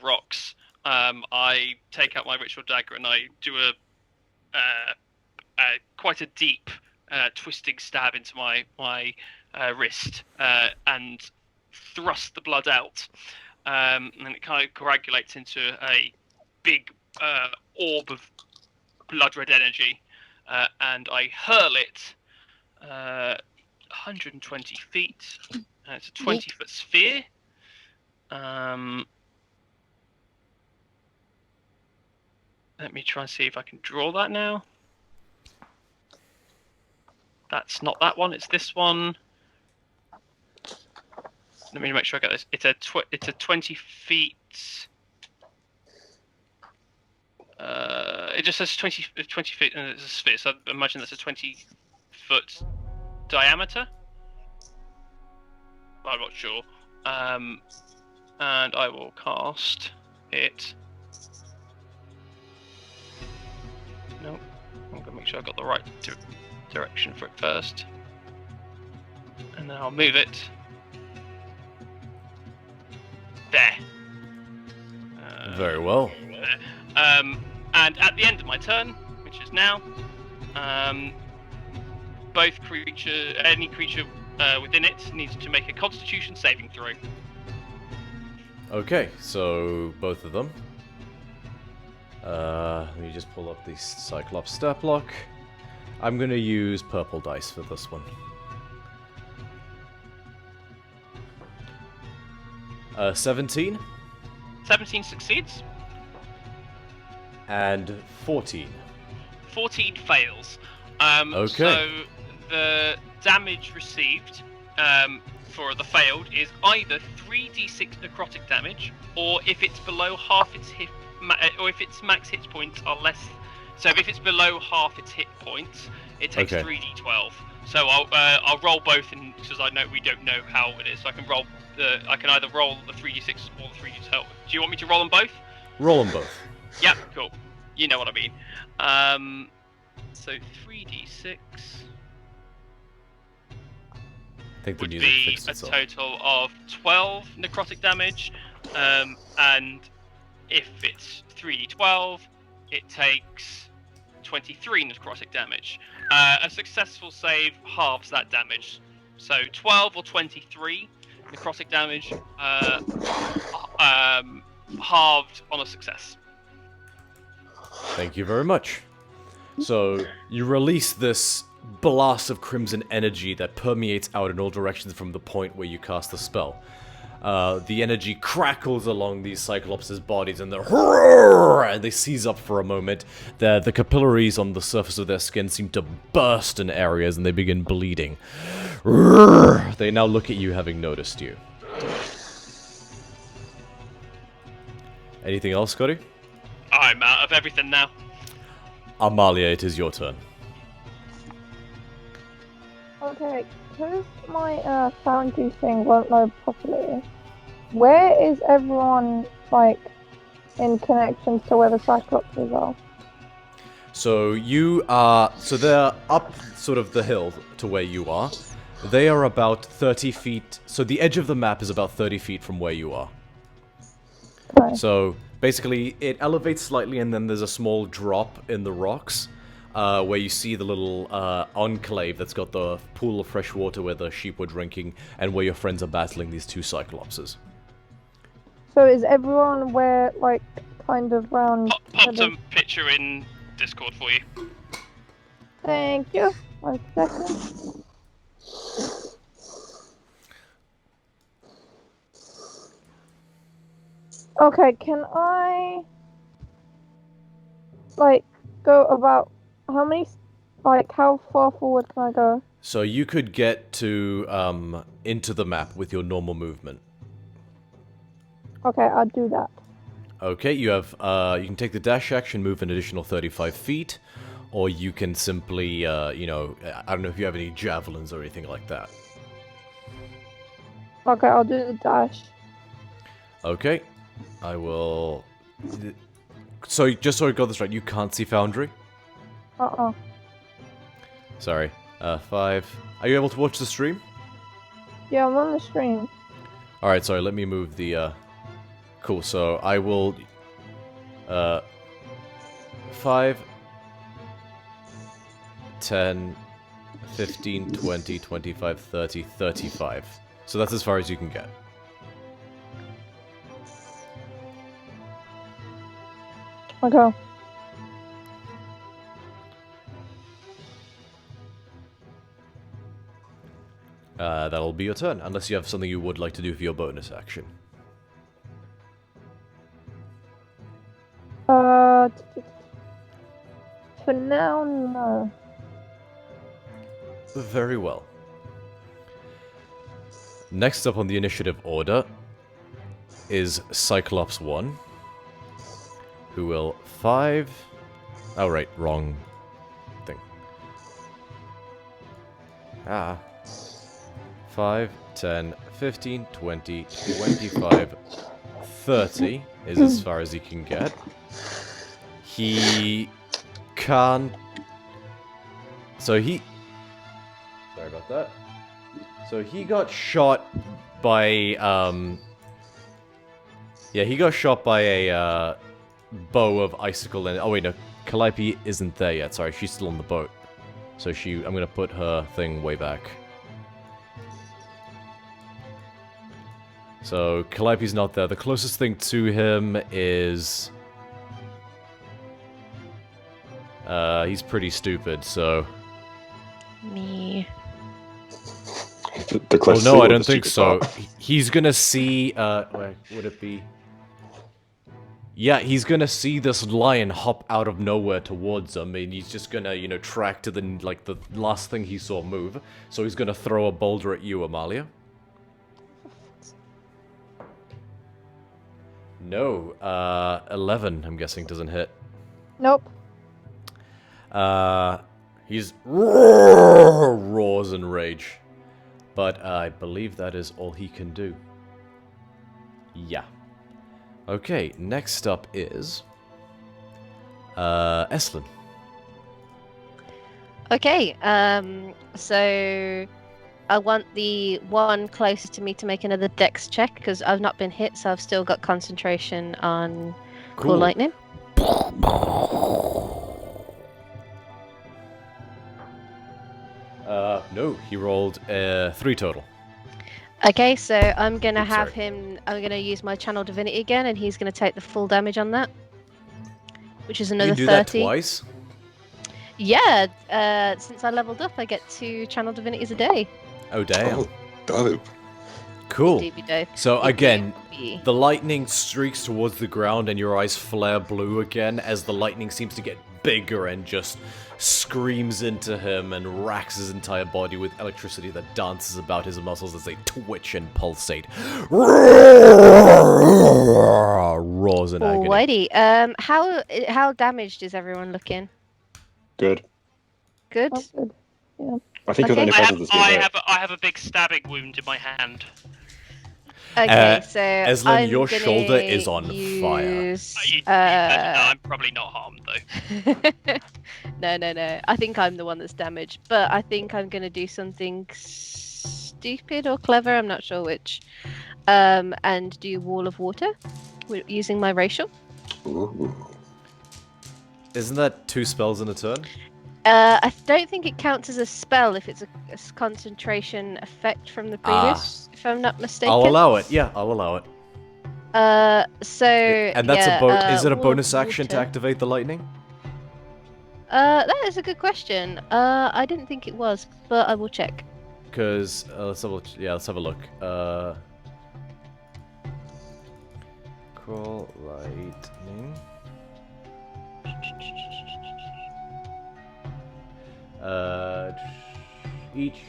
rocks. I take out my ritual dagger and I do a quite a deep twisting stab into my wrist and thrust the blood out, and it kind of coagulates into a big orb of blood red energy, and I hurl it 120 feet. It's a 20-foot sphere. Let me try and see if I can draw that now. That's not that one. It's this one. Let me make sure I get this. It's a 20 feet. It just says 20 feet, and it's a sphere. So I imagine that's a 20-foot diameter. I'm not sure. And I will cast it. Nope. I'm gonna make sure I got the right direction for it first, and then I'll move it there. Very well. There. And at the end of my turn, which is now, any creature within it needs to make a Constitution saving throw. Okay, so both of them. Let me just pull up the Cyclops stat block. I'm gonna use purple dice for this one. 17 17 succeeds. and 14. 14 fails. Okay. So the damage received for the failed is either 3d6 necrotic damage, or if it's below half its hit, or if its max hit points are less. So if it's below half its hit points, it takes Okay. 3d12. So I'll roll both, because I know we don't know how it is. So I can roll I can either roll the 3d6 or the 3d12. Do you want me to roll them both? Roll them both. Yeah, cool. You know what I mean. So 3d6 I think the would music be fixed a itself. total of 12 necrotic damage, and if it's 3d12, it takes 23 necrotic damage. A successful save halves that damage. So 12 or 23 necrotic damage, halved on a success. Thank you very much. So, you release this blast of crimson energy that permeates out in all directions from the point where you cast the spell. The energy crackles along these Cyclops' bodies and they seize up for a moment. The capillaries on the surface of their skin seem to burst in areas and they begin bleeding. They now look at you having noticed you. Anything else, Scotty? I'm out of everything now. Amalia, it is your turn. Okay, because my foundry thing won't load properly, where is everyone, like, in connection to where the Cyclopses are? So you are... So they're up sort of the hill to where you are. They are about 30 feet... So the edge of the map is about 30 feet from where you are. Okay. So basically it elevates slightly and then there's a small drop in the rocks. Where you see the little enclave that's got the pool of fresh water where the sheep were drinking, and where your friends are battling these two Cyclopses. So is everyone where, like, kind of round... Popped a picture in Discord for you. Thank you. 1 second. Okay, can I, like, go about... How many... Like, how far forward can I go? So you could get to into the map with your normal movement. Okay, I'll do that. Okay, you have you can take the dash action, move an additional 35 feet, or you can simply you know, I don't know if you have any javelins or anything like that. Okay, I'll do the dash. Okay, I will. So just so I got this right, you can't see Foundry. Sorry. 5. Are you able to watch the stream? Yeah, I'm on the stream. Alright, sorry, let me move the, Cool, so I will... 5, 10, 15, 20, 25, 30, 35. So that's as far as you can get. Okay. That'll be your turn, unless you have something you would like to do for your bonus action. For now, no. Very well. Next up on the initiative order is Cyclops 1, who will 5... Oh, right, wrong thing. 5, 10, 15, 20, 25, 30 is as far as he can get. He can't... So he... Sorry about that. So he got shot by, Yeah, he got shot by a, bow of icicle and... Oh wait, no. Calliope isn't there yet. Sorry, she's still on the boat. So I'm gonna put her thing way back. So Calliope's not there. The closest thing to him is... he's pretty stupid, so... Me. The Well, closest no, thing I or don't the think stupid so. part? He's gonna see, where would it be? Yeah, he's gonna see this lion hop out of nowhere towards him, and he's just gonna, you know, track to the, like, the last thing he saw move. So he's gonna throw a boulder at you, Amalia. No, 11, I'm guessing, doesn't hit. Nope. He's roars in rage. But I believe that is all he can do. Yeah. Okay, next up is... Eslin. Okay, so I want the one closest to me to make another dex check because I've not been hit, so I've still got concentration on Cool Lightning. No, he rolled 3 total. Okay, so I'm gonna Oops, have sorry. him. I'm gonna use my Channel Divinity again, and he's gonna take the full damage on that, which is You another can do 30. that twice? Yeah, since I leveled up, I get 2 Channel Divinities a day. Oh, damn. Oh, dope. Cool. DB day. So again, DB. the lightning streaks towards the ground and your eyes flare blue again as the lightning seems to get bigger and just screams into him and racks his entire body with electricity that dances about his muscles as they twitch and pulsate. Roars in agony. Alrighty. How damaged is everyone looking? Good. Good. That's good. I think Okay. of any presence that's been hit. I have a big stabbing wound in my hand. Okay, so Eslin, I'm your gonna shoulder is on fire. use, I'm probably not harmed though. No. I think I'm the one that's damaged, but I think I'm gonna do something stupid or clever. I'm not sure which. And do Wall of Water using my racial. Ooh. Isn't that 2 spells in a turn? I don't think it counts as a spell if it's a concentration effect from the previous, if I'm not mistaken. I'll allow it. Yeah, I'll allow it. So And that's yeah, is it a Wall of bonus action to Water. activate the lightning? That is a good question. I didn't think it was, but I will check. Because let's have a look. Crawl lightning. Each.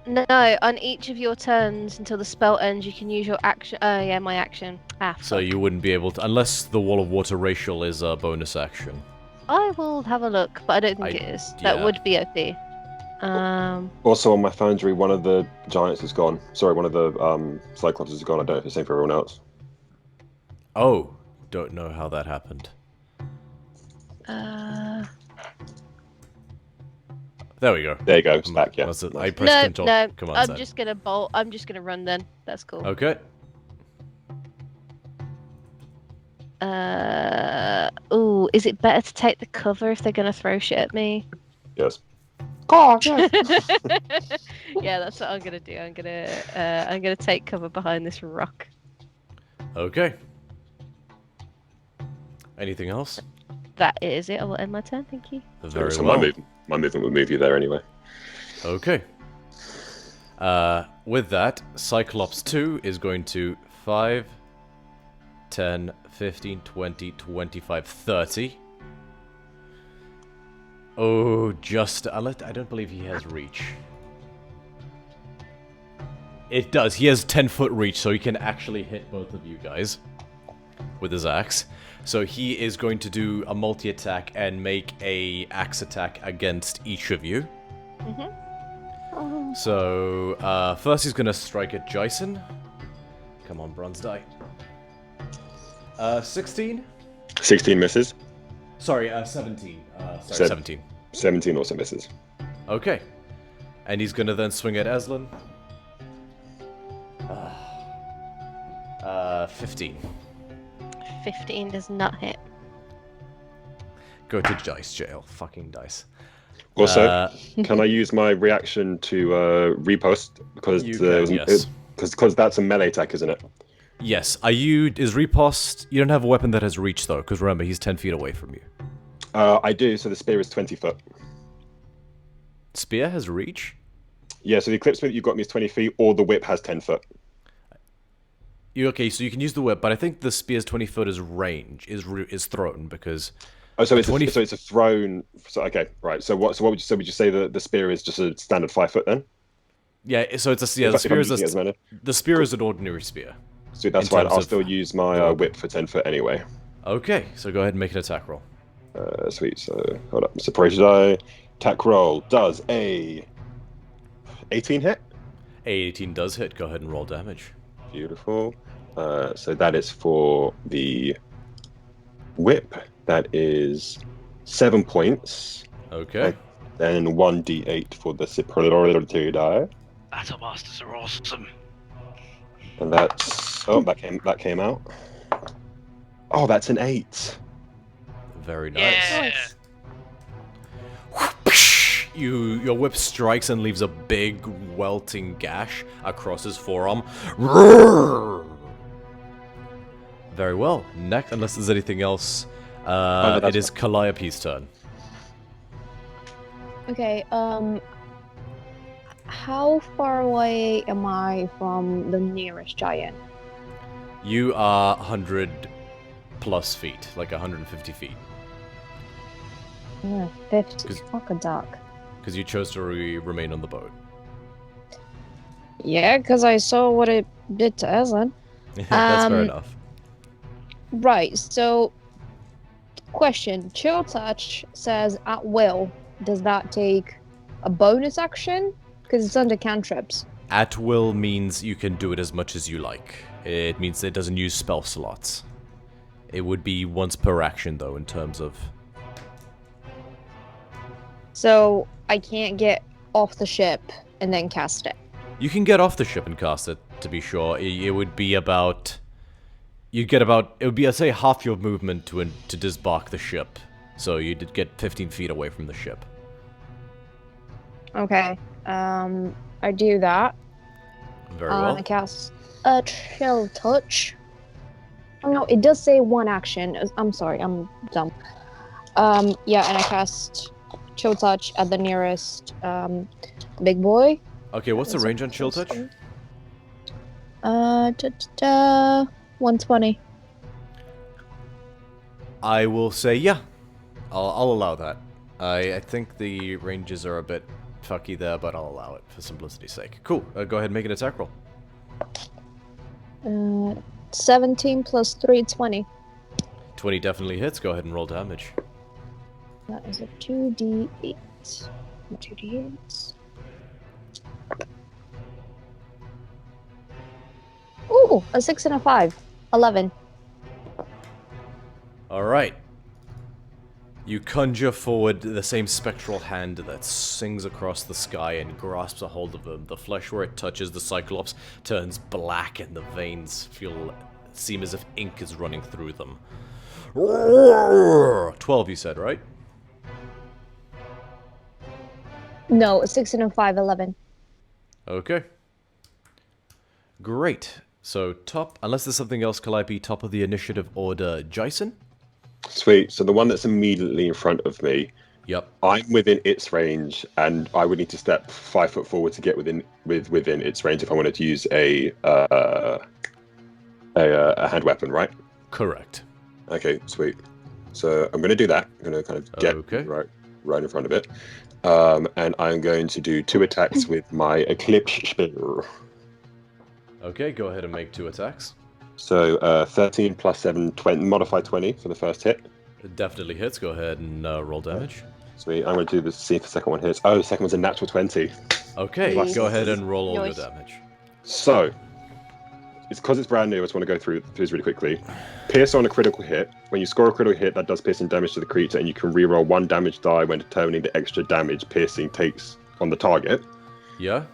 No, on each of your turns until the spell ends, you can use your action. Oh yeah, my action. So Fuck. you wouldn't be able to, unless the Wall of Water racial is a bonus action. I will have a look, but I don't think it is. That yeah. would be OP. Also on my foundry, one of the giants is gone. Sorry, one of the cyclops is gone. I don't know if it's the same for everyone else. Oh, don't know how that happened. There we go. There you go. It's back. Yeah. That's it. I pressed control. No, Command I'm Z. just gonna bolt. I'm just gonna run then. That's cool. Okay. Ooh, is it better to take the cover if they're gonna throw shit at me? Yes. Oh, yes. Yeah, that's what I'm gonna do. I'm gonna take cover behind this rock. Okay. Anything else? That is it. I will end my turn. Thank you. Very So well. my movement would move you there anyway. Okay. With that, Cyclops 2 is going to 5, 10, 15, 20, 25, 30. Oh, just... I don't believe he has reach. It does. He has 10-foot reach, so he can actually hit both of you guys with his axe. So he is going to do a multi-attack and make a axe attack against each of you. So, first he's going to strike at Jason. Come on, bronze die. 16? 16 misses. Sorry, 17. Sorry, Sev- 17. 17 also misses. Okay. And he's going to then swing at Eslin. 15. 15 does not hit. Go to dice jail. Fucking dice. Also, can I use my reaction to repost because You can, yes. because that's a melee attack, isn't it? Yes. Is riposte? You don't have a weapon that has reach though, because remember he's 10 feet away from you. I do. So the spear is 20 foot. Spear has reach. Yeah. So the eclipse that you got me is 20 feet, or the whip has 10 foot. Okay, so you can use the whip, but I think the spear's 20 foot is range, is thrown because. Oh, so it's 20 so it's a thrown. So okay, right. So what would you say the spear is just a standard 5 foot then? Yeah, so it's a If the I'm spear is using it as mana? the spear is an ordinary spear. So that's in fine. terms I'll of still use my the whip for 10 foot anyway. Okay, so go ahead and make an attack roll. Sweet. So hold up. Separation die. Attack roll does a 18 hit. 18 does hit. Go ahead and roll damage. Beautiful. So that is for the whip. That is 7 points. Okay. Then 1d8 for the superiority die. Battle Masters are awesome. And that's that came out. Oh, that's an 8. Very nice. Your whip strikes and leaves a big welting gash across his forearm. Very well. Next, unless there's anything else, it is Calliope's turn. Okay, how far away am I from the nearest giant? You are 100 plus feet, like 150 feet. 50. Fuck a duck. Because you chose to remain on the boat. Yeah, because I saw what it did to Eslin. That's fair enough. Right, so question. Chill Touch says at will. Does that take a bonus action? Because it's under cantrips. At will means you can do it as much as you like. It means it doesn't use spell slots. It would be once per action, though, in terms of... So I can't get off the ship and then cast it. You can get off the ship and cast it, to be sure. It would be about... it would be, I'd say, half your movement to disembark the ship. So you'd get 15 feet away from the ship. Okay. I do that. Very well. I cast a Chill Touch. Oh no, it does say one action. I'm sorry, I'm dumb. Yeah, and I cast Chill Touch at the nearest big boy. Okay, what's the range on Chill Touch? 120. I will say, yeah. I'll allow that. I think the ranges are a bit fucky there, but I'll allow it for simplicity's sake. Cool. Go ahead and make an attack roll. 17 plus 3, 20. 20 definitely hits. Go ahead and roll damage. That is a 2d8. 2d8s. Ooh, a 6 and a 5. 11. Alright. You conjure forward the same spectral hand that sings across the sky and grasps a hold of them. The flesh where it touches the Cyclops turns black and the veins seem as if ink is running through them. 12 you said, right? No, a 6 and a 5, 11. Okay. Great. So top, unless there's something else, Calliope, top of the initiative order, Jason? Sweet. So the one that's immediately in front of me, Yep. I'm within its range, and I would need to step 5 foot forward to get within its range if I wanted to use a hand weapon, right? Correct. Okay, sweet. So I'm going to do that. I'm going to kind of get right in front of it, and I'm going to do 2 attacks with my Eclipse Spear. Okay, go ahead and make 2 attacks. So 13 plus 7, 20, modify 20 for the first hit. It definitely hits. Go ahead and roll damage. Sweet. I'm going to do this, see if the second one hits. Oh, the second one's a natural 20. Okay, go ahead and roll all your damage. So, it's because it's brand new, I just want to go through this really quickly. Pierce on a critical hit. When you score a critical hit, that does piercing damage to the creature, and you can reroll 1 damage die when determining the extra damage piercing takes on the target. Yeah?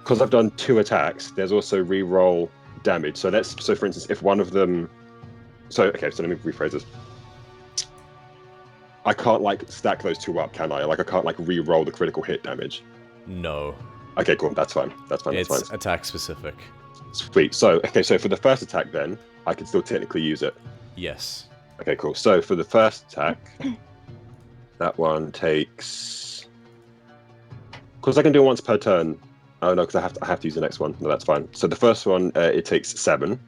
Because I've done 2 attacks, there's also reroll damage. So for instance, if one of them... So let me rephrase this. I can't like stack those two up, can I? Like I can't like re-roll the critical hit damage. No. Okay, cool. That's fine. That's fine. It's That's fine. attack specific. Sweet. So so for the first attack, then I can still technically use it. Yes. Okay, cool. So for the first attack, that one takes. Because I can do it once per turn. Oh no, because I have to use the next one. No, that's fine. So the first one, it takes 7.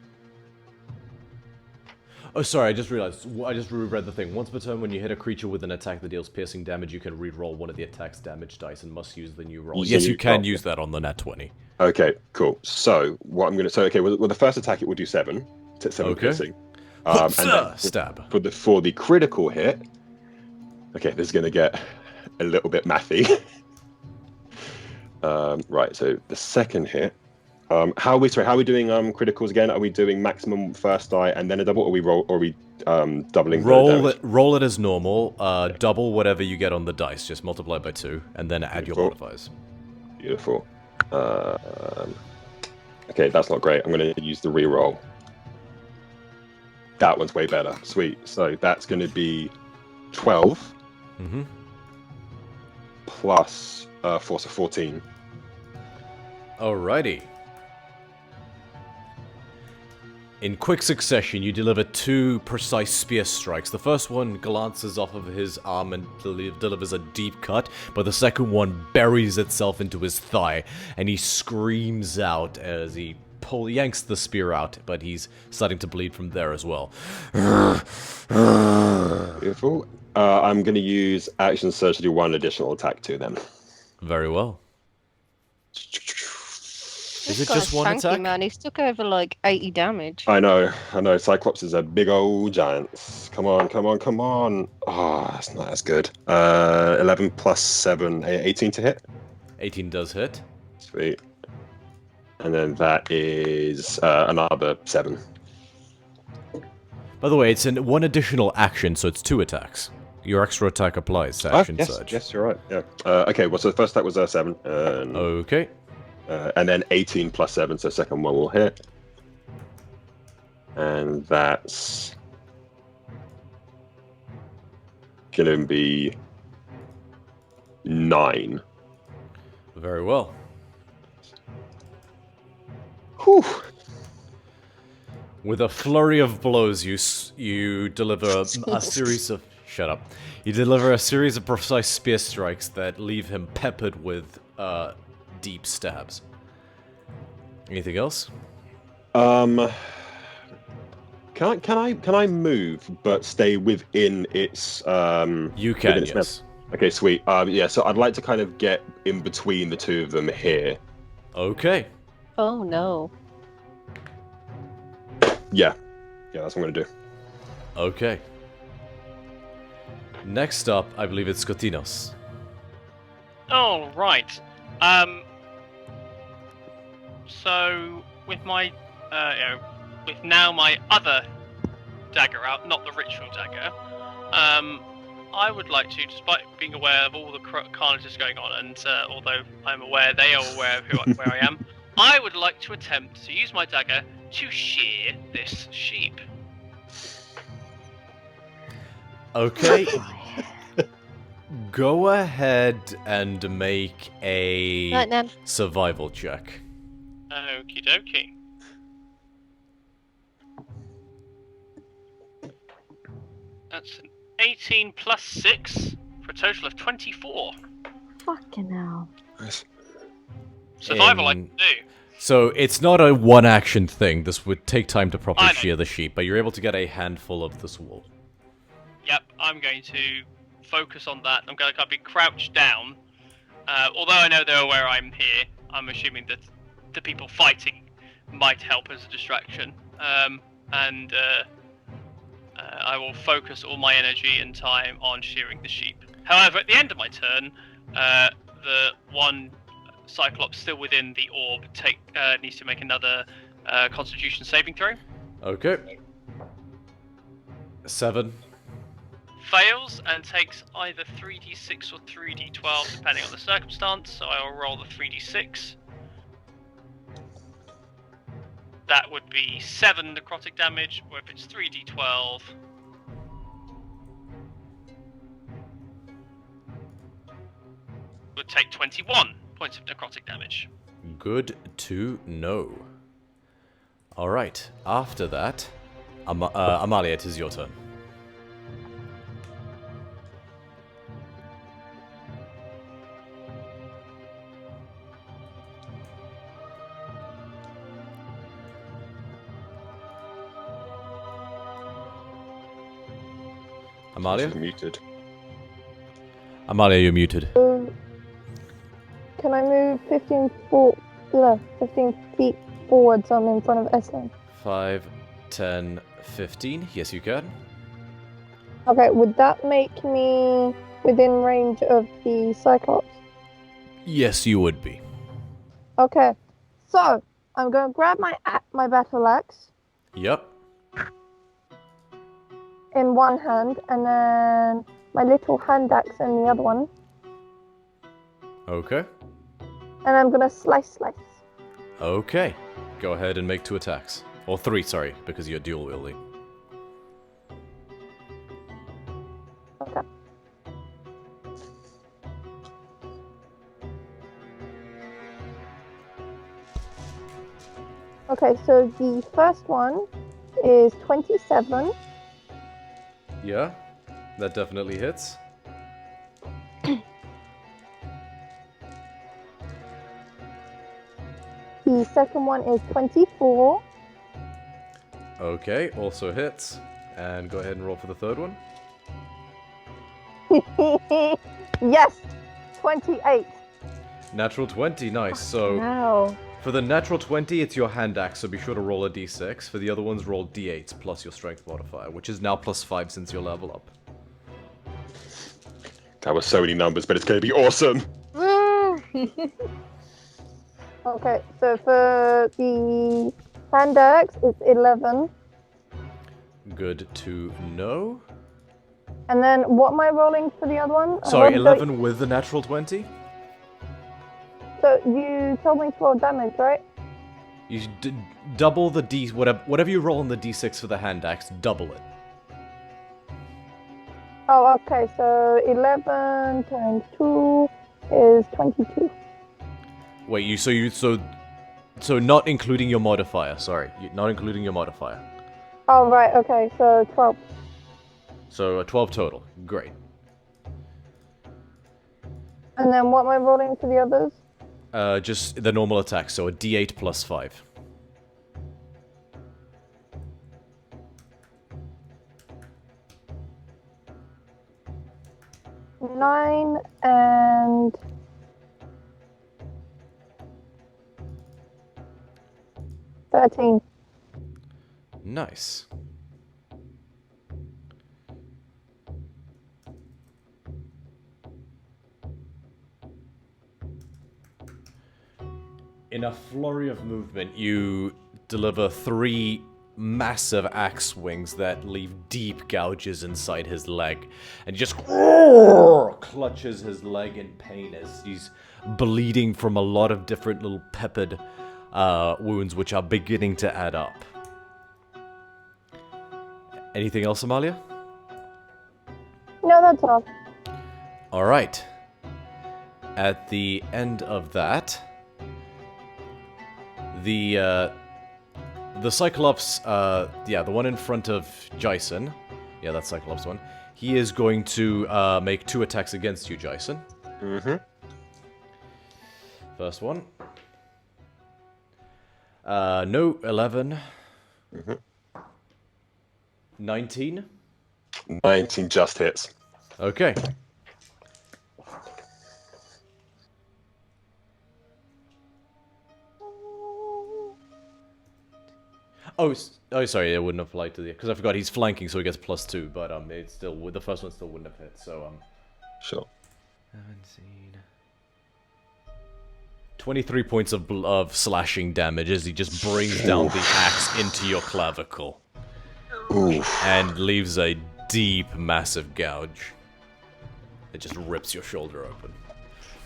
Oh, sorry, I just realized. I just reread the thing. Once per turn, when you hit a creature with an attack that deals piercing damage, you can re-roll one of the attack's damage dice and must use the new roll. Use Yes, the you new can roll. use that on the nat 20. Okay, cool. So what I'm gonna with the first attack, it will do 7. 7 Okay. piercing. And then Stab. for the critical hit. Okay, this is gonna get a little bit mathy. Right. So the second hit. How are we doing criticals again? Are we doing maximum first die and then a double, or are we doubling the damage? Roll it as normal. Double whatever you get on the dice. Just multiply by 2, and then add your Beautiful. modifiers. Beautiful. Okay, that's not great. I'm going to use the reroll. That one's way better. Sweet. So that's going to be 12 Mm-hmm. plus 4, so 14. Alrighty. In quick succession, you deliver 2 precise spear strikes. The first one glances off of his arm and delivers a deep cut, but the second one buries itself into his thigh, and he screams out as he yanks the spear out, but he's starting to bleed from there as well. Beautiful. I'm going to use action surge to do 1 additional attack to them. Very well. Is This it guy's just one tanky, attack? man. He's took over like 80 damage. I know. Cyclops is a big old giant. Come on. Oh, that's not as good. 11 plus 7, 18 to hit. 18 does hit. Sweet. And then that is another 7. By the way, it's one additional action, so it's 2 attacks. Your extra attack applies to action surge. Yes, you're right. Yeah. Okay, well, so the first attack was 7. Okay. And then 18 plus 7, so second one will hit. And that's going to be 9. Very well. Whew. With a flurry of blows, you deliver a series of... Shut up. You deliver a series of precise spear strikes that leave him peppered with deep stabs. Anything else? Can I move but stay within its You can, within its yes. Okay, sweet. Yeah, so I'd like to kind of get in between the two of them here. Okay. Oh no. Yeah, that's what I'm gonna do. Okay. Next up, I believe it's Skotinos. Oh, right. So with my, with now my other dagger out, not the ritual dagger, I would like to, despite being aware of all the carnage that's going on, and although I'm aware they are aware of where I am, I would like to attempt to use my dagger to shear this sheep. Okay. Go ahead and make a Right, Nan. survival check. Okie dokie. That's an 18 plus 6 for a total of 24. Fucking hell. Nice. Survival I In- can do. So it's not a one action thing. This would take time to properly I know. shear the sheep, but you're able to get a handful of this wool. Yep, I'm going to focus on that. I'm going to be crouched down. Although I know they're aware I'm here, I'm assuming that the people fighting might help as a distraction. And I will focus all my energy and time on shearing the sheep. However, at the end of my turn, the one Cyclops still within the orb needs to make another Constitution saving throw. Okay. 7. Fails and takes either 3d6 or 3d12 depending on the circumstance, so I will roll the 3d6. That would be 7 necrotic damage, or if it's 3d12, take 21 points of necrotic damage. Good to know. Alright, after that, Amalia, it is your turn. Amalia? She's muted. Amalia, you're muted. Can I move 15 feet forward so I'm in front of Eslan? 5, 10, 15. Yes, you can. Okay, would that make me within range of the Cyclops? Yes, you would be. Okay, so I'm going to grab my battle axe Yep. in one hand and then my little hand axe in the other one. Okay. And I'm going to slice. Okay. Go ahead and make 2 attacks. Or 3, sorry, because you're dual wielding. Okay. Okay, so the first one is 27. Yeah, that definitely hits. The second one is 24. Okay, also hits. And go ahead and roll for the third one. Yes! 28. Natural 20, nice. So Wow. for the natural 20, it's your hand axe, so be sure to roll a d6. For the other ones, roll d8s plus your strength modifier, which is now +5 since your level up. That was so many numbers, but it's going to be awesome. Okay, so for the hand axe, it's 11. Good to know. And then what am I rolling for the other one? Sorry, 11 with the natural 20? So you told me to roll damage, right? You double the d... Whatever you roll on the d6 for the hand axe, double it. Oh, okay, so 11 times 2 is 22. Wait, so not including your modifier, sorry. Not including your modifier. Oh, right, okay, so 12. So 12 total. Great. And then what am I rolling for the others? Just the normal attack, so a d8 plus 5. Nine and 13. Nice. In a flurry of movement, you deliver 3 massive axe swings that leave deep gouges inside his leg. And he just clutches his leg in pain as he's bleeding from a lot of different little peppered wounds, which are beginning to add up. Anything else, Amalia? No, that's all. Alright. At the end of that, the Cyclops, the one in front of Jason, yeah, that's Cyclops one, he is going to make 2 attacks against you, Jason. Mm-hmm. First one. No, 11. Mm-hmm. 19. 19 just hits. Okay. Oh, sorry, it wouldn't apply to the... Because I forgot he's flanking, so he gets +2, but it's still... The first one still wouldn't have hit, so... Sure. 17... 23 points of slashing damage as he just brings down the axe into your clavicle. Oof. And leaves a deep, massive gouge. It just rips your shoulder open.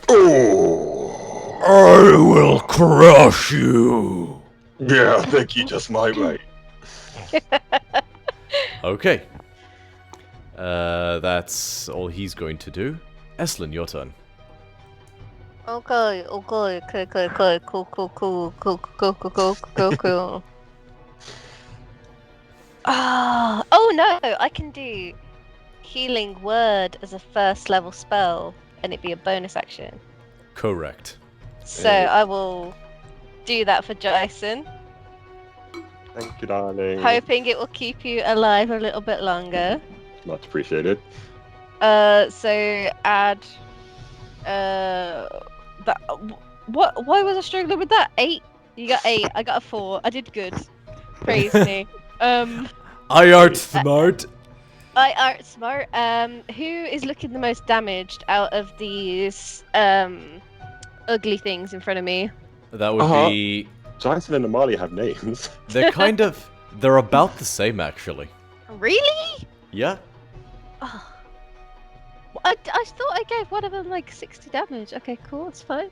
Oh. I will crush you! Yeah, I think you just might, mate. Okay. That's all he's going to do. Eslin, your turn. Okay, cool. Ah, oh no, I can do Healing Word as a first level spell, and it'd be a bonus action. Correct. So Hey. I will do that for Jason, Thank you, darling. hoping it will keep you alive a little bit longer. Much appreciated. So add that. What? Why was I struggling with that? 8. You got 8. I got a 4. I did good. Praise me. I art smart. I art smart. Who is looking the most damaged out of these ugly things in front of me? That would Uh-huh. be. Jason and Amalia have names. They're about the same actually. Really? Yeah. Oh. I thought I gave one of them like 60 damage. Okay, cool. It's fine.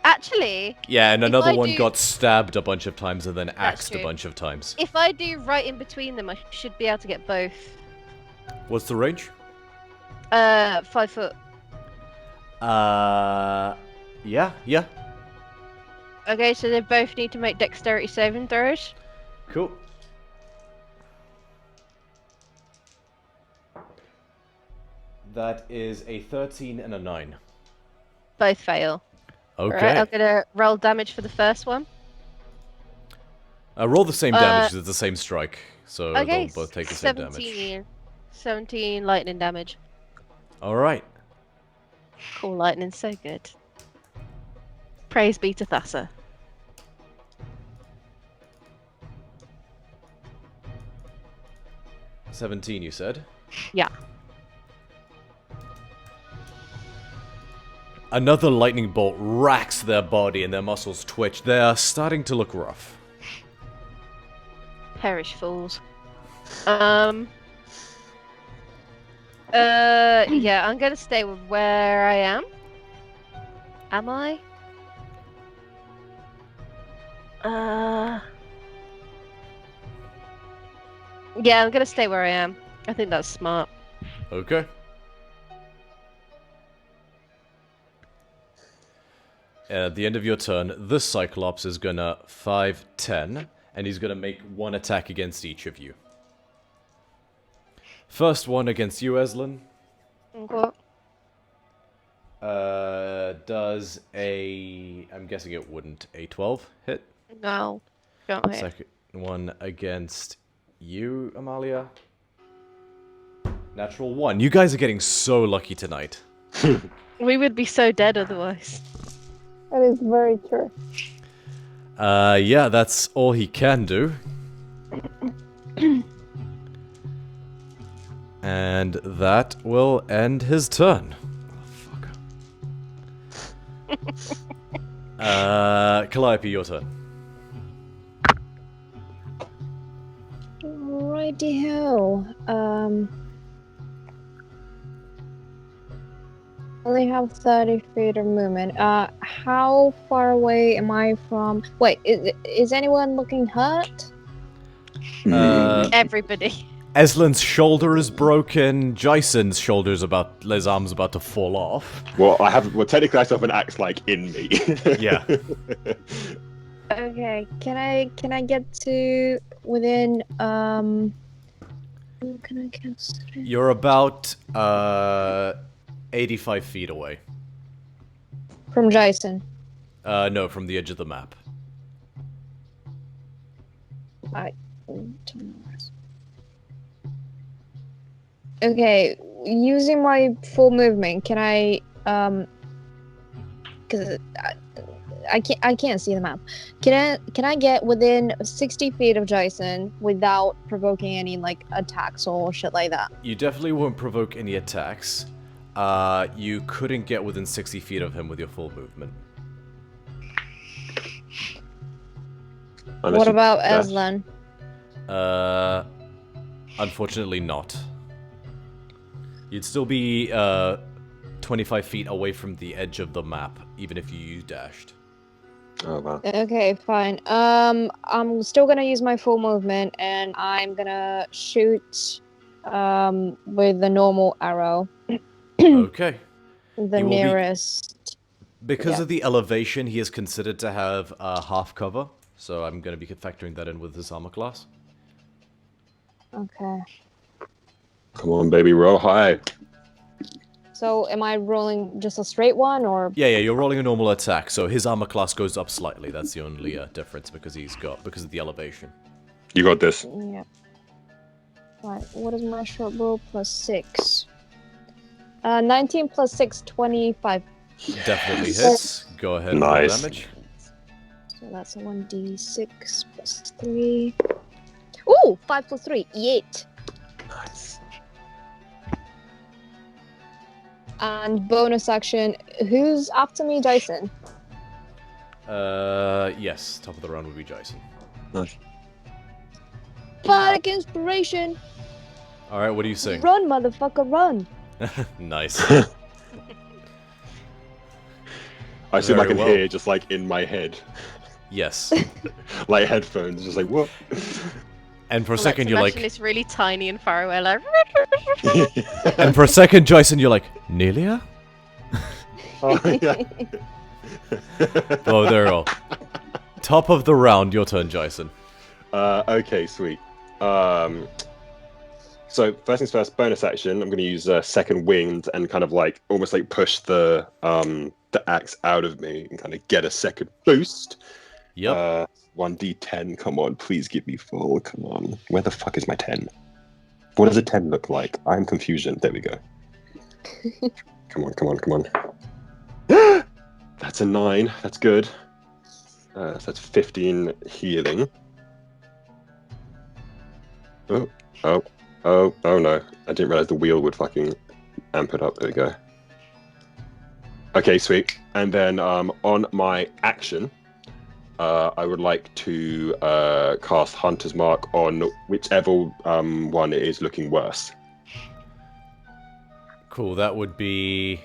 Actually, Yeah, and If another I one do- got stabbed a bunch of times and then axed a true. bunch of times. if I do right in between them, I should be able to get both. What's the range? 5 foot. Yeah. Okay, so they both need to make dexterity saving throws. Cool. That is a 13 and a 9. Both fail. Okay. Alright, I'm gonna roll damage for the first one. Roll the same damage, it's the same strike. So Okay, they'll both take the same damage. 17 lightning damage. Alright. Cool, lightning's so good. Praise be to Thassa. $17, you said? Yeah. Another lightning bolt racks their body and their muscles twitch. They are starting to look rough. Perish fools. Yeah, I'm gonna stay with where I am. Am I? Yeah, I'm gonna stay where I am. I think that's smart. Okay. At the end of your turn, this Cyclops is gonna 5-10, and he's gonna make one attack against each of you. First one against you, Eslin. Okay. Does a... I'm guessing it wouldn't. A 12 hit? No, don't hit. Second one against you, Amalia. Natural 1. You guys are getting so lucky tonight. We would be so dead otherwise. That is very true. Yeah, that's all he can do. And that will end his turn. Calliope, your turn. Righty-ho. Only have 30 feet of movement. How far away am I from... Wait, is anyone looking hurt? Everybody. Eslin's shoulder is broken. Jason's shoulder's about... his arm's about to fall off. Well, technically I still have an axe, like, in me. Yeah. Okay, can I get to within can I cast it? You're about 85 feet away. From Jason? No, from the edge of the map. Okay, using my full movement, can I because I can't see the map. Can I get within 60 feet of Jason without provoking any like attacks or shit like that? You definitely won't provoke any attacks. You couldn't get within 60 feet of him with your full movement. Unless What you about dash. Aslan? Unfortunately not. You'd still be 25 feet away from the edge of the map, even if you dashed. Oh, wow. Okay, fine. I'm still gonna use my full movement, and I'm gonna shoot with the normal arrow. Okay. The He will be- nearest. Because Yeah. of the elevation, he is considered to have half cover. So I'm going to be factoring that in with his armor class. Okay. Come on, baby, roll high. So am I rolling just a straight one or? Yeah, you're rolling a normal attack, so his armor class goes up slightly. That's the only difference because of the elevation. You got this. Yeah. Right. What is my short bow plus 6? 19 plus 6, 25. Definitely hits. Go ahead and roll Nice. damage. So that's a 1d6 plus 3. Ooh, 5 plus 3, 8. Nice. And bonus action, who's after me, Dyson? Yes, top of the round would be Jason. Nice. Bardic inspiration! Alright, what are you saying? Run, motherfucker, run! Nice. I assume I Very can well. hear just like in my head, Yes. like headphones, just like what? And for a Let's second you're imagine like, it's really tiny and far away, like. and for a second, Jason, you're like, Nelia? Oh, yeah. Oh, they're all. Top of the round, your turn, Jason. Okay, sweet. So first things first, bonus action. I'm going to use second wind and kind of like almost like push the axe out of me and kind of get a second boost. Yep. 1d10. Come on, please give me full. Come on. Where the fuck is my 10? What does a 10 look like? I'm confusion. There we go. Come on. That's a 9. That's good. So that's 15 healing. Oh no. I didn't realize the wheel would fucking amp it up. There we go. Okay, sweet. And then on my action, I would like to cast Hunter's Mark on whichever one it is looking worse. Cool, that would be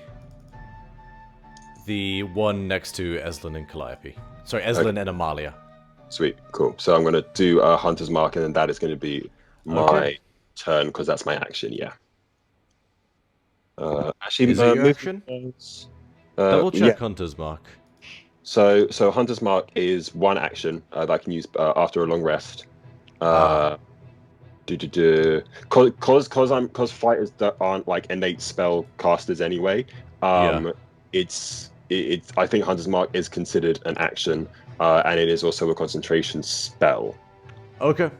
the one next to Eslin and Calliope. Sorry, Eslin and Amalia. Sweet, cool. So I'm going to do Hunter's Mark, and then that is going to be my Okay. turn, because that's my action, yeah. Actually, Is it your move- action? Uh, Double check yeah. Hunter's Mark. So Hunter's Mark is one action that I can use after a long rest. Cause fighters that aren't like innate spell casters anyway. It's I think Hunter's Mark is considered an action, and it is also a concentration spell. Okay.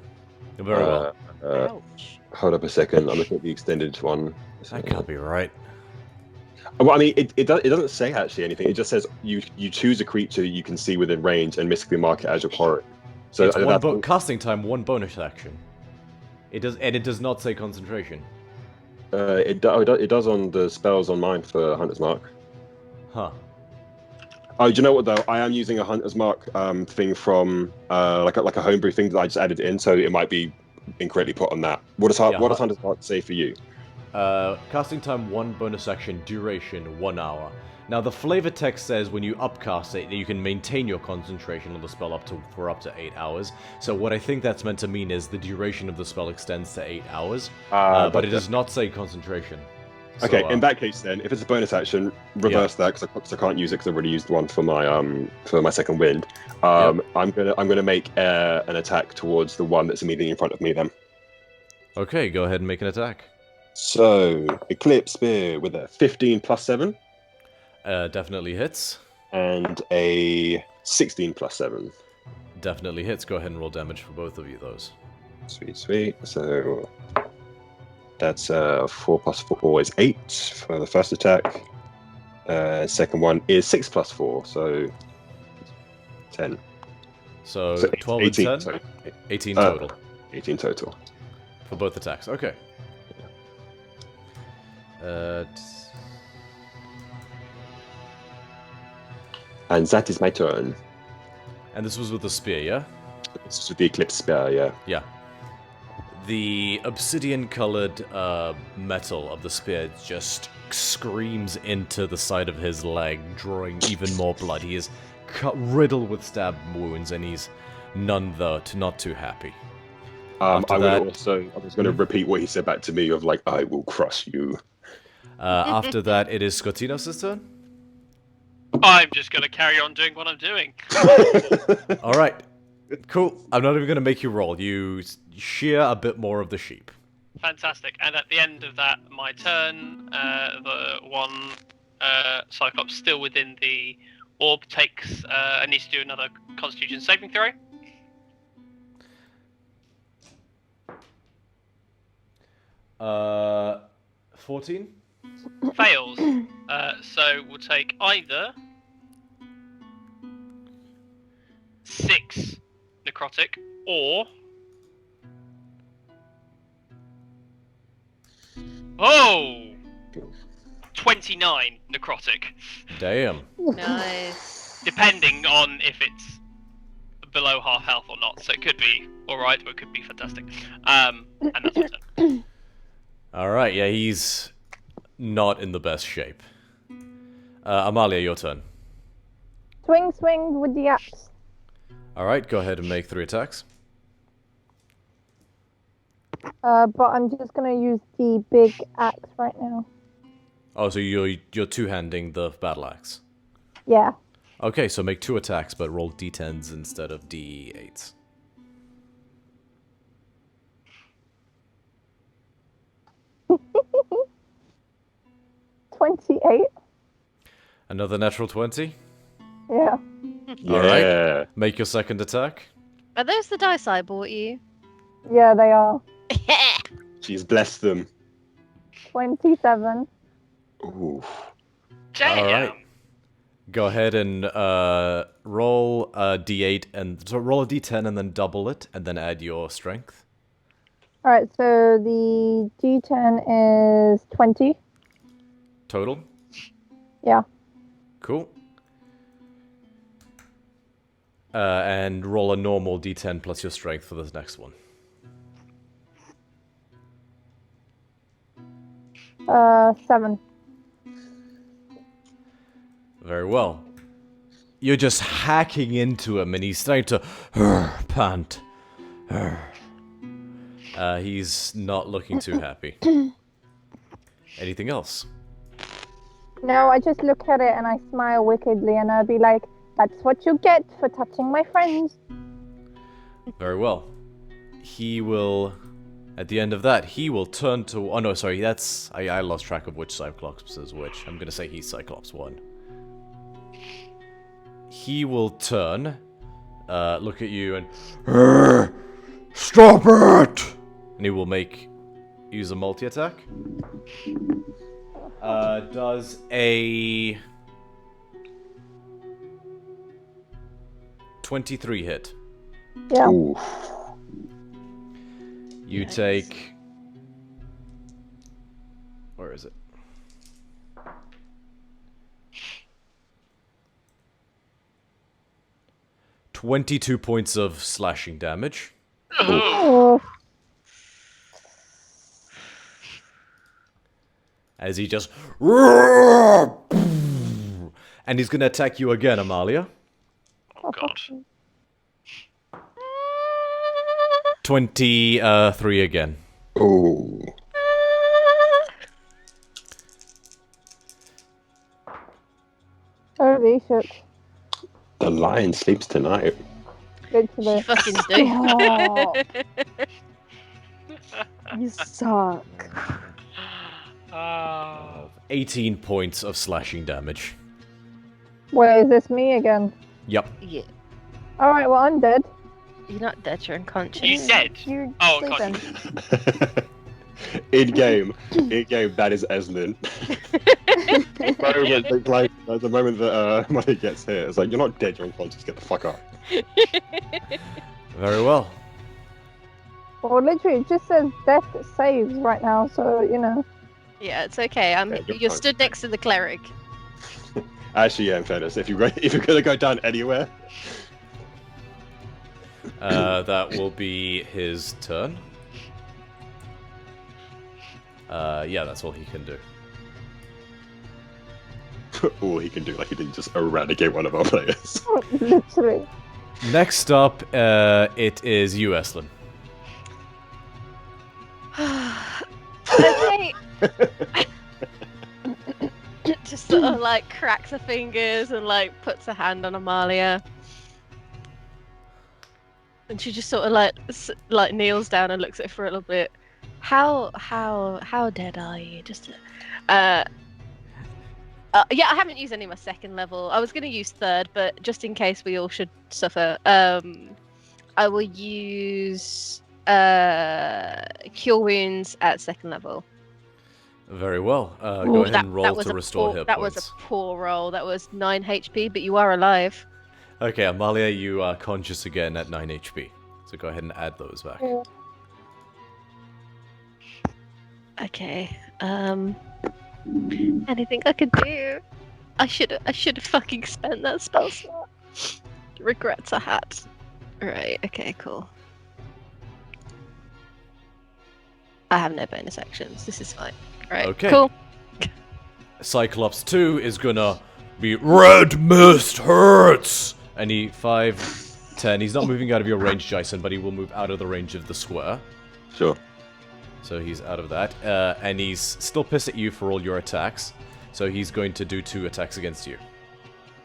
Very well. Ouch. Hold up a second. I'm looking at the extended one. That can't be right. Well, I mean, it doesn't say actually anything. It just says you choose a creature you can see within range and mystically mark it as your quarry. So It's that's- one casting time, one bonus action. It does not say concentration. it does on the spells on mine for Hunter's Mark. Huh. Oh, do you know what though? I am using a Hunter's Mark thing from like a homebrew thing that I just added in, so it might be incorrectly put on that. What does Hunter's Mark say for you? Casting time 1 bonus action, duration 1 hour. Now the flavor text says when you upcast it, you can maintain your concentration on the spell for up to 8 hours. So what I think that's meant to mean is the duration of the spell extends to 8 hours, but it does not say concentration. Okay, So, in that case then, if it's a bonus action, reverse that because I can't use it because I've already used one for my second wind. I'm gonna make an attack towards the one that's immediately in front of me then. Okay, go ahead and make an attack. So Eclipse Spear with a 15 plus 7 Definitely hits. and a 16 plus 7. Definitely hits. Go ahead and roll damage for both of you, those. Sweet. So that's 4 plus 4 is 8 for the first attack. Second one is 6 plus 4, so 10. So, So 12 18, and 10? sorry. 18 total 18 total. for both attacks. Okay. And that is my turn. And this was with the spear, yeah? This is with the Eclipse Spear, yeah. Yeah. The obsidian-colored metal of the spear just screams into the side of his leg, drawing even more blood. He is riddled with stab wounds, and he's not too happy. I After was that- going to repeat what he said back to me of like, I will crush you. After that, it is Skotinos' turn. I'm just going to carry on doing what I'm doing. All right, cool. I'm not even going to make you roll. You shear a bit more of the sheep. Fantastic. And at the end of that, my turn, the one Cyclops still within the orb takes. I need to do another Constitution saving throw. Uh, 14. Fails. So we'll take either 6 necrotic or 29 necrotic, Damn. Nice. depending on if it's below half health or not. So it could be alright, or it could be fantastic. And that's my turn. All right, yeah, he's not in the best shape. Amalia, your turn. Swing with the axe. All right, go ahead and make 3 attacks. But I'm just gonna use the big axe right now. Oh, so you're two-handing the battle axe. Yeah. Okay, so make 2 attacks, but roll d10s instead of d8s. $28. Another natural 20. Yeah. All right. Yeah. Make your second attack. Are those the dice I bought you? Yeah, they are. She's blessed them. 27. Ooh. Damn. All right. Go ahead and roll a d8 and so roll a d10 and then double it and then add your strength. Alright, so the D10 is 20. Total. Yeah. Cool. And roll a normal d10 plus your strength for this next one. 7. Very well. You're just hacking into him and he's starting to pant. He's not looking too happy. Anything else? No, I just look at it and I smile wickedly and I'll be like, that's what you get for touching my friends. Very well. He will... At the end of that, he will turn to... Oh no, sorry, that's... I lost track of which Cyclops is which. I'm gonna say he's Cyclops 1. He will turn, look at you and... Stop it! And he will use a multi-attack. Does a... 23 hit. Yeah. Ooh. You take... Where is it? ...22 points of slashing damage. Oh, As he just... And he's gonna attack you again, Amalia. Oh god. 23 again. Ooh. holy shit. The lion sleeps tonight. Literally. You fucking do. Oh, you suck. 18 points of slashing damage. Wait, is this me again? Yep. Yeah. Alright, well, I'm dead. You're not dead, you're unconscious. You said. You're Oh, sleeping. God. In game, that is Esmond. The moment that Money gets hit, it's like, you're not dead, you're unconscious, get the fuck up. Very well. Well, literally, it just says death saves right now, so, you know. Yeah, it's okay. Yeah, you're You're fine. stood next to the cleric. Actually, yeah, in fairness, if you're gonna go down anywhere, That will be his turn. Yeah, that's all he can do. all he can do, like he didn't just eradicate one of our players. Literally. Next up, it is you, Eslin. Okay. sort of like cracks her fingers and like puts a hand on Amalia. And she just sort of like kneels down and looks at her for a little bit. How dead are you? Yeah, I haven't used any of my second level. I was going to use third, but just in case we all should suffer, I will use cure wounds at second level. Very well. Go ahead and roll was to a restore poor, hit That points. was a poor roll. That was 9 HP, but you are alive. Okay, Amalia, you are conscious again at 9 HP. So go ahead and add those back. Yeah. Okay. Anything I could do? I should have fucking spent that spell slot. Regrets I had. Right. Okay. Cool. I have no bonus actions. This is fine. Right. Okay. Cool. Cyclops 2 is gonna be Red Mist Hurts! And he 5, 10. He's not moving out of your range, Jason, but he will move out of the range of the square. Sure. So he's out of that. And he's still pissed at you for all your attacks. So he's going to do 2 attacks against you.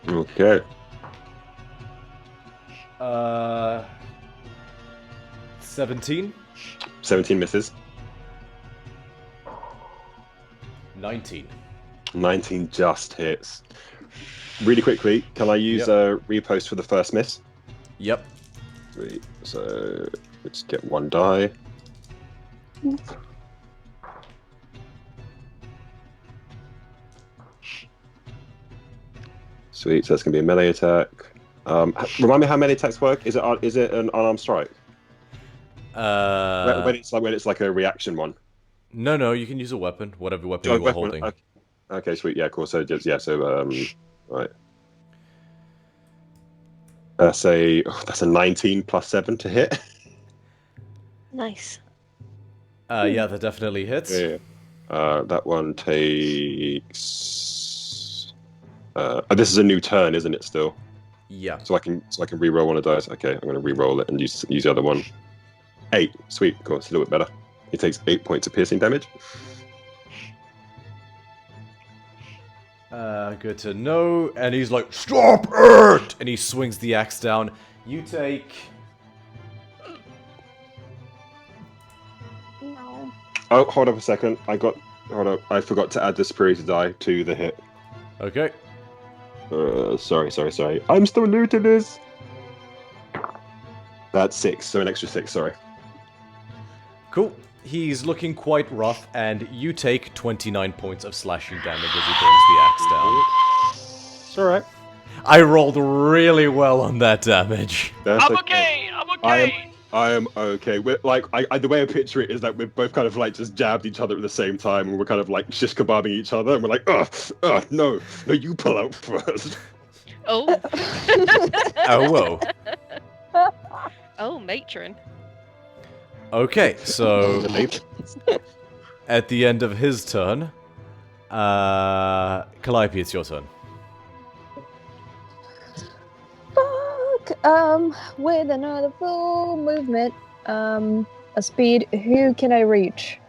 Okay. 17. 17 misses. 19. 19 just hits. Really quickly, can I use repost for the first miss? Yep. Sweet. So let's get 1 die. Sweet. So that's gonna be a melee attack. Remind me how melee attacks work. Is it an unarmed strike? When it's like a reaction one. No, you can use a weapon, whatever weapon you were holding. Okay, sweet. Yeah, cool. So just right. That's a 19 plus 7 to hit. Nice. Yeah, that definitely hits. Yeah. That one takes. This is a new turn, isn't it? Still. Yeah. So I can re-roll one of dice. Okay, I'm gonna re-roll it and use the other one. 8. Sweet. Cool. It's a little bit better. He takes 8 points of piercing damage. Good to know. And he's like, "Stop it!" And he swings the axe down. You take. No. Oh, hold up a second. Hold up. I forgot to add the superiority die to the hit. Okay. Sorry. I'm still new to this. That's 6, so an extra 6. Sorry. Cool. He's looking quite rough, and you take 29 points of slashing damage as he brings the axe down. It's all right. I rolled really well on that damage. That's I'm okay. I am okay. We're like, the way I picture it is that we've both kind of like just jabbed each other at the same time, and we're kind of like shish kebabbing each other, and we're like, no, you pull out first. Oh. Oh, whoa. Oh, matron. Okay, so at the end of his turn, Calliope, it's your turn. Fuck. With another full movement, a speed, who can I reach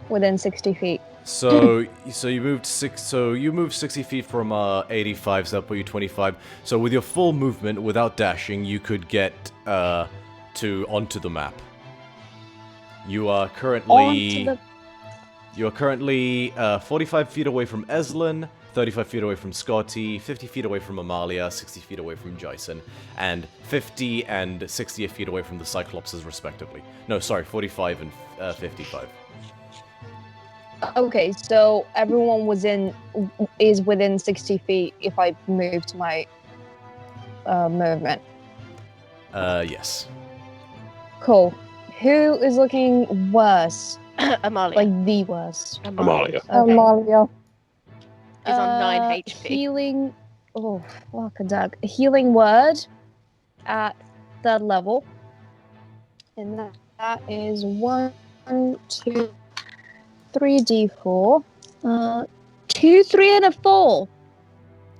within 60 feet? So you moved 60 feet from 85, so that put you 25. So with your full movement, without dashing, you could get onto the map. You are currently 45 feet away from Eslin, 35 feet away from Scotty, 50 feet away from Amalia, 60 feet away from Jason, and 50 and 60 feet away from the Cyclopses, respectively. No, sorry, 45 and 55. Okay, so everyone is within 60 feet if I move to my movement. Yes. Cool. Who is looking worse? Amalia. Like the worst? Amalia. Okay. Amalia. Is on 9 HP. Healing. Oh, fuck a duck. Healing word at 3rd level. And that is 1, 2, 3 d4. 2, 3, and a 4.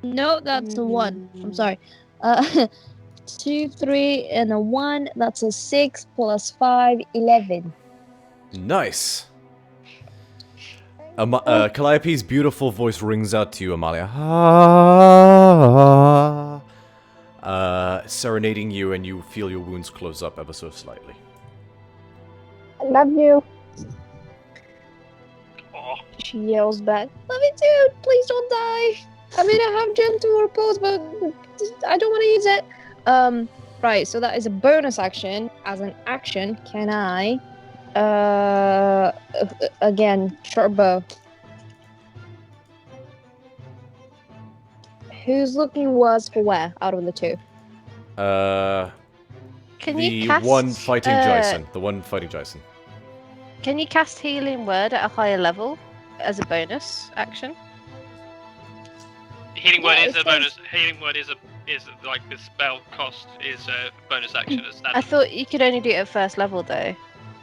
No, that's a 1. I'm sorry. 2, 3, and a 1. That's a 6 plus 5, 11. Nice. Calliope's beautiful voice rings out to you, Amalia. Serenading you, and you feel your wounds close up ever so slightly. I love you. Oh, She yells back, "Love you too! Please don't die! I mean, I have gentle repose, but I don't want to use it." Right, so that is a bonus action. As an action, can I, again, short bow. Who's looking worse for where out of the two? Can The you cast one fighting Jason. The one fighting Jason. Can you cast Healing Word at a higher level as a bonus action? healing word Yeah, is it a bonus. Healing word is like the spell cost is a bonus action as I standard. thought you could only do it at first level though.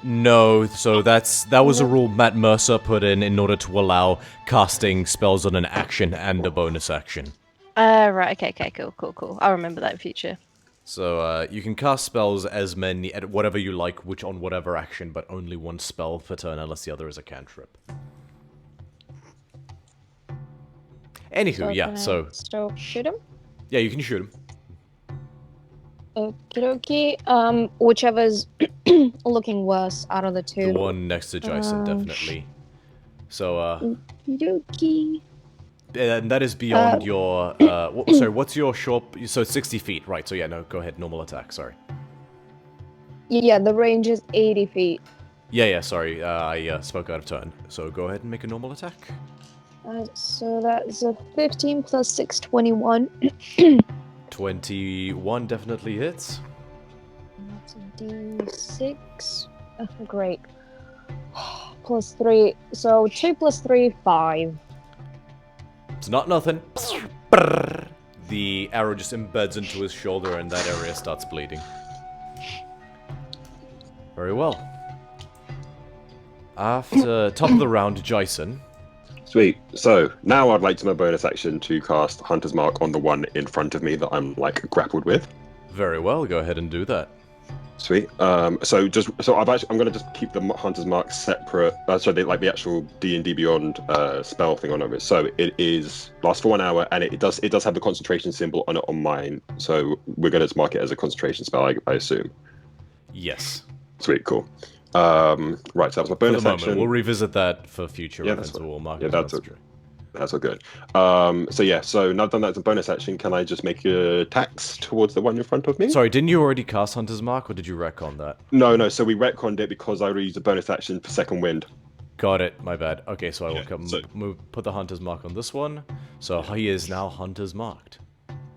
No, so that was a rule Matt Mercer put in order to allow casting spells on an action and a bonus action. Right, okay, cool. I'll remember that in future. So you can cast spells as many at whatever you like, which on whatever action, but only one spell per turn unless the other is a cantrip. Anywho, yeah, can I so still shoot him? yeah, you can shoot him. Okie dokie. Whichever's looking worse out of the two. The one next to Jason, definitely. So Okie dokie. and that is beyond your sorry, what's your short? So 60 feet, right? So yeah, no, go ahead, normal attack. Sorry. Yeah, the range is 80 feet. Yeah, sorry, I spoke out of turn. So go ahead and make a normal attack. So that's a 15 plus 6, 21. 21 definitely hits. That's a d6. Oh, great. Plus 3. So 2 plus 3, 5. It's not nothing. The arrow just embeds into his shoulder and that area starts bleeding. Very well. After top of the round, Jason. Sweet. So now I'd like to my bonus action to cast Hunter's Mark on the one in front of me that I'm like grappled with. Very well, go ahead and do that. Sweet. I'm gonna just keep the Hunter's Mark separate. The actual D&D Beyond spell thing on over it. So it lasts for 1 hour, and it does have the concentration symbol on it on mine. So we're gonna just mark it as a concentration spell, I assume. Yes. Sweet. Cool. Right. So that was my bonus for the moment, action. we'll revisit that for future Yeah, events. that's We'll mark yeah, it that's as okay. true. That's all good. So now I've done that as a bonus action. Can I just make attacks towards the one in front of me? Sorry, didn't you already cast Hunter's Mark, or did you retcon that? No. So we retconned it because I already used a bonus action for second wind. Got it, my bad. Okay, so I will Yeah, put the Hunter's Mark on this one. So he is now Hunter's Marked.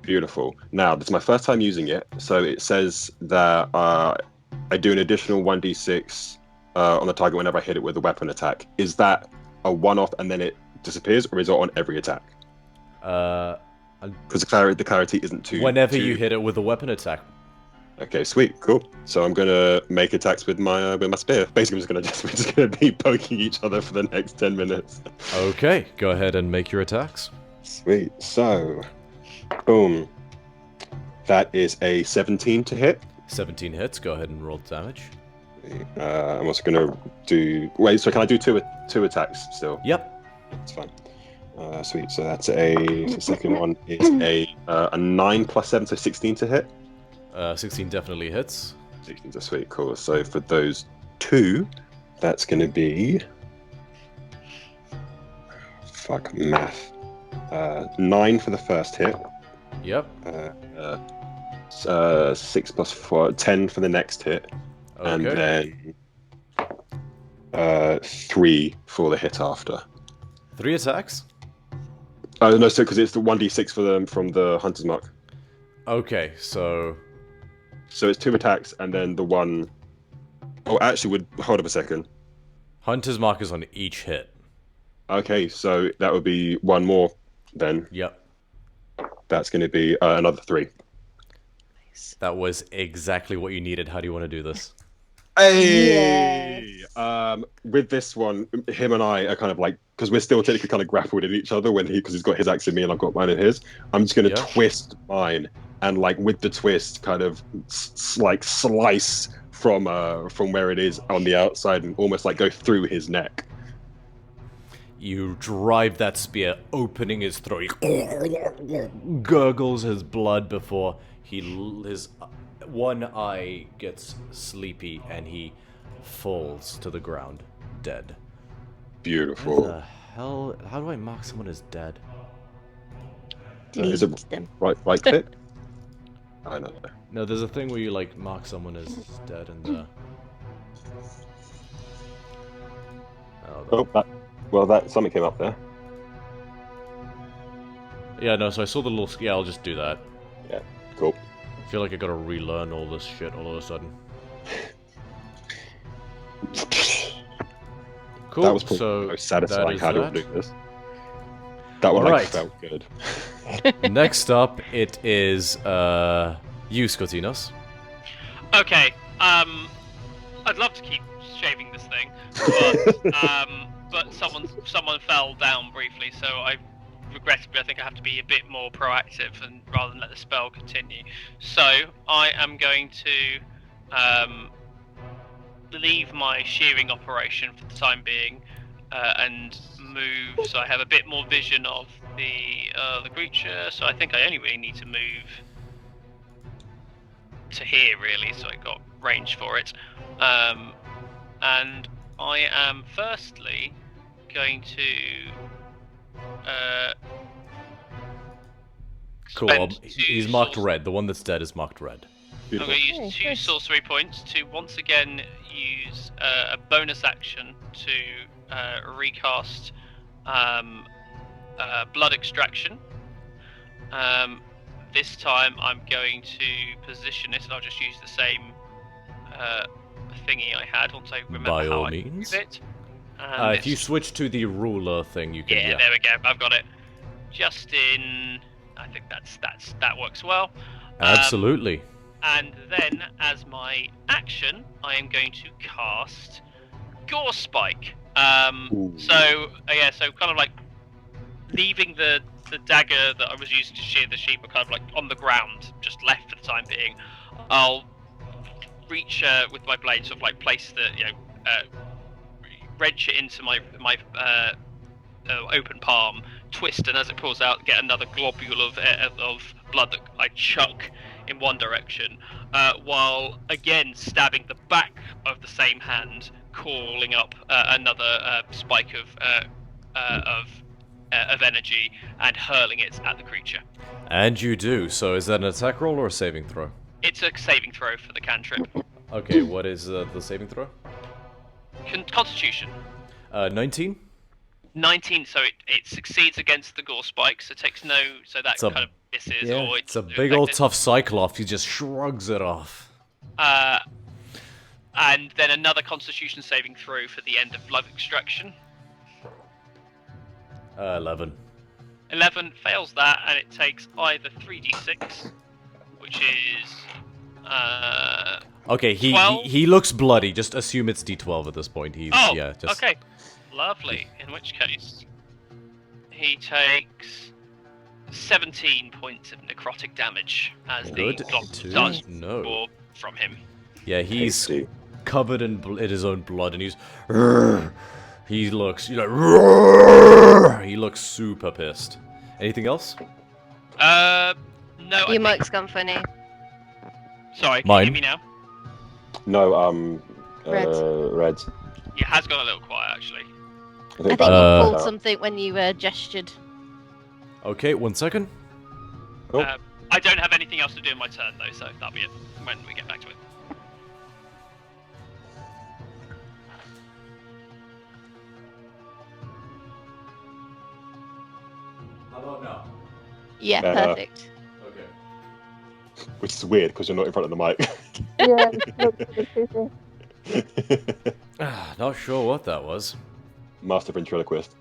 Beautiful. Now, this is my first time using it. So it says that I do an additional 1d6 on the target whenever I hit it with a weapon attack. Is that a one-off and then it disappears, or is it on every attack? Because the clarity isn't too... Whenever you hit it with a weapon attack. Okay, sweet, cool. So I'm gonna make attacks with my spear. Basically, we're just gonna be poking each other for the next 10 minutes. Okay, go ahead and make your attacks. Sweet. So, boom. That is a 17 to hit. 17 hits. Go ahead and roll damage. I'm also gonna do. Wait, so can I do two attacks still? Yep. That's fine. Sweet. So that's the second one is a 9 plus 7, so 16 to hit. 16 definitely hits. 16 to sweet, cool. So for those two, that's gonna be math. 9 for the first hit. Yep. 6 plus 4, 10 for the next hit. Okay. And then 3 for the hit after. 3 attacks? Oh no, so because it's the 1d6 for them from the Hunter's Mark. Okay, so it's 2 attacks and then the one... Oh, actually, hold up a second. Hunter's Mark is on each hit. Okay, so that would be 1 more then. Yep. That's going to be another 3. That was exactly what you needed. How do you want to do this? Hey! With this one, him and I are kind of like, because we're still technically kind of grappled at each other because he's got his axe in me and I've got mine in his. I'm just going to twist mine and like with the twist, kind of slice from where it is on the outside and almost like go through his neck. You drive that spear, opening his throat. He gurgles his blood before his one eye gets sleepy and he falls to the ground, dead. Where Beautiful. the hell? How do I mark someone as dead? Is Delete it them. right click? I know. No, there's a thing where you like mark someone as dead and Well, something came up there. yeah, no, so I saw the little... Yeah, I'll just do that. Yeah, cool. I feel like I gotta relearn all this shit all of a sudden. Cool, That was probably so the most satisfying that is how to that. do this. That one Alright. felt good. Next up, it is, you, Scotinos. Okay. I'd love to keep shaving this thing, but someone fell down briefly, so regrettably I think I have to be a bit more proactive and rather than let the spell continue. So I am going to leave my shearing operation for the time being and move so I have a bit more vision of the creature. So I think I only really need to move to here really, so I got range for it. And I am firstly going to Cool, spend he's two marked sorc- red. The one that's dead is marked red. I'm Beautiful. going to use two sorcery points to once again use a bonus action to recast blood extraction. This time I'm going to position it, and I'll just use the same thingy I had once I remember By how all I means. move it. If you switch to the ruler thing, you can... yeah, there we go. I've got it. Justin, I think that works well. Absolutely. And then, as my action, I am going to cast Gore Spike. Ooh. So kind of like leaving the dagger that I was using to shear the sheep, kind of like on the ground, just left for the time being. I'll reach with my blade, sort of like place wrench it into my open palm, twist, and as it pulls out, get another globule of blood that I chuck in one direction, while again stabbing the back of the same hand, calling up another spike of energy and hurling it at the creature. And you do. So is that an attack roll or a saving throw? It's a saving throw for the cantrip. Okay, what is the saving throw? Constitution. 19? 19, so it succeeds against the gore spikes. So takes no, so that It's a- kind of misses, Yeah, or it's a big old tough Cyclops. He just shrugs it off. And then another Constitution saving throw for the end of blood extraction. 11. 11 fails that, and it takes either 3d6, which is Okay, he 12? he looks bloody. Just assume it's D12 at this point. He's oh, yeah, just okay, lovely. In which case, he takes 17 points of necrotic damage as Good the clock to starts know. to pour from him. Yeah, he's Tasty. covered in his own blood, and he's he looks he looks super pissed. Anything else? No, I Your think... mic's gone funny. Sorry, can Mine. you hear me now? No, Red. red. It has gone a little quiet, actually. I think that- you pulled something when you gestured. Okay, 1 second. Oh. I don't have anything else to do in my turn, though, so that'll be it when we get back to it. How about now? Yeah, Better. perfect. Okay. Which is weird because you're not in front of the mic. Yeah, it looks a bit creepy. Not sure what that was. Master ventriloquist.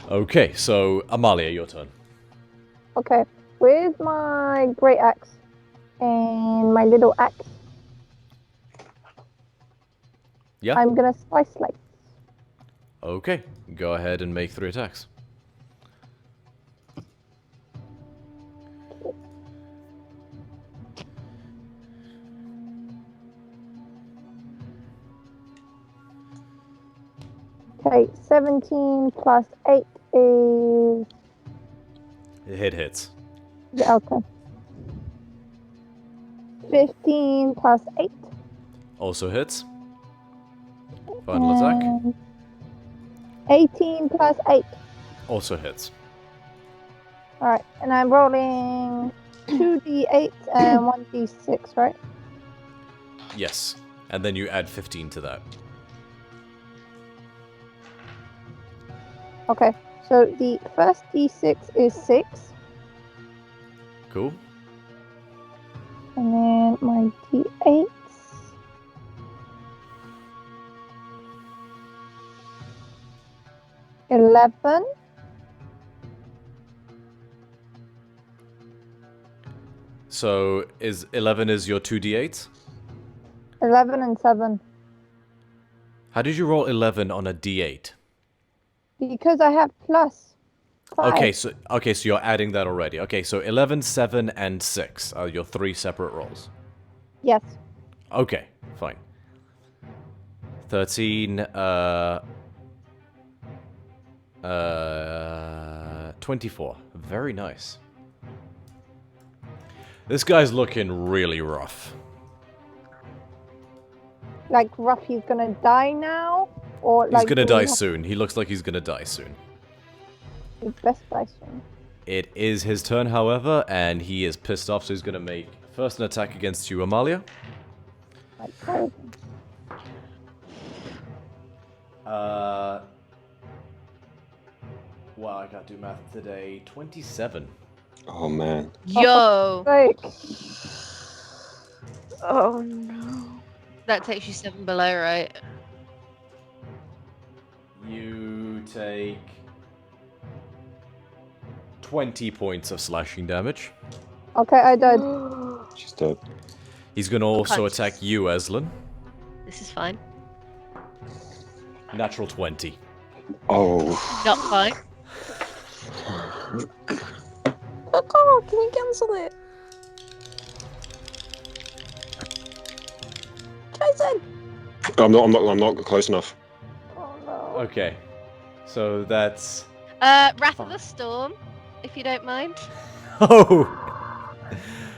Okay, so Amalia, your turn. Okay, with my great axe and my little axe, Yeah. I'm gonna slice. Okay, go ahead and make 3 attacks. Okay, 17 plus 8 is... It hits. Yeah, okay. 15 plus 8. Also hits. Final attack. And 18 plus 8. Also hits. Alright, and I'm rolling 2d8 and 1d6, right? Yes. And then you add 15 to that. Okay, so the first d6 is 6. Cool. And then my d8. 11. So is 11 is your 2d8? 11 and 7. How did you roll 11 on a d8? Because I have plus 5. Okay, so you're adding that already. Okay, so 11, 7, and 6 are your 3 separate rolls. Yes. Okay, fine. 13, 24. Very nice. This guy's looking really rough. Like, rough, he's gonna die now? Or like He's gonna do we die have soon. He looks like he's gonna die soon. to best die soon? It is his turn, however, and he is pissed off, so he's gonna make first an attack against you, Amalia. Like, how- Wow, I can't do math today. 27. Oh man. Yo! like, Oh no. That takes you 7 below, right? You take 20 points of slashing damage. okay, I died. She's dead. He's gonna also Unconscious. attack you, Eslin. This is fine. Oh. Natural 20. Not fine. Oh, can you cancel it? Jason! I'm not close enough. Oh no. Okay. So that's... Wrath of the Storm, if you don't mind. Oh!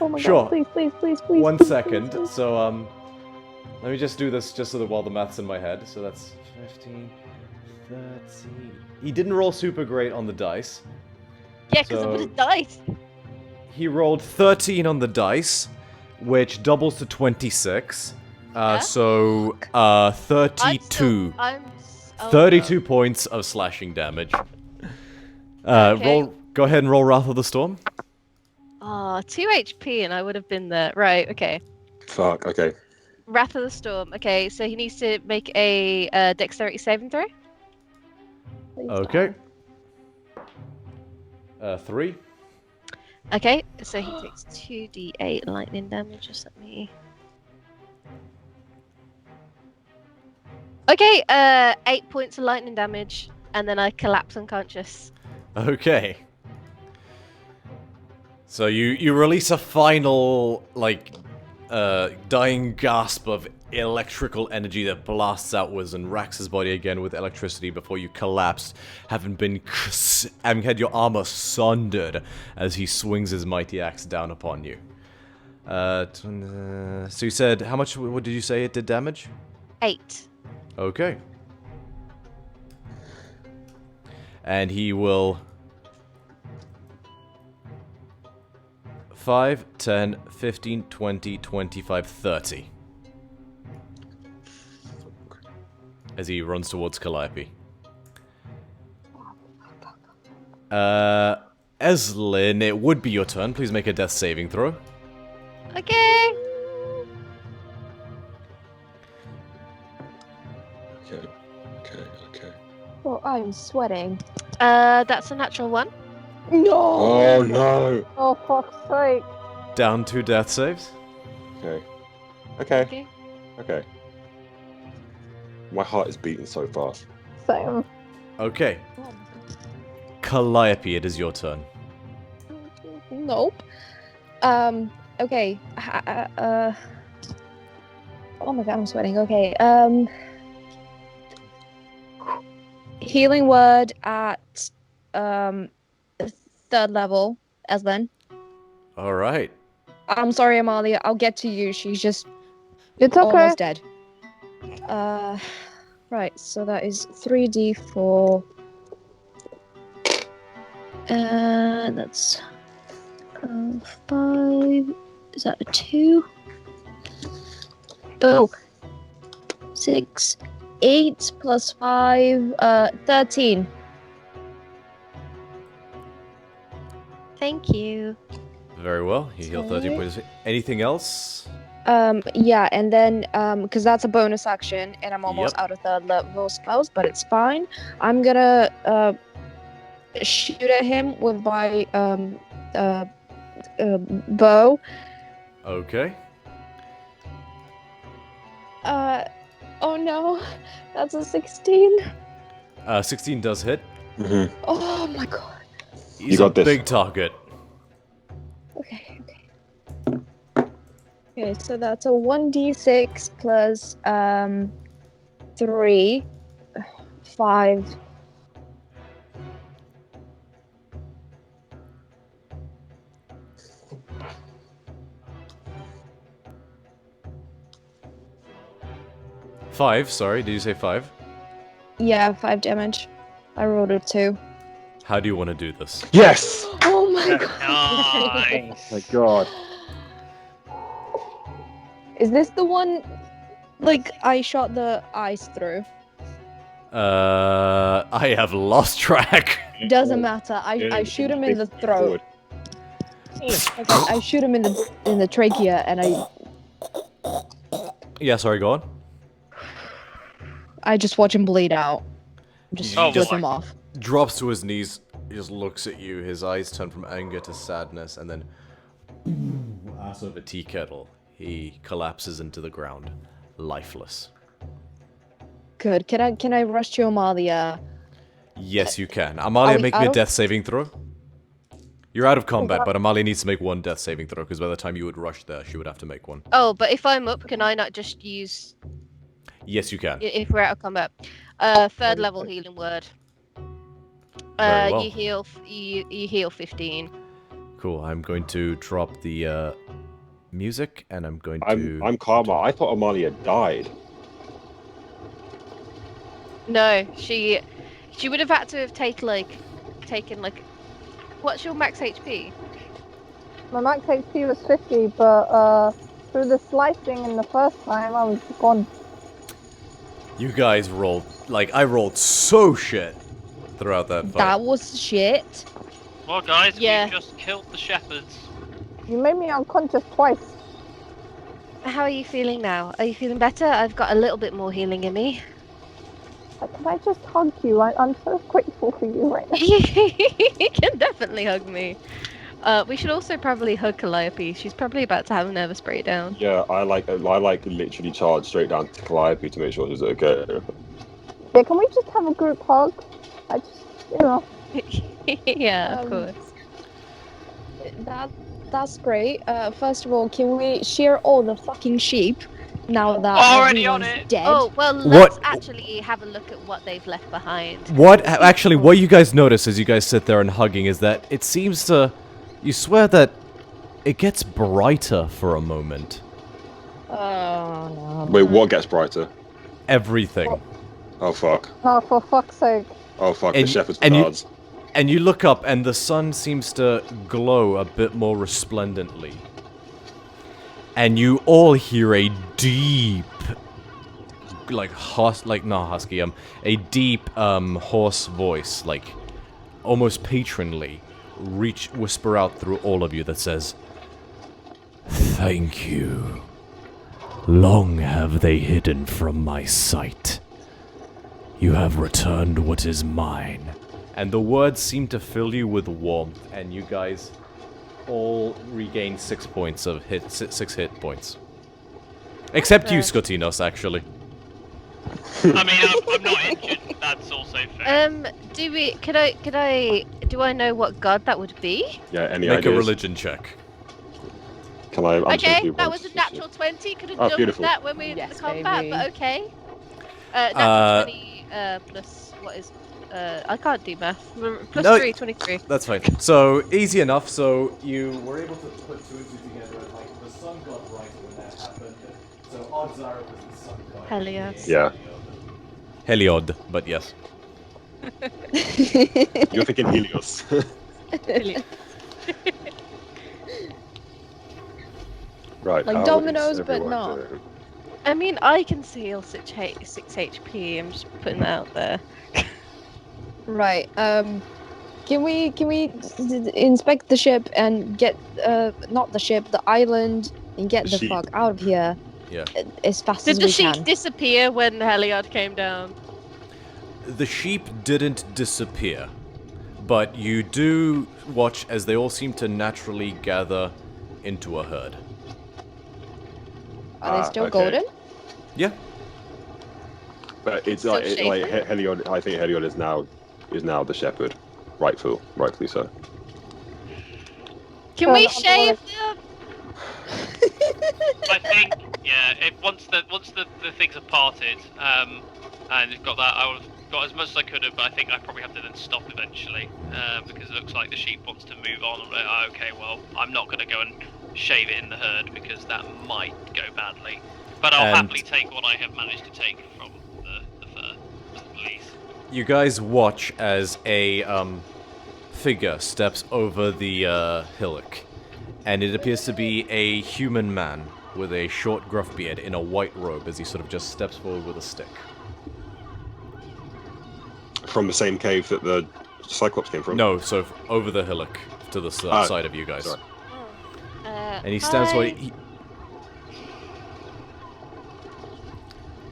Oh my Sure. god, please, please, please, please. One please, second. please, please. So, let me just do this just so that while the math's in my head. So that's 15, 13... He didn't roll super great on the dice. Yeah, because I would have died. He rolled 13 on the dice, which doubles to 26. Yeah? So, I'm 32. still, oh, 32 points of slashing damage. Okay. Go ahead and roll Wrath of the Storm. Oh, 2 HP and I would have been there. Right, okay. Fuck. Okay. Wrath of the Storm. Okay, so he needs to make a dexterity saving throw. Please Okay. 3. Okay, so he takes 2d8 lightning damage. Just let me. Okay, 8 points of lightning damage, and then I collapse unconscious. Okay. So you release a final, like, dying gasp of electrical energy that blasts outwards and racks his body again with electricity before you collapse, having had your armor sundered as he swings his mighty axe down upon you. So you said, how much, what did you say it did damage? 8. Okay. And he will 5, 10, 15, 20, 25, 30. As he runs towards Calliope. Eslin, it would be your turn. Please make a death saving throw. Okay. Okay. Okay. Okay. Oh, I'm sweating. That's a natural 1. No! Oh no. Oh, fuck's sake. Down 2 death saves. Okay. Okay. Okay. Okay. My heart is beating so fast. Same. Okay. Calliope, it is your turn. Nope. Okay. Oh my god, I'm sweating. Okay. Healing word at 3rd level, Eslin. All right. I'm sorry, Amalia. I'll get to you. She's just It's okay. almost dead. Right. So that is 3d4. That's 5. Is that a 2? Oh, 6, 8 plus 5, 13. Thank you. Very well. You heal 13 points. Anything else? Yeah, and then, because that's a bonus action, and I'm almost Yep. out of 3rd level spells, but it's fine. I'm gonna, shoot at him with my, bow. Okay. Oh no, that's a 16. 16 does hit. Mhm. Oh my god. He's got a this. big target. Okay. Okay, so that's a 1d6 plus 3, 5. Five, sorry, did you say 5? Yeah, 5 damage. I rolled a 2. How do you want to do this? Yes. Oh my god. Nice. My God. Is this the one like I shot the eyes through? I have lost track. Doesn't matter. I shoot him in the throat. Okay, I shoot him in the trachea and Yeah, sorry, go on. I just watch him bleed out. Just Oh flip my. him off. Drops to his knees, he just looks at you, his eyes turn from anger to sadness, and then ass over tea kettle. He collapses into the ground, lifeless. Good. Can I rush to Amalia? Yes, you can. Amalia, we make me a out of- death saving throw. You're out of combat, but Amalia needs to make one death saving throw, because by the time you would rush there, she would have to make one. Oh, but if I'm up, can I not just use Yes, you can. if we're out of combat? 3rd level healing word. Very well. You heal 15. Cool, I'm going to drop the music, and I'm going to... I'm Karma. I thought Amalia died. No, she would have had to have taken like what's your max HP? My max HP was 50, but through the slicing in the first time, I was gone. You guys rolled... Like, I rolled so shit throughout that fight. That was shit. Well, guys, Yeah. we just killed the shepherds. You made me unconscious twice. How are you feeling now? Are you feeling better? I've got a little bit more healing in me. Can I just hug you? I'm so grateful for you right now. You can definitely hug me. We should also probably hug Calliope. She's probably about to have a nervous breakdown. Yeah, I literally charged straight down to Calliope to make sure it was okay. Yeah, can we just have a group hug? I just, you know. Yeah, of Um, course. That's great. First of all, can we shear all the fucking sheep now that Already on everyone's it. dead? Oh, well, What- let's actually have a look at what they've left behind. Actually, what you guys notice as you guys sit there and hugging is that it seems to... You swear that it gets brighter for a moment. Oh no. Wait, what gets brighter? Everything. Oh fuck. Oh, for fuck's sake. Oh fuck, And- the shepherd's and you- cards. And you look up and the sun seems to glow a bit more resplendently. And you all hear a deep... a deep, hoarse voice, like, almost patronly, whisper out through all of you that says, "Thank you. Long have they hidden from my sight. You have returned what is mine." And the words seem to fill you with warmth, and you guys all regain 6 points of six hit points. Except you, Okay. Skotinos, actually. I mean, I'm not injured. That's also fair. Do I know what god that would be? Yeah, any Make a ideas? religion check. Can I? I'm Okay, supposed to do that one. was a natural 20. Could have Oh, done beautiful. with that when we were in Yes, the combat, baby. but okay. Natural 20 plus what is I can't do math. Plus No. 3, 23. That's fine. So, easy enough. So, you were able to put 2 and 2 together, and like, the sun got brighter when that happened. So, odds are it was the sun god. Helios. Yeah. Heliod, but yes. You're thinking Helios. Helios. Right. Like how dominoes, is but everyone not. doing? I mean, I can heal 6 HP. I'm just putting that out there. Right. Can we inspect the ship and get not the ship, the island, and get The the sheep. fuck out of here? Yeah. As fast Did as the we sheep can. disappear when Heliod came down? The sheep didn't disappear, but you do watch as they all seem to naturally gather into a herd. Are they still okay. golden? Yeah. But it's Still like, shaking? Heliod. I think Heliod is now the shepherd, rightfully so. Can we I'm shave them? I think, yeah. Once the things are parted, and you've got that, I would have got as much as I could have, but I think I probably have to then stop eventually, because it looks like the sheep wants to move on. I'm like, oh, okay, well, I'm not going to go and shave it in the herd because that might go badly. But I'll And- happily take what I have managed to take from the fur, please. You guys watch as a figure steps over the hillock, and it appears to be a human man with a short, gruff beard in a white robe as he sort of just steps forward with a stick. From the same cave that the Cyclops came from. No, so over the hillock to the side of you guys. sorry. And he stands Hi. for.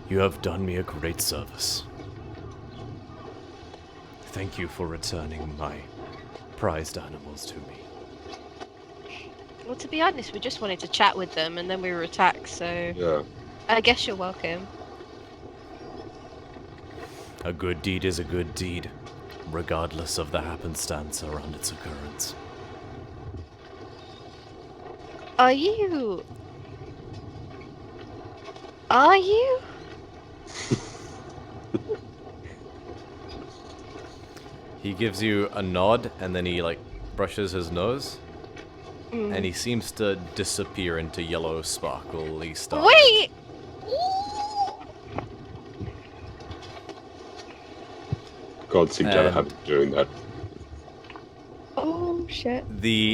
You have done me a great service. Thank you for returning my prized animals to me. Well, to be honest, we just wanted to chat with them, and then we were attacked. So Yeah. I guess you're welcome. A good deed is a good deed, regardless of the happenstance around its occurrence. Are you? Are you? He gives you a nod, and then he, like, brushes his nose, Mm. and he seems to disappear into yellow sparkly stuff. Wait! God seemed to And- have him doing that. Oh shit.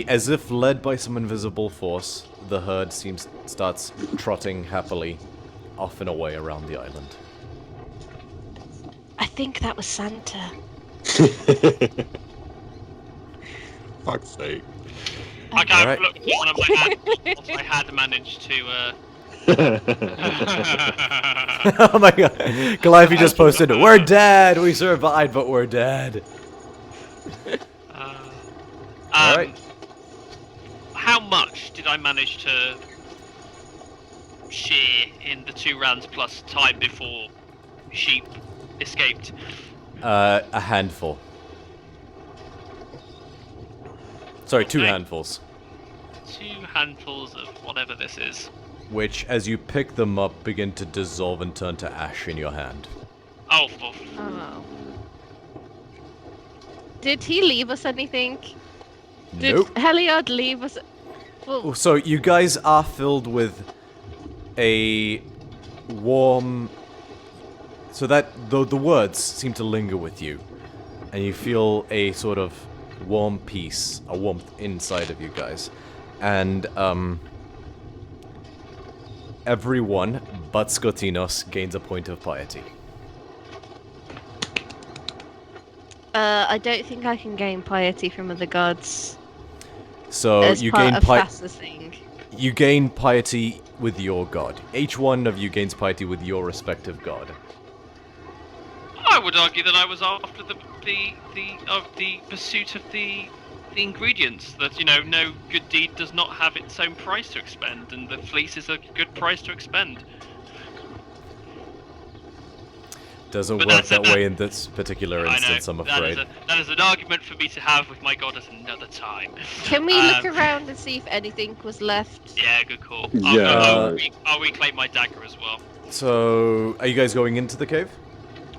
As if led by some invisible force, the herd starts trotting happily off and away around the island. I think that was Santa. Fuck's sake. I can't Alright. look at one of my hands once I had managed to. Oh my god. Calliope just posted, "We're dead! We survived, but we're dead." Alright. How much did I manage to shear in the 2 rounds plus time before sheep escaped? A handful. Sorry, 2 Okay. handfuls. 2 handfuls of whatever this is. Which, as you pick them up, begin to dissolve and turn to ash in your hand. Oh, Oh. Did he leave us anything? Did Nope. Heliod leave us? Well, So you guys are filled with a warm. So that the words seem to linger with you, and you feel a sort of warm peace, a warmth inside of you guys, and everyone but Skotinos gains a point of piety. I don't think I can gain piety from other gods So as you part gain of Thassa's thing. You gain piety with your god. Each one of you gains piety with your respective god. I would argue that I was after the pursuit of the ingredients. That no good deed does not have its own price to expend, and the fleece is a good price to expend. Doesn't But work that's that a- way in this particular I know instance, I'm afraid. that is an argument for me to have with my god at another time. Can we look Um, around and see if anything was left? Yeah, good call. Yeah. I'll reclaim my dagger as well. So, are you guys going into the cave?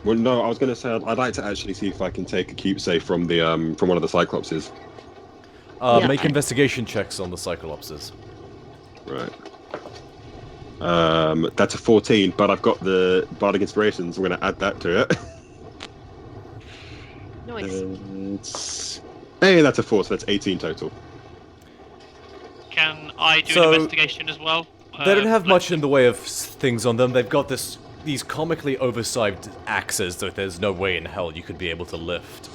Well, no, I was going to say I'd like to actually see if I can take a keepsake from the from one of the Cyclopses. Yeah. Make investigation checks on the Cyclopses. Right. That's a 14, but I've got the Bardic Inspirations. I'm going to add that to it. Nice. Hey, that's a 4, so that's 18 total. Can I do So- an investigation as well? They don't have much in the way of things on them. They've got these comically oversized axes that there's no way in hell you could be able to lift.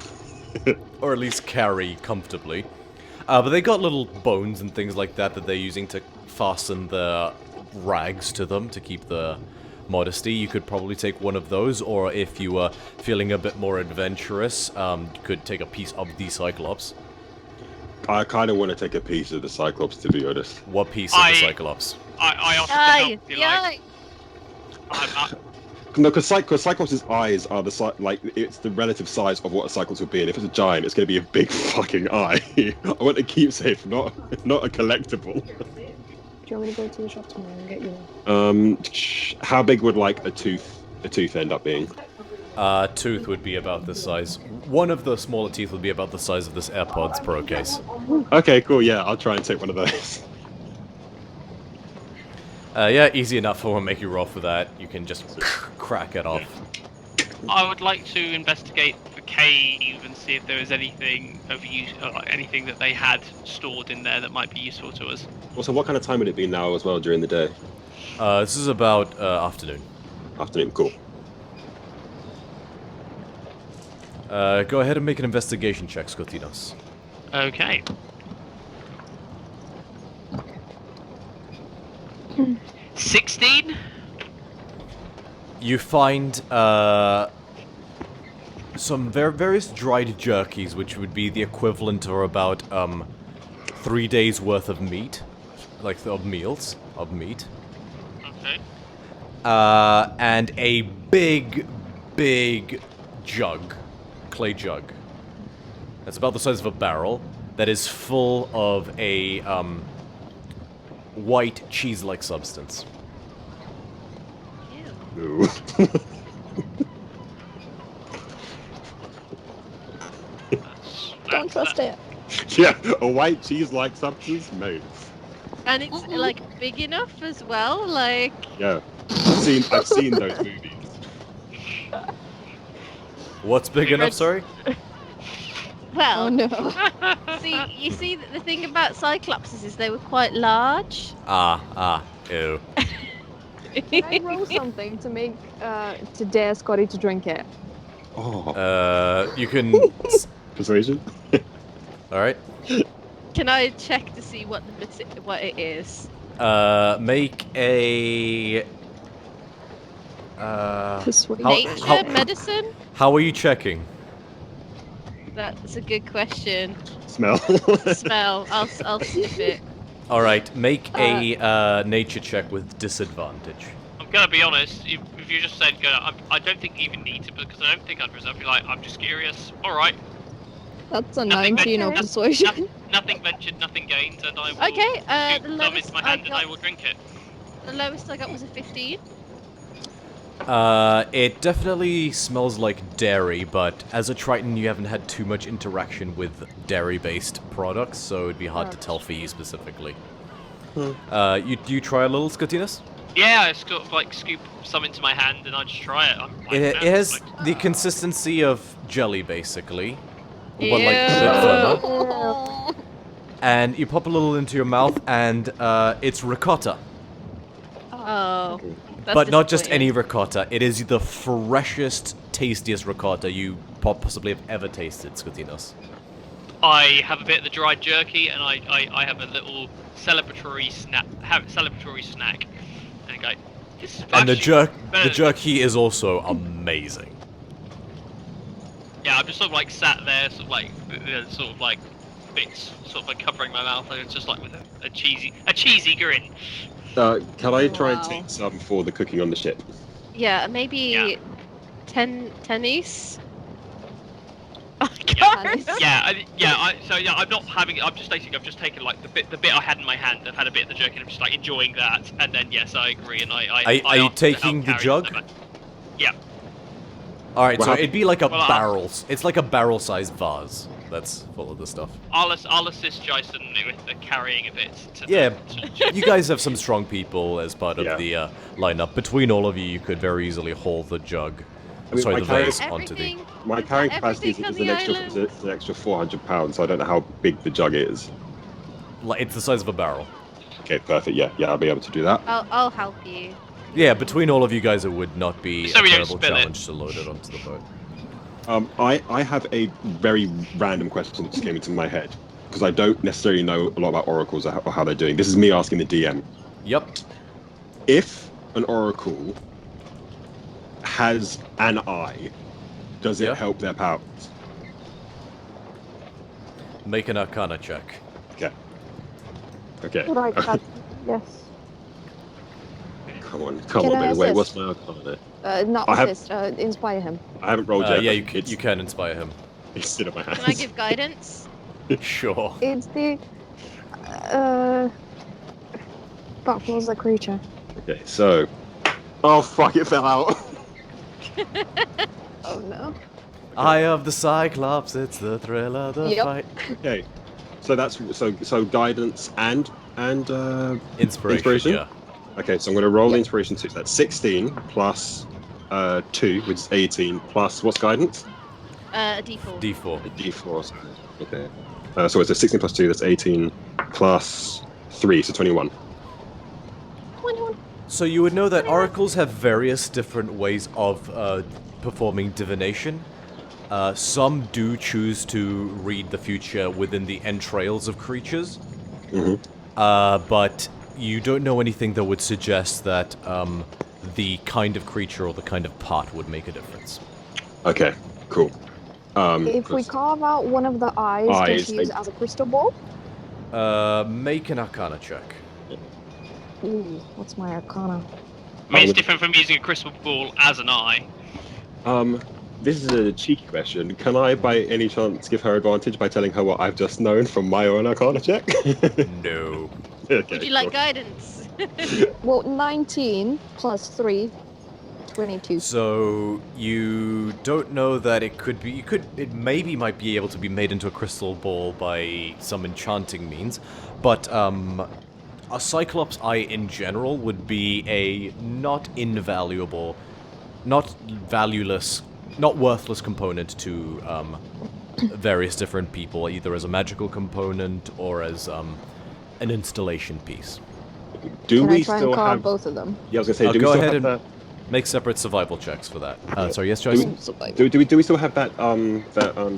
Or at least carry comfortably. But they got little bones and things like that that they're using to fasten the rags to them to keep the modesty. You could probably take one of those, or if you were feeling a bit more adventurous, you could take a piece of the Cyclops. I kind of want to take a piece of the Cyclops, to be honest. What piece of the Cyclops? I offer to Yay! help you, like. I'm- No, because Cyclops' eyes are it's the relative size of what a Cyclops would be, and if it's a giant, it's going to be a big fucking eye. I want a keepsake, not a collectible. Do you want me to go to the shop tomorrow and get you one? How big would like a tooth end up being? Tooth would be about this size. One of the smaller teeth would be about the size of this AirPods Pro case. Okay, cool. Yeah, I'll try and take one of those. Yeah, easy enough. I won't make you roll for that. You can just crack it off. I would like to investigate the cave and see if there is anything of use, anything that they had stored in there that might be useful to us. Also, what kind of time would it be now as well during the day? This is about afternoon. Afternoon, cool. Go ahead and make an investigation check, Skotinos. Okay. Hmm. 16? You find some various dried jerkies, which would be the equivalent or about 3 days worth of meat, like of meals of meat, Okay. and a big jug, clay jug. That's about the size of a barrel. That is full of a white cheese-like substance. Ooh. Don't trust it. Yeah, a white cheese-like substance, mate. And it's like big enough as well, like Yeah, I've seen those movies. What's big enough, sorry? well Oh no. you see the thing about Cyclopses is they were quite large. Ew. Can I roll something to make to dare Scotty to drink it? Oh, You can... persuasion? Alright. Can I check to see what what it is? Make a... Persuasion. Nature, medicine? How are you checking? That's a good question. Smell. Smell. I'll sniff it. Alright, make a nature check with disadvantage. I'm gonna be honest, if you just said go, I don't think you even need to, because I don't think I'd reserve. Be like, I'm just curious. Alright. That's a Nothing 19 on ventured, persuasion. Nothing ventured, nothing gained, and I will Okay, scoop the some lowest into my I hand and I got- will drink it. The lowest I got was a 15. It definitely smells like dairy, but as a Triton, you haven't had too much interaction with dairy-based products, so it'd be hard to tell for you specifically. Do you try a little, Skotinos? Yeah, I sort of like scoop some into my hand and I just try it. It has the consistency of jelly, basically. But like a bit Ew. firmer. And you pop a little into your mouth, and it's ricotta. Oh. That's But not just disappointing. any ricotta. It is the freshest, tastiest ricotta you possibly have ever tasted, Skotinos. I have a bit of the dried jerky and I have a little celebratory snack. And I go, this is And the actually jerky is also amazing. Yeah, I'm just sort of like sat there, sort of like sort of like bits, sort of like covering my mouth, and it's just like with a cheesy grin. Can I try and Wow. take some for the cooking on the ship? Yeah, maybe Yeah. tennis. I'm not having. I'm just taking like the bit I had in my hand. I've had a bit of the jerky, and I'm just like enjoying that. And then yes, I agree, and I Are you ask to taking help the carry jug? it back. Yeah. All right, Well, so how- it'd be like a Well, barrel. It's like a barrel-sized vase that's full of the stuff. I'll assist Jason with the carrying of it. Yeah, you guys have some strong people as part of Yeah. the lineup. Between all of you, you could very easily haul the jug. I mean, Sorry, my the carrying- vase onto the. Everything. My carrying capacity Everything is on an the extra, island. it's an extra 400 pounds, so I don't know how big the jug is. It's the size of a barrel. Okay, perfect. Yeah, I'll be able to do that. I'll help you. Yeah, between all of you guys, it would not be So a we don't terrible spill it. challenge to load it onto the boat. I have a very random question that just came into my head because I don't necessarily know a lot about oracles or how they're doing. This is me asking the DM. Yep. If an oracle has an eye, does it Yeah. help their powers? Make an Arcana check. Okay. Would I catch? Yes. Come on, Can I baby. Wait, assist? what's my arcana? Not I have- assist. Inspire him. I haven't rolled yet. Yeah, but you can inspire him. It's still in my hands. Can I give guidance? Sure. It's the that was a creature. Okay, so. Oh fuck! It fell out. Oh no. Eye of the Cyclops, it's the thrill of the Yep. fight. Okay, so that's so guidance and Inspiration. Yeah. Okay, so I'm going to roll Yep. inspiration too. So that's 16 plus 2, which is 18 plus what's guidance? A D4. D4. D4. So, okay. So it's a 16 plus 2. That's 18 plus 3, so 21. 21. So you would know that oracles have various different ways of performing divination. Some do choose to read the future within the entrails of creatures, Mm-hmm. but you don't know anything that would suggest that the kind of creature or the kind of pot would make a difference. Okay, cool. If we carve out one of the eyes, Eyes, just use it as a crystal ball. Make an Arcana check. Ooh, what's my arcana? I mean, it's different from using a crystal ball as an eye. This is a cheeky question. Can I, by any chance, give her advantage by telling her what I've just known from my own Arcana check? No. Okay, Would you like cool. guidance? Well, 19 plus 3, 22. So you don't know that it could be. It maybe might be able to be made into a crystal ball by some enchanting means, but a Cyclops eye in general would be a not invaluable, not valueless, not worthless component to various different people, either as a magical component or as an installation piece. Do Can we I try still and carve have? both of them? Yeah, I was gonna say. Do we go still ahead have and that? make separate survival checks for that. Sorry, yes, Jason? Do we still have that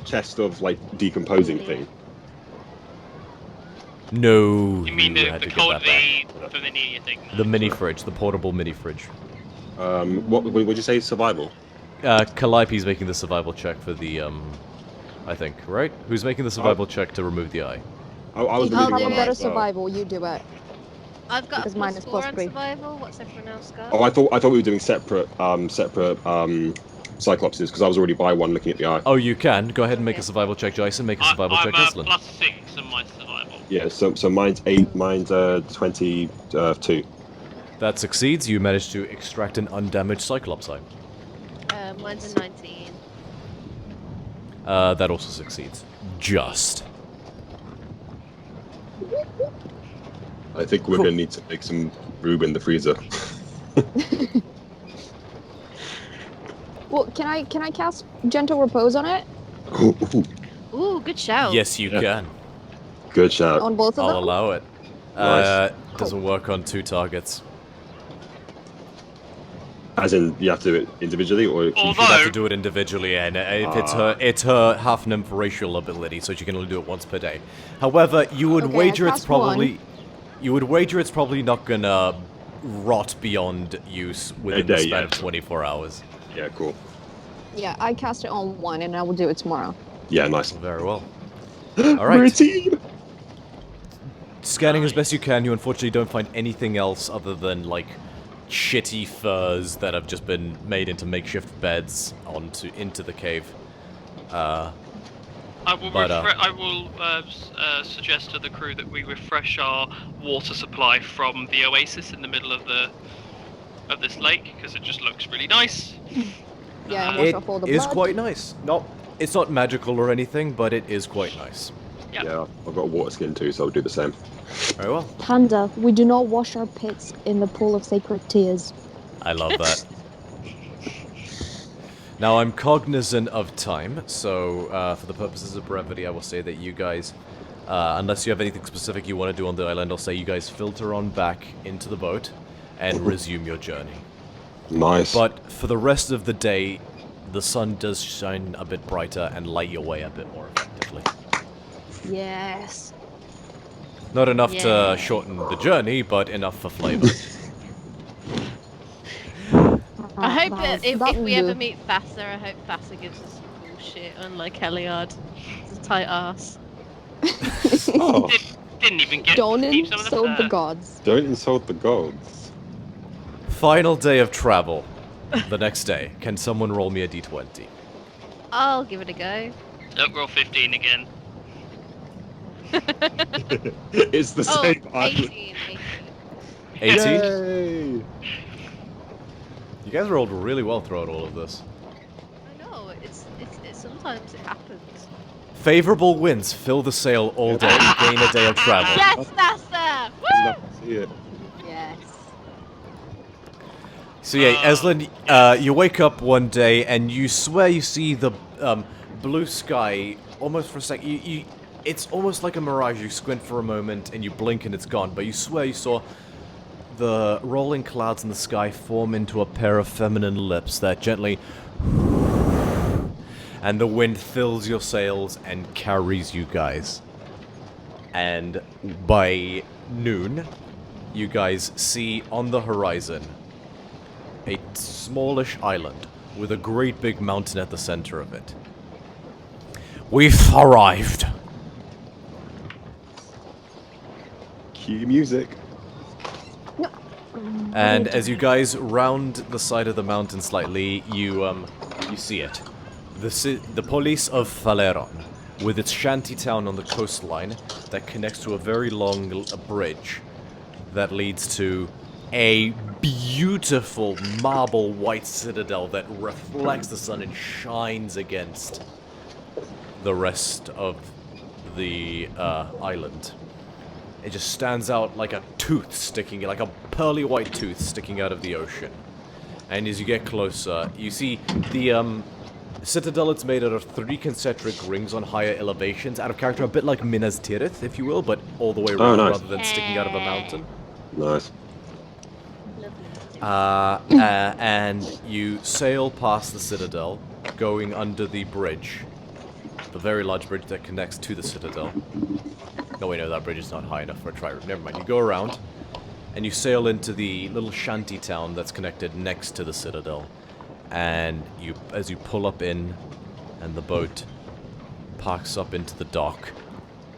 chest of like decomposing thing? No. You mean had the to get that back. the linear thing? The mini fridge, the portable mini fridge. What would you say? Survival. Calliope's making the survival check for the, I think, right? Who's making the survival check to remove the eye? I was If you I'll reading have do a one it. better as well. survival, you do it. I've got Because a mine plus is 4 plus on 3. survival. What's everyone else got? Oh, I thought we were doing separate Cyclopses because I was already by one looking at the eye. Oh, you can. Go ahead and make a Okay. survival check, Jason. Make a survival check, I'm Islin. plus 6 on my survival. Yeah, so mine's 8, mine's 22. That succeeds. You manage to extract an undamaged Cyclops eye. Mine's a 19. That also succeeds. Just. I think we're Cool. gonna need to make some room in the freezer. Well, can I cast Gentle Repose on it? Ooh, good shout. Yes, you Yeah. can. Good shout. On both of I'll them? allow it. Nice. Doesn't work on 2 targets. As in, you have to do it individually, or She'd have to Although, do it individually, and if it's her half nymph racial ability, so she can only do it once per day. However, you would Okay, I wager it's cast one. probably not gonna rot beyond use within the day, span yeah. of 24 hours. yeah, cool. Yeah, I cast it on one, and I will do it tomorrow. Yeah, nice. Very well. All right. We're a team. Scanning as best you can, you unfortunately don't find anything else other than like shitty furs that have just been made into makeshift beds into the cave. I will, but, suggest to the crew that we refresh our water supply from the oasis in the middle of this lake because it just looks really nice. Yeah, wash It off all the is blood. quite nice. No, it's not magical or anything, but it is quite nice. Yep. Yeah, I've got a water skin too, so I'll do the same. Very well. Panda, we do not wash our pits in the pool of sacred tears. I love that. Now, I'm cognizant of time, so for the purposes of brevity, I will say that you guys, unless you have anything specific you want to do on the island, I'll say you guys filter on back into the boat and resume your journey. Nice. But for the rest of the day, the sun does shine a bit brighter and light your way a bit more effectively. Yes. Not enough Yeah. to shorten the journey, but enough for flavor. I hope that if that we will ever do. meet Thassa, I hope Thassa gives us some cool shit, unlike Heliard. He's a tight ass. Oh, Didn't even get Don't to keep some of insult the fur. gods. don't insult the gods. Final day of travel. The next day. Can someone roll me a d20? I'll give it a go. Don't roll 15 again. It's the Oh, same island. 18. 18? Yay! You guys rolled really well throughout all of this. I know, it's sometimes it happens. Favorable winds fill the sail all day. Gain a day of travel. Yes, Thassa! Woo! Love to see it. Yes. So yeah, Eslin, you wake up one day and you swear you see the blue sky almost for a second. It's almost like a mirage. You squint for a moment and you blink and it's gone. But you swear you saw the rolling clouds in the sky form into a pair of feminine lips that gently... And the wind fills your sails and carries you guys. And by noon, you guys see on the horizon a smallish island with a great big mountain at the center of it. We've arrived. Cue music. And as you guys round the side of the mountain slightly, you see it. The police of Faleron, with its shanty town on the coastline that connects to a very long bridge that leads to a beautiful marble white citadel that reflects the sun and shines against the rest of the island. It just stands out like a tooth sticking, like a pearly white tooth sticking out of the ocean. And as you get closer, you see the citadel. It's made out of 3 concentric rings on higher elevations, out of character, a bit like Minas Tirith, if you will, but all the way around nice. rather than sticking out of a mountain. Nice. And you sail past the citadel, going under the bridge, the very large bridge that connects to the citadel. No, wait, no, that bridge is not high enough for a tri-route. Never mind. You go around, and you sail into the little shanty town that's connected next to the citadel. And as you pull up in, and the boat parks up into the dock,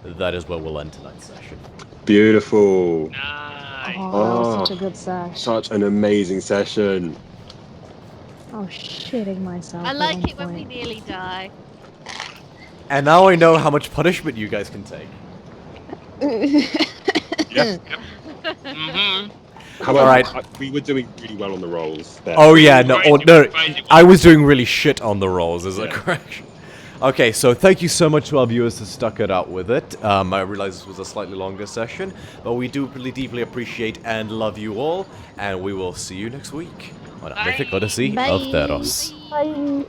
that is where we'll end tonight's session. Beautiful. Nice. Oh, that was such a good sash. Such an amazing session. Oh, shitting myself. I at like one it when we point. nearly die. And now I know how much punishment you guys can take. Yes. Mm-hmm. However, Alright. we were doing really well on the rolls. There. Oh yeah, no, Crazy, oh, no, crazy. I was doing really shit on the rolls, is a Yeah. correction. Okay, so thank you so much to our viewers who stuck it out with it. I realize this was a slightly longer session, but we do really deeply appreciate and love you all, and we will see you next week on a Mythic Odyssey of Bye. Theros. Bye.